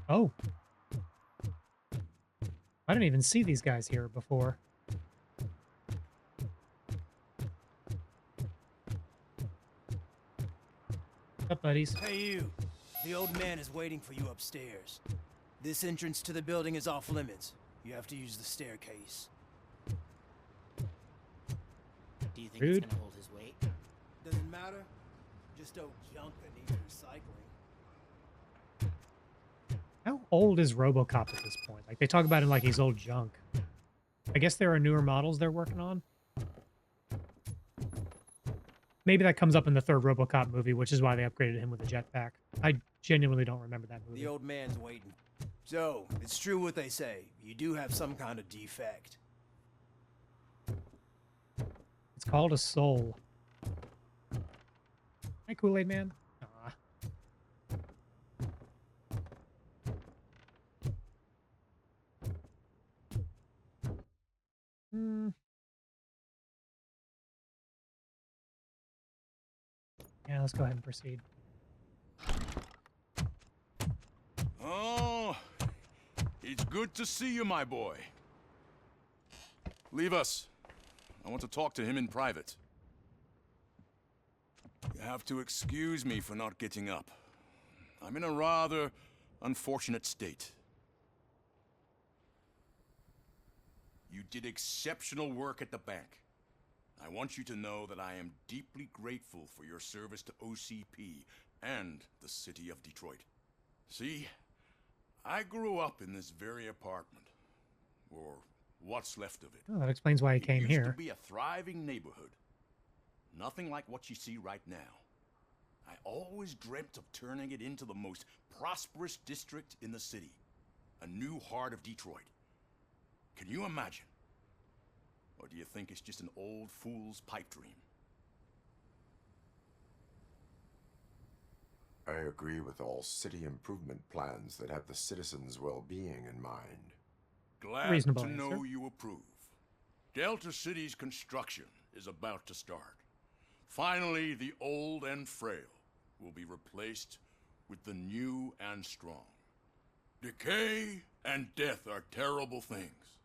Oh. I didn't even see these guys here before. What's up, buddies? Hey, you. The old man is waiting for you upstairs. This entrance to the building is off limits. You have to use the staircase. Do you think it's gonna hold his weight? Doesn't matter. Just old junk that needs recycling. How old is Robocop at this point? Like, they talk about him like he's old junk. I guess there are newer models they're working on. Maybe that comes up in the third Robocop movie, which is why they upgraded him with a jetpack. I genuinely don't remember that movie. The old man's waiting. So, it's true what they say. You do have some kind of defect. It's called a soul. Hi, Kool-Aid Man. Aw. Yeah, let's go ahead and proceed. Oh, it's good to see you, my boy. Leave us. I want to talk to him in private. You have to excuse me for not getting up. I'm in a rather unfortunate state. You did exceptional work at the bank. I want you to know that I am deeply grateful for your service to OCP and the city of Detroit. See, I grew up in this very apartment, or what's left of it. Oh, that explains why he came It here. used to be a thriving neighborhood. Nothing like what you see right now. I always dreamt of turning it into the most prosperous district in the city. A new heart of Detroit. Can you imagine? Or do you think it's just an old fool's pipe dream? I agree with all city improvement plans that have the citizens' well-being in mind. Glad Reasonable to know answer. you approve. Delta City's construction is about to start. Finally, the old and frail will be replaced with the new and strong. Decay and death are terrible things.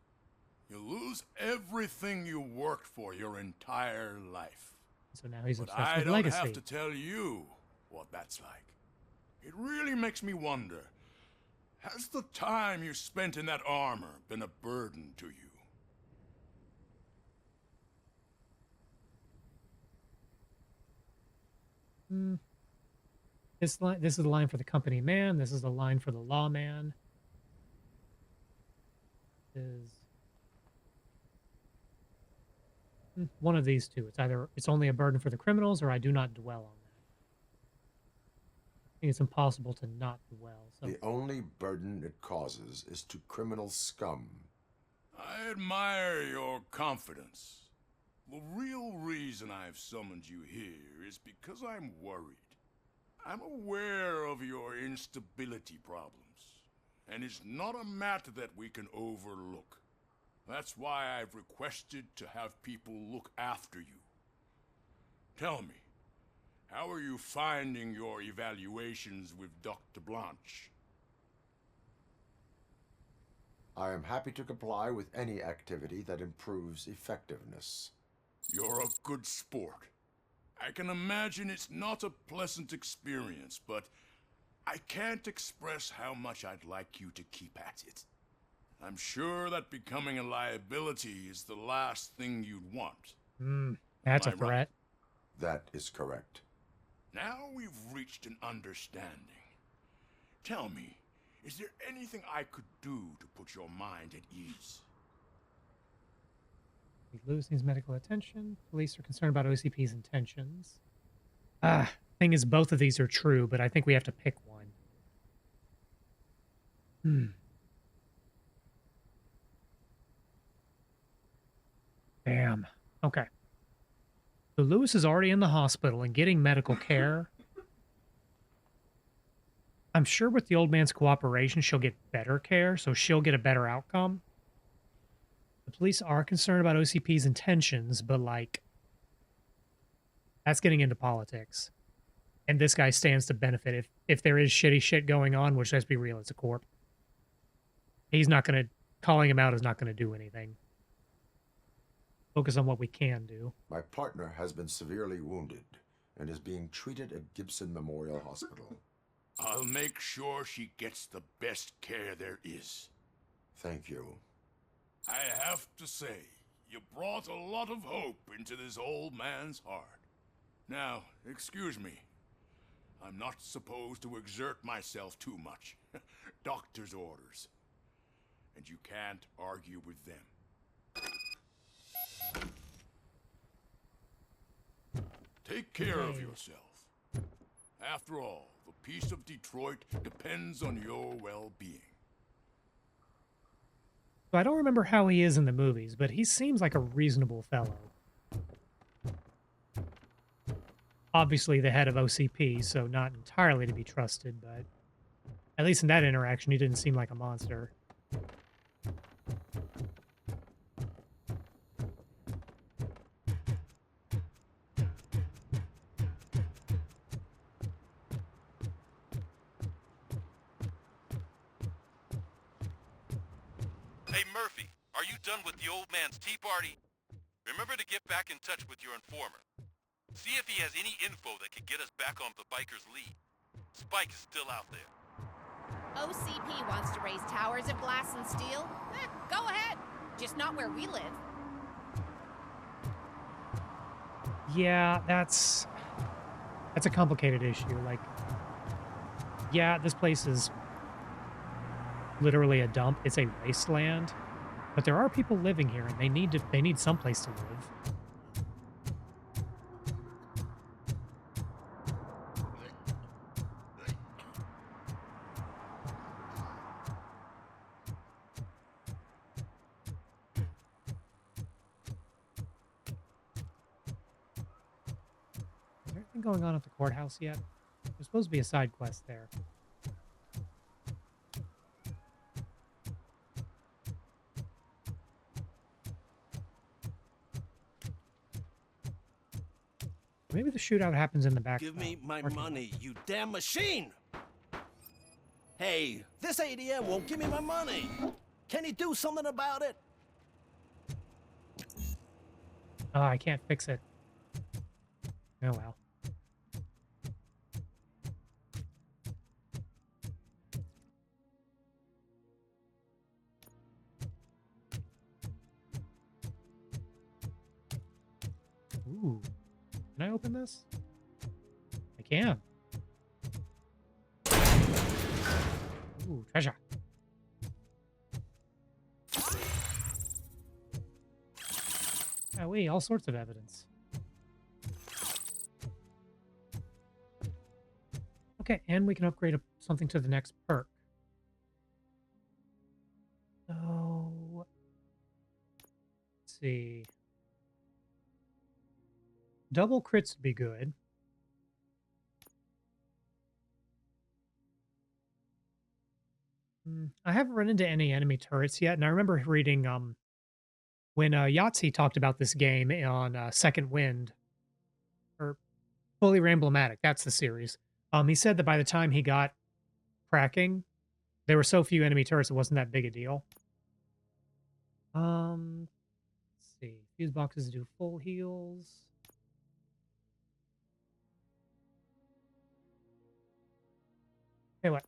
You lose everything you worked for your entire life. So now he's But obsessed I with don't legacy. have to tell you what that's like. It really makes me wonder, has the time you spent in that armor been a burden to you? This is the line for the company man. This is the line for the lawman. One of these two. It's either it's only a burden for the criminals, or I do not dwell on that. I think it's impossible to not dwell. So The only burden it causes is to criminal scum. I admire your confidence. The real reason I've summoned you here is because I'm worried. I'm aware of your instability problems, and it's not a matter that we can overlook. That's why I've requested to have people look after you. Tell me, how are you finding your evaluations with Dr. Blanche? I am happy to comply with any activity that improves effectiveness. You're a good sport. I can imagine it's not a pleasant experience, but I can't express how much I'd like you to keep at it. I'm sure that becoming a liability is the last thing you'd want. That's a Am I right? threat. That is correct. Now we've reached an understanding. Tell me, is there anything I could do to put your mind at ease? We lose his medical attention. Police are concerned about OCP's intentions. Thing is, both of these are true, but I think we have to pick one. Damn. Okay. So Lewis is already in the hospital and getting medical care. I'm sure with the old man's cooperation, she'll get better care, so she'll get a better outcome. The police are concerned about OCP's intentions, but, like, that's getting into politics. And this guy stands to benefit if there is shitty shit going on, which, let's be real, it's a corp. He's not going to... Calling him out is not going to do anything. Focus on what we can do. My partner has been severely wounded and is being treated at Gibson Memorial Hospital. I'll make sure she gets the best care there is. Thank you. I have to say, you brought a lot of hope into this old man's heart. Now, excuse me. I'm not supposed to exert myself too much. Doctor's orders. And you can't argue with them. Take care of yourself. After all, the peace of Detroit depends on your well-being. So I don't remember how he is in the movies, but he seems like a reasonable fellow. Obviously the head of OCP, so not entirely to be trusted, but at least in that interaction, he didn't seem like a monster. Hey, Murphy, are you done with the old man's tea party? Remember to get back in touch with your informer. See if he has any info that could get us back on the biker's lead. Spike is still out there. OCP wants to raise towers of glass and steel? Go ahead. Just not where we live. Yeah, that's a complicated issue. Like, yeah, this place is literally a dump. It's a wasteland, but there are people living here, and they need someplace to live. Is there anything going on at the courthouse yet? There's supposed to be a side quest there. Maybe the shootout happens in the back. Give me my money, you damn machine! Hey, this ADM won't give me my money. Can he do something about it? Oh, I can't fix it. Oh well. Ooh. Can I open this? I can. Ooh, treasure. Oh, wait, all sorts of evidence. Okay, and we can upgrade something to the next perk. So, let's see. Double crits would be good. I haven't run into any enemy turrets yet, and I remember reading When Yahtzee talked about this game on Second Wind, or Fully Ramblematic, that's the series. He said that by the time he got cracking, there were so few enemy turrets, it wasn't that big a deal. Let's see. Fuse boxes do full heals. Hey, what?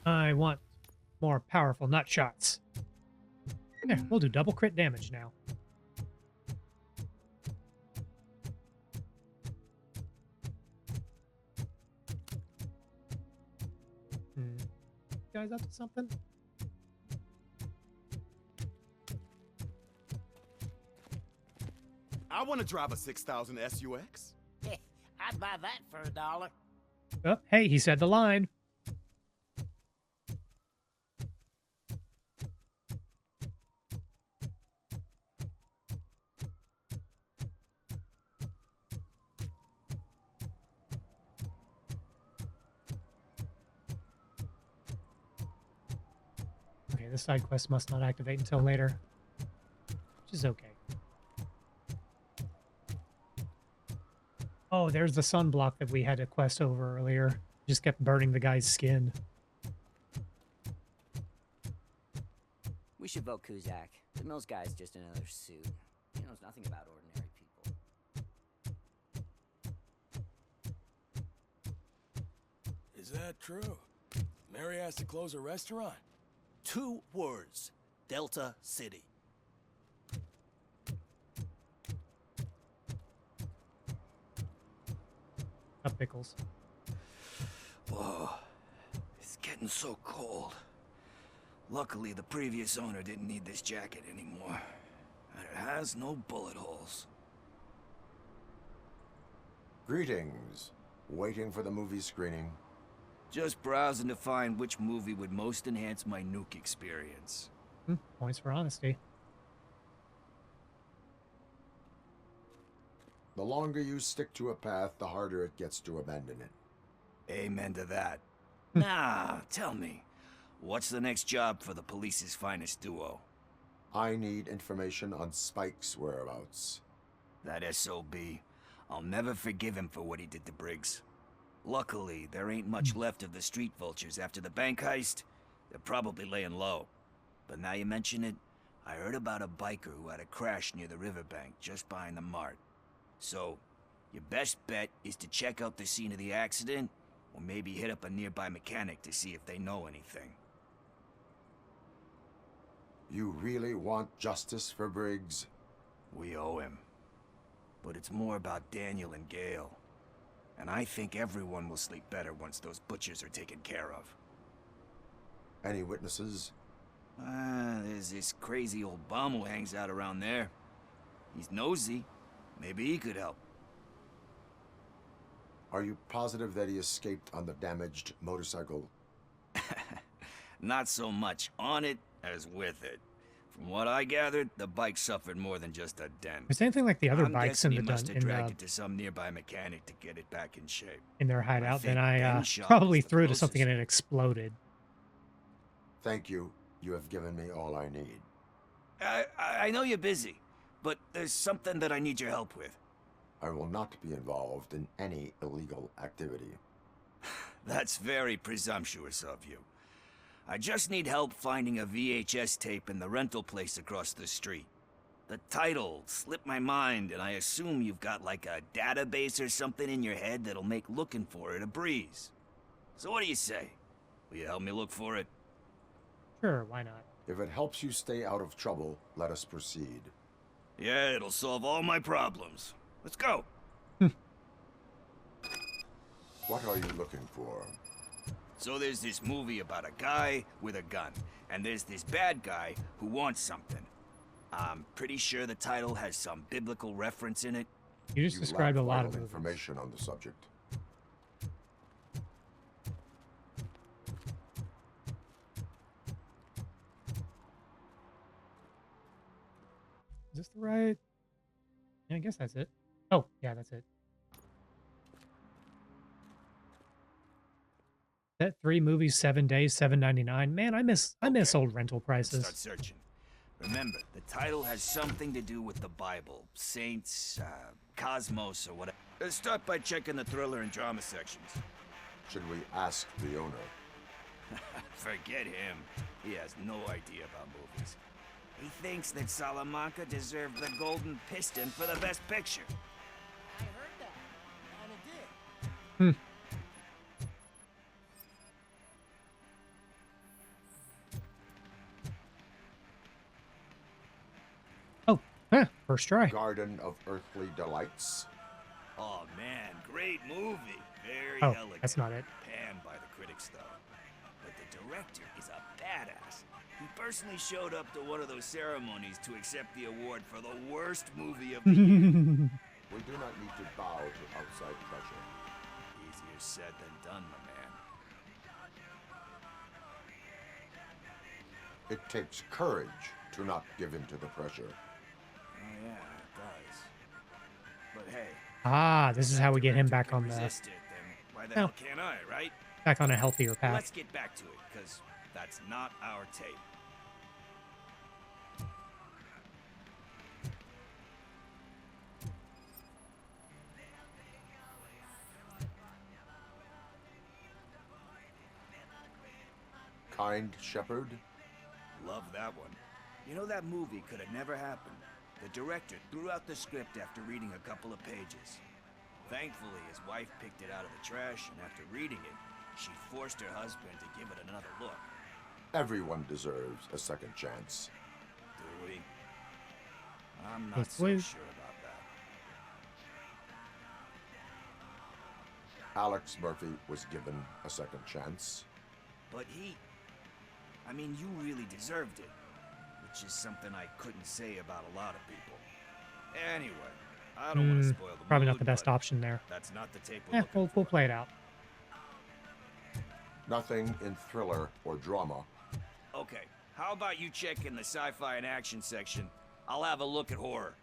I want more powerful nut shots. There, we'll do double crit damage now. Guys up to something? I want to drive a 6000 SUX. I'd buy that for $1. Oh, hey, he said the line. Okay, this side quest must not activate until later, which is okay. Oh, there's the sunblock that we had to quest over earlier. Just kept burning the guy's skin. We should vote Kuzak. The Mills guy's just another suit. He knows nothing about ordinary people. Is that true? Mary has to close a restaurant? 2 words. Delta City. Up pickles. Whoa. It's getting so cold. Luckily, the previous owner didn't need this jacket anymore. And it has no bullet holes. Greetings. Waiting for the movie screening. Just browsing to find which movie would most enhance my nuke experience. Points for honesty. The longer you stick to a path, the harder it gets to abandon it. Amen to that. Now, tell me, what's the next job for the police's finest duo? I need information on Spike's whereabouts. That SOB. I'll never forgive him for what he did to Briggs. Luckily, there ain't much left of the street vultures after the bank heist. They're probably laying low. But now you mention it, I heard about a biker who had a crash near the riverbank just behind the mart. So, your best bet is to check out the scene of the accident, or maybe hit up a nearby mechanic to see if they know anything. You really want justice for Briggs? We owe him. But it's more about Daniel and Gale. And I think everyone will sleep better once those butchers are taken care of. Any witnesses? There's this crazy old bum who hangs out around there. He's nosy. Maybe he could help. Are you positive that he escaped on the damaged motorcycle? Not so much on it as with it. From what I gathered, the bike suffered more than just a dent. Is anything like the other I'm bikes in guessing the he must have dragged in, it to some nearby mechanic to get it back in shape. in their hideout? Then think I Ben Shaw probably is the threw it to something closest. and it exploded. Thank you. You have given me all I need. I know you're busy, but there's something that I need your help with. I will not be involved in any illegal activity. That's very presumptuous of you. I just need help finding a VHS tape in the rental place across the street. The title slipped my mind, and I assume you've got like a database or something in your head that'll make looking for it a breeze. So what do you say? Will you help me look for it? Sure, why not? If it helps you stay out of trouble, let us proceed. Yeah, it'll solve all my problems. Let's go. What are you looking for? So there's this movie about a guy with a gun, and there's this bad guy who wants something. I'm pretty sure the title has some biblical reference in it. You just described a lot of vital movies. information on the subject. Is this the right? Yeah, I guess that's it. Oh, yeah, that's it. That 3 movies, 7 days, $7.99. Man, I miss old rental prices. Start searching. Remember, the title has something to do with the Bible, saints, cosmos, or whatever. Let's start by checking the thriller and drama sections. Should we ask the owner? Forget him. He has no idea about movies. He thinks that Salamanca deserved the Golden Piston for the Best Picture. I heard that, and it did. Oh, first try. Garden of Earthly Delights. Oh man, great movie. Very Oh, elegant. that's not it. Panned by the critics though. But the director is a badass. He personally showed up to one of those ceremonies to accept the award for the worst movie of the year. We do not need to bow to outside pressure. Easier said than done, my man. It takes courage to not give in to the pressure. Oh yeah, it does. But hey, Ah, this is how we get him back on the resist it, then why the hell can't I, right? back on a healthier path. Let's get back to it, because that's not our tape. Kind Shepherd. Love that one. You know, that movie could have never happened. The director threw out the script after reading a couple of pages. Thankfully, his wife picked it out of the trash, and after reading it, she forced her husband to give it another look. Everyone deserves a second chance. Do we? I'm not Yes, so we- sure about that. Alex Murphy was given a second chance. But I mean, you really deserved it. Which is something I couldn't say about a lot of people. Anyway, I don't want to spoil the Probably mood, not the best but option there. That's not the tape we're Yeah, looking we'll play it out. Nothing in thriller or drama. Okay, how about you check in the sci-fi and action section? I'll have a look at horror.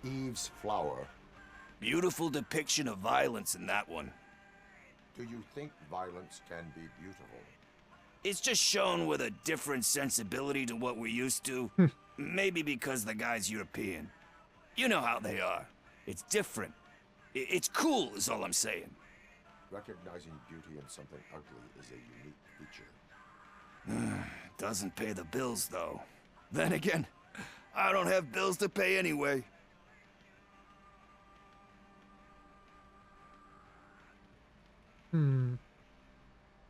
Eve's Flower. Beautiful depiction of violence in that one. Do you think violence can be beautiful? It's just shown with a different sensibility to what we're used to. Maybe because the guy's European. You know how they are. It's different. It's cool, is all I'm saying. Recognizing beauty in something ugly is a unique feature. Doesn't pay the bills, though. Then again, I don't have bills to pay anyway.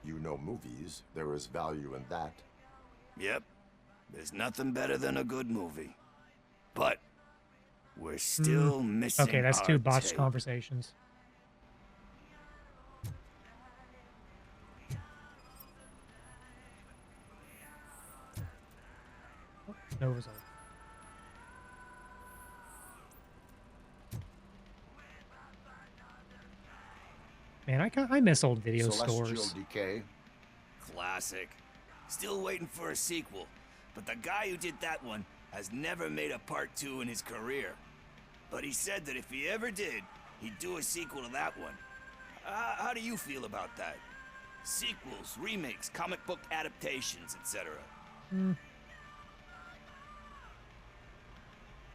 You know movies. There is value in that. Yep. There's nothing better than a good movie. But we're still missing Okay, that's our two botched tape. conversations. No result. Man, I miss old video Celestial stores. Decay. Classic. Still waiting for a sequel. But the guy who did that one has never made a part 2 in his career. But he said that if he ever did, he'd do a sequel to that one. How do you feel about that? Sequels, remakes, comic book adaptations, etc. When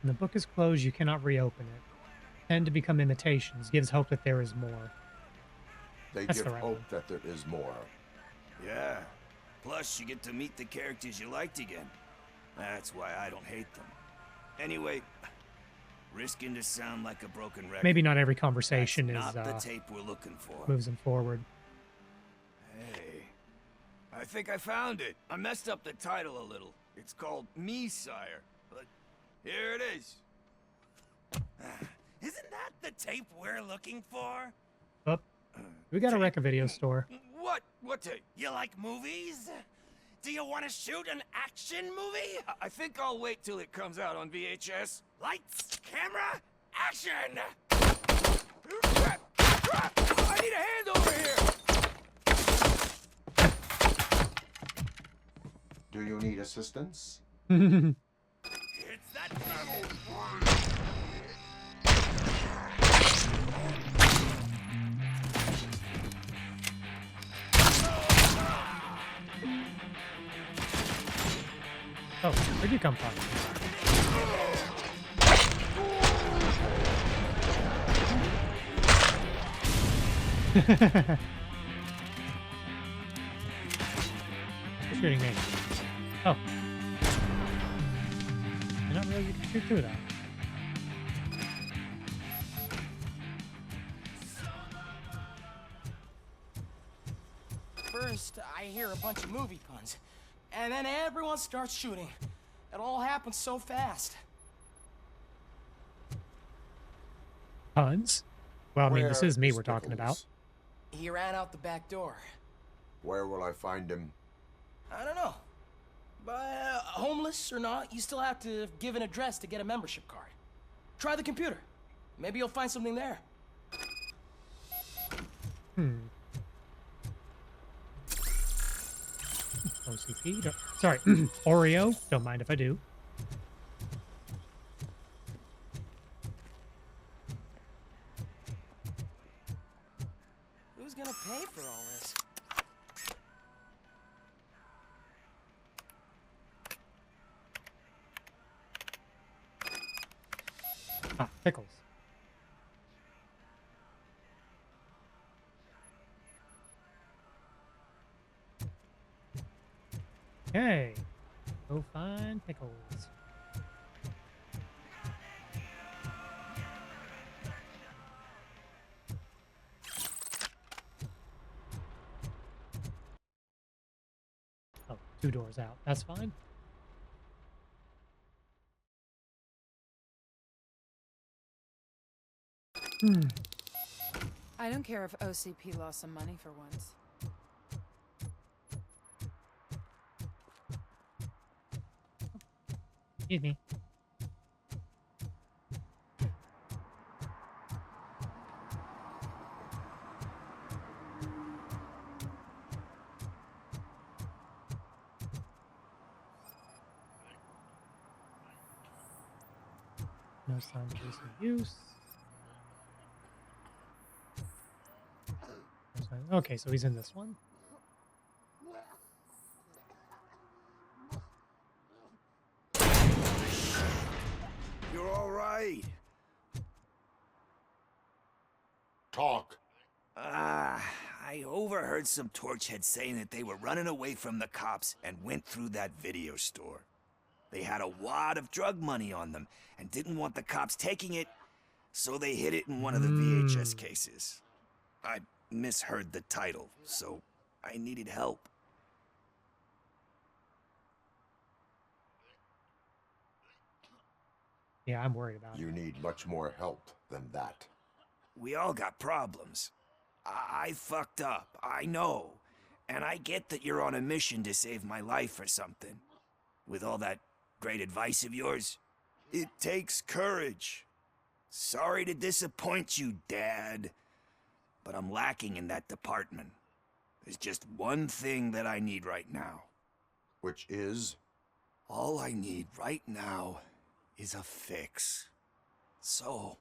the book is closed, you cannot reopen it. Tend to become imitations. Gives hope that there is more. They That's give the right hope one. that there is more. Yeah. Plus, you get to meet the characters you liked again. That's why I don't hate them. Anyway, risking to sound like a broken record. Maybe not every conversation That's is not the tape we're looking for. moves them forward. Hey, I think I found it. I messed up the title a little. It's called Me, Sire. But here it is. Isn't that the tape we're looking for? Oh, we got to wreck a video store. What tape? You like movies? Do you want to shoot an action movie? I think I'll wait till it comes out on VHS. Lights, camera, action! I need a hand over here! Do you need assistance? It's that metal Oh, where'd you come from? You're shooting me. Oh. You're not really, you can shoot through that. First, I hear a bunch of movie puns, and then everyone starts shooting. It all happens so fast. Puns? Well, I mean, this Where is me is we're talking about. Pickles? He ran out the back door. Where will I find him? I don't know. But homeless or not, you still have to give an address to get a membership card. Try the computer. Maybe you'll find something there. OCP. Sorry, Oreo. Don't mind if I do. Who's gonna pay for all this? Ah, pickles. Okay. Go find pickles. Oh, 2 doors out. That's fine. I don't care if OCP lost some money for once. Excuse me. No sign of recent use. No sign- Okay, so he's in this one. You're all right. Talk. I overheard some torchheads saying that they were running away from the cops and went through that video store. They had a wad of drug money on them and didn't want the cops taking it, so they hid it in one of the VHS cases. I misheard the title, so I needed help. Yeah, I'm worried about it. You need much more help than that. We all got problems. I fucked up, I know. And I get that you're on a mission to save my life or something. With all that great advice of yours, it takes courage. Sorry to disappoint you, Dad. But I'm lacking in that department. There's just one thing that I need right now. Which is? All I need right now is a fix. So,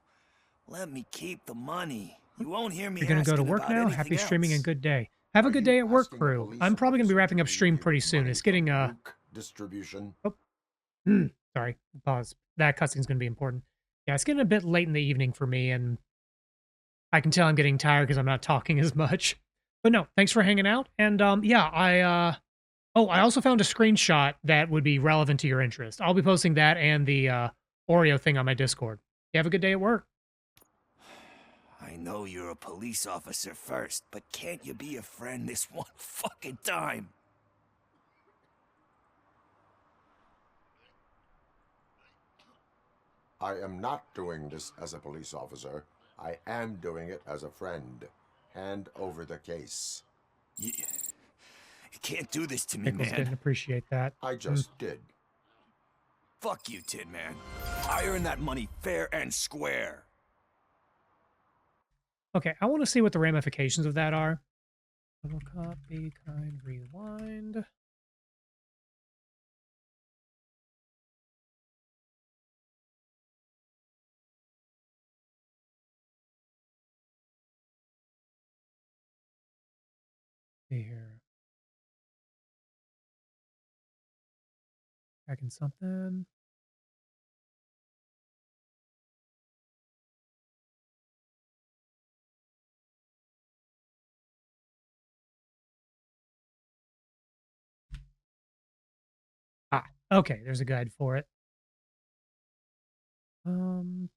let me keep the money. You won't hear me You're gonna go to asking work about now? anything Happy streaming and else. good day. Have a good day at work, crew. I'm probably gonna be wrapping up stream pretty soon. It's getting Distribution. Oh, sorry. Pause. That cutscene's gonna be important. Yeah, it's getting a bit late in the evening for me, and I can tell I'm getting tired because I'm not talking as much. But no, thanks for hanging out. And yeah, I also found a screenshot that would be relevant to your interest. I'll be posting that and the Oreo thing on my Discord. You have a good day at work. I know you're a police officer first, but can't you be a friend this one fucking time? I am not doing this as a police officer. I am doing it as a friend. Hand over the case. You can't do this to me, Pickles man. didn't appreciate that. I just did. Fuck you, Tin Man. I earned that money fair and square. Okay, I want to see what the ramifications of that are. Robocop, be kind, rewind. See here. Checking something. Ah, okay, there's a guide for it. Um,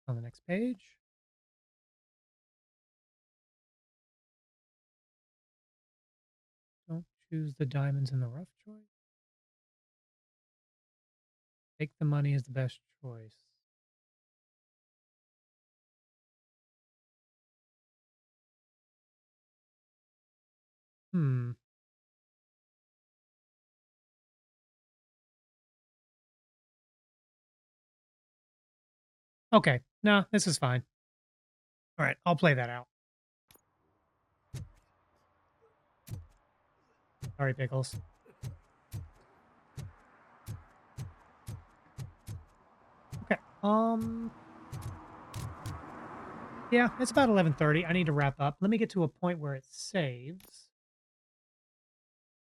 on the next page. Don't choose the diamonds in the rough choice. Take the money is the best choice. Hmm. Okay. No, this is fine. All right, I'll play that out. Sorry, Pickles. Okay. Yeah, it's about 11:30. I need to wrap up. Let me get to a point where it saves.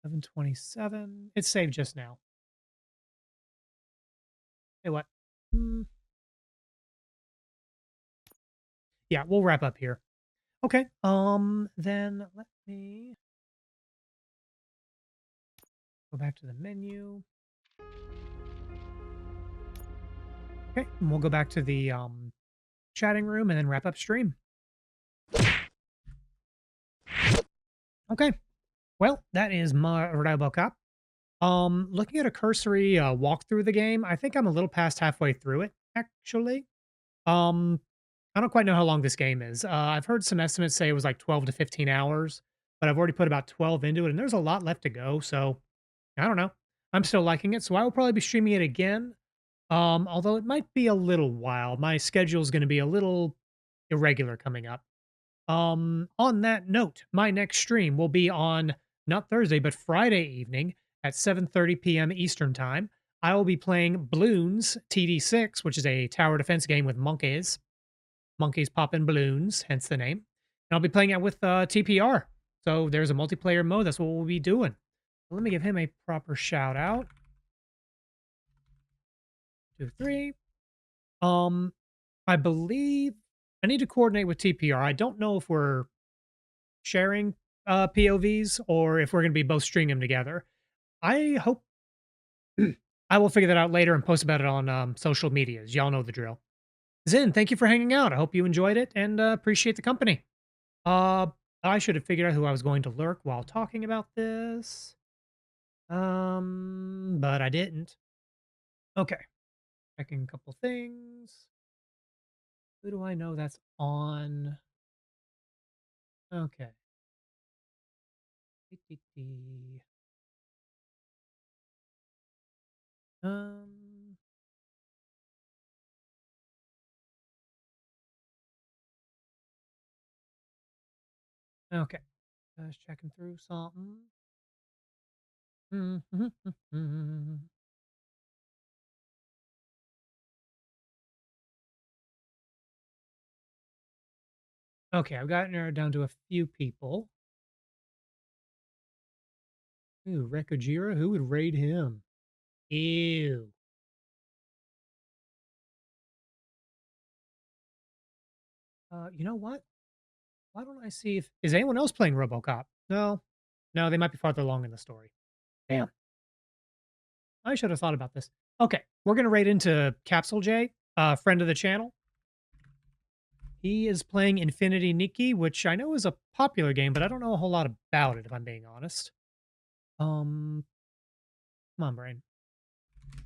11:27. It's saved just now. Hey, what? Hmm. Yeah, we'll wrap up here. Okay. Then let me go back to the menu. Okay, and we'll go back to the chatting room and then wrap up stream. Okay. Well, that is my Robocop. Looking at a cursory walk through the game, I think I'm a little past halfway through it, actually. Um, I don't quite know how long this game is. I've heard some estimates say it was like 12 to 15 hours, but I've already put about 12 into it, and there's a lot left to go. So I don't know. I'm still liking it, so I will probably be streaming it again. Although it might be a little while. My schedule is going to be a little irregular coming up. On that note, my next stream will be on not Thursday, but Friday evening at 7:30 p.m. Eastern Time. I will be playing Bloons TD6, which is a tower defense game with monkeys. Monkeys popping balloons, hence the name. And I'll be playing it with TPR. So there's a multiplayer mode. That's what we'll be doing. Let me give him a proper shout out. 2, 3. I believe I need to coordinate with TPR. I don't know if we're sharing POVs or if we're going to be both streaming them together. I hope I will figure that out later and post about it on social medias. Y'all know the drill. Zin, thank you for hanging out. I hope you enjoyed it and appreciate the company. Uh, I should have figured out who I was going to lurk while talking about this. But I didn't. Okay. Checking a couple things. Who do I know that's on? Okay. Um, okay. Just checking through something. Okay, I've got narrowed down to a few people. Ooh, Rekojira, who would raid him? Ew. You know what? Why don't I see if is anyone else playing RoboCop? No. No, they might be farther along in the story. Damn. I should have thought about this. Okay, we're gonna raid into Capsule J, friend of the channel. He is playing Infinity Nikki, which I know is a popular game, but I don't know a whole lot about it, if I'm being honest. Come on, brain.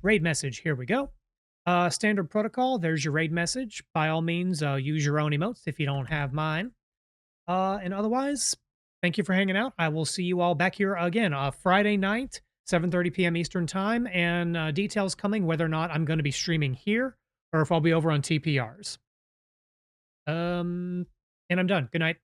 Raid message, here we go. Standard protocol, there's your raid message. By all means, use your own emotes if you don't have mine. And otherwise, thank you for hanging out. I will see you all back here again Friday night, 7:30 p.m. Eastern Time, and details coming whether or not I'm going to be streaming here or if I'll be over on TPRs. And I'm done. Good night.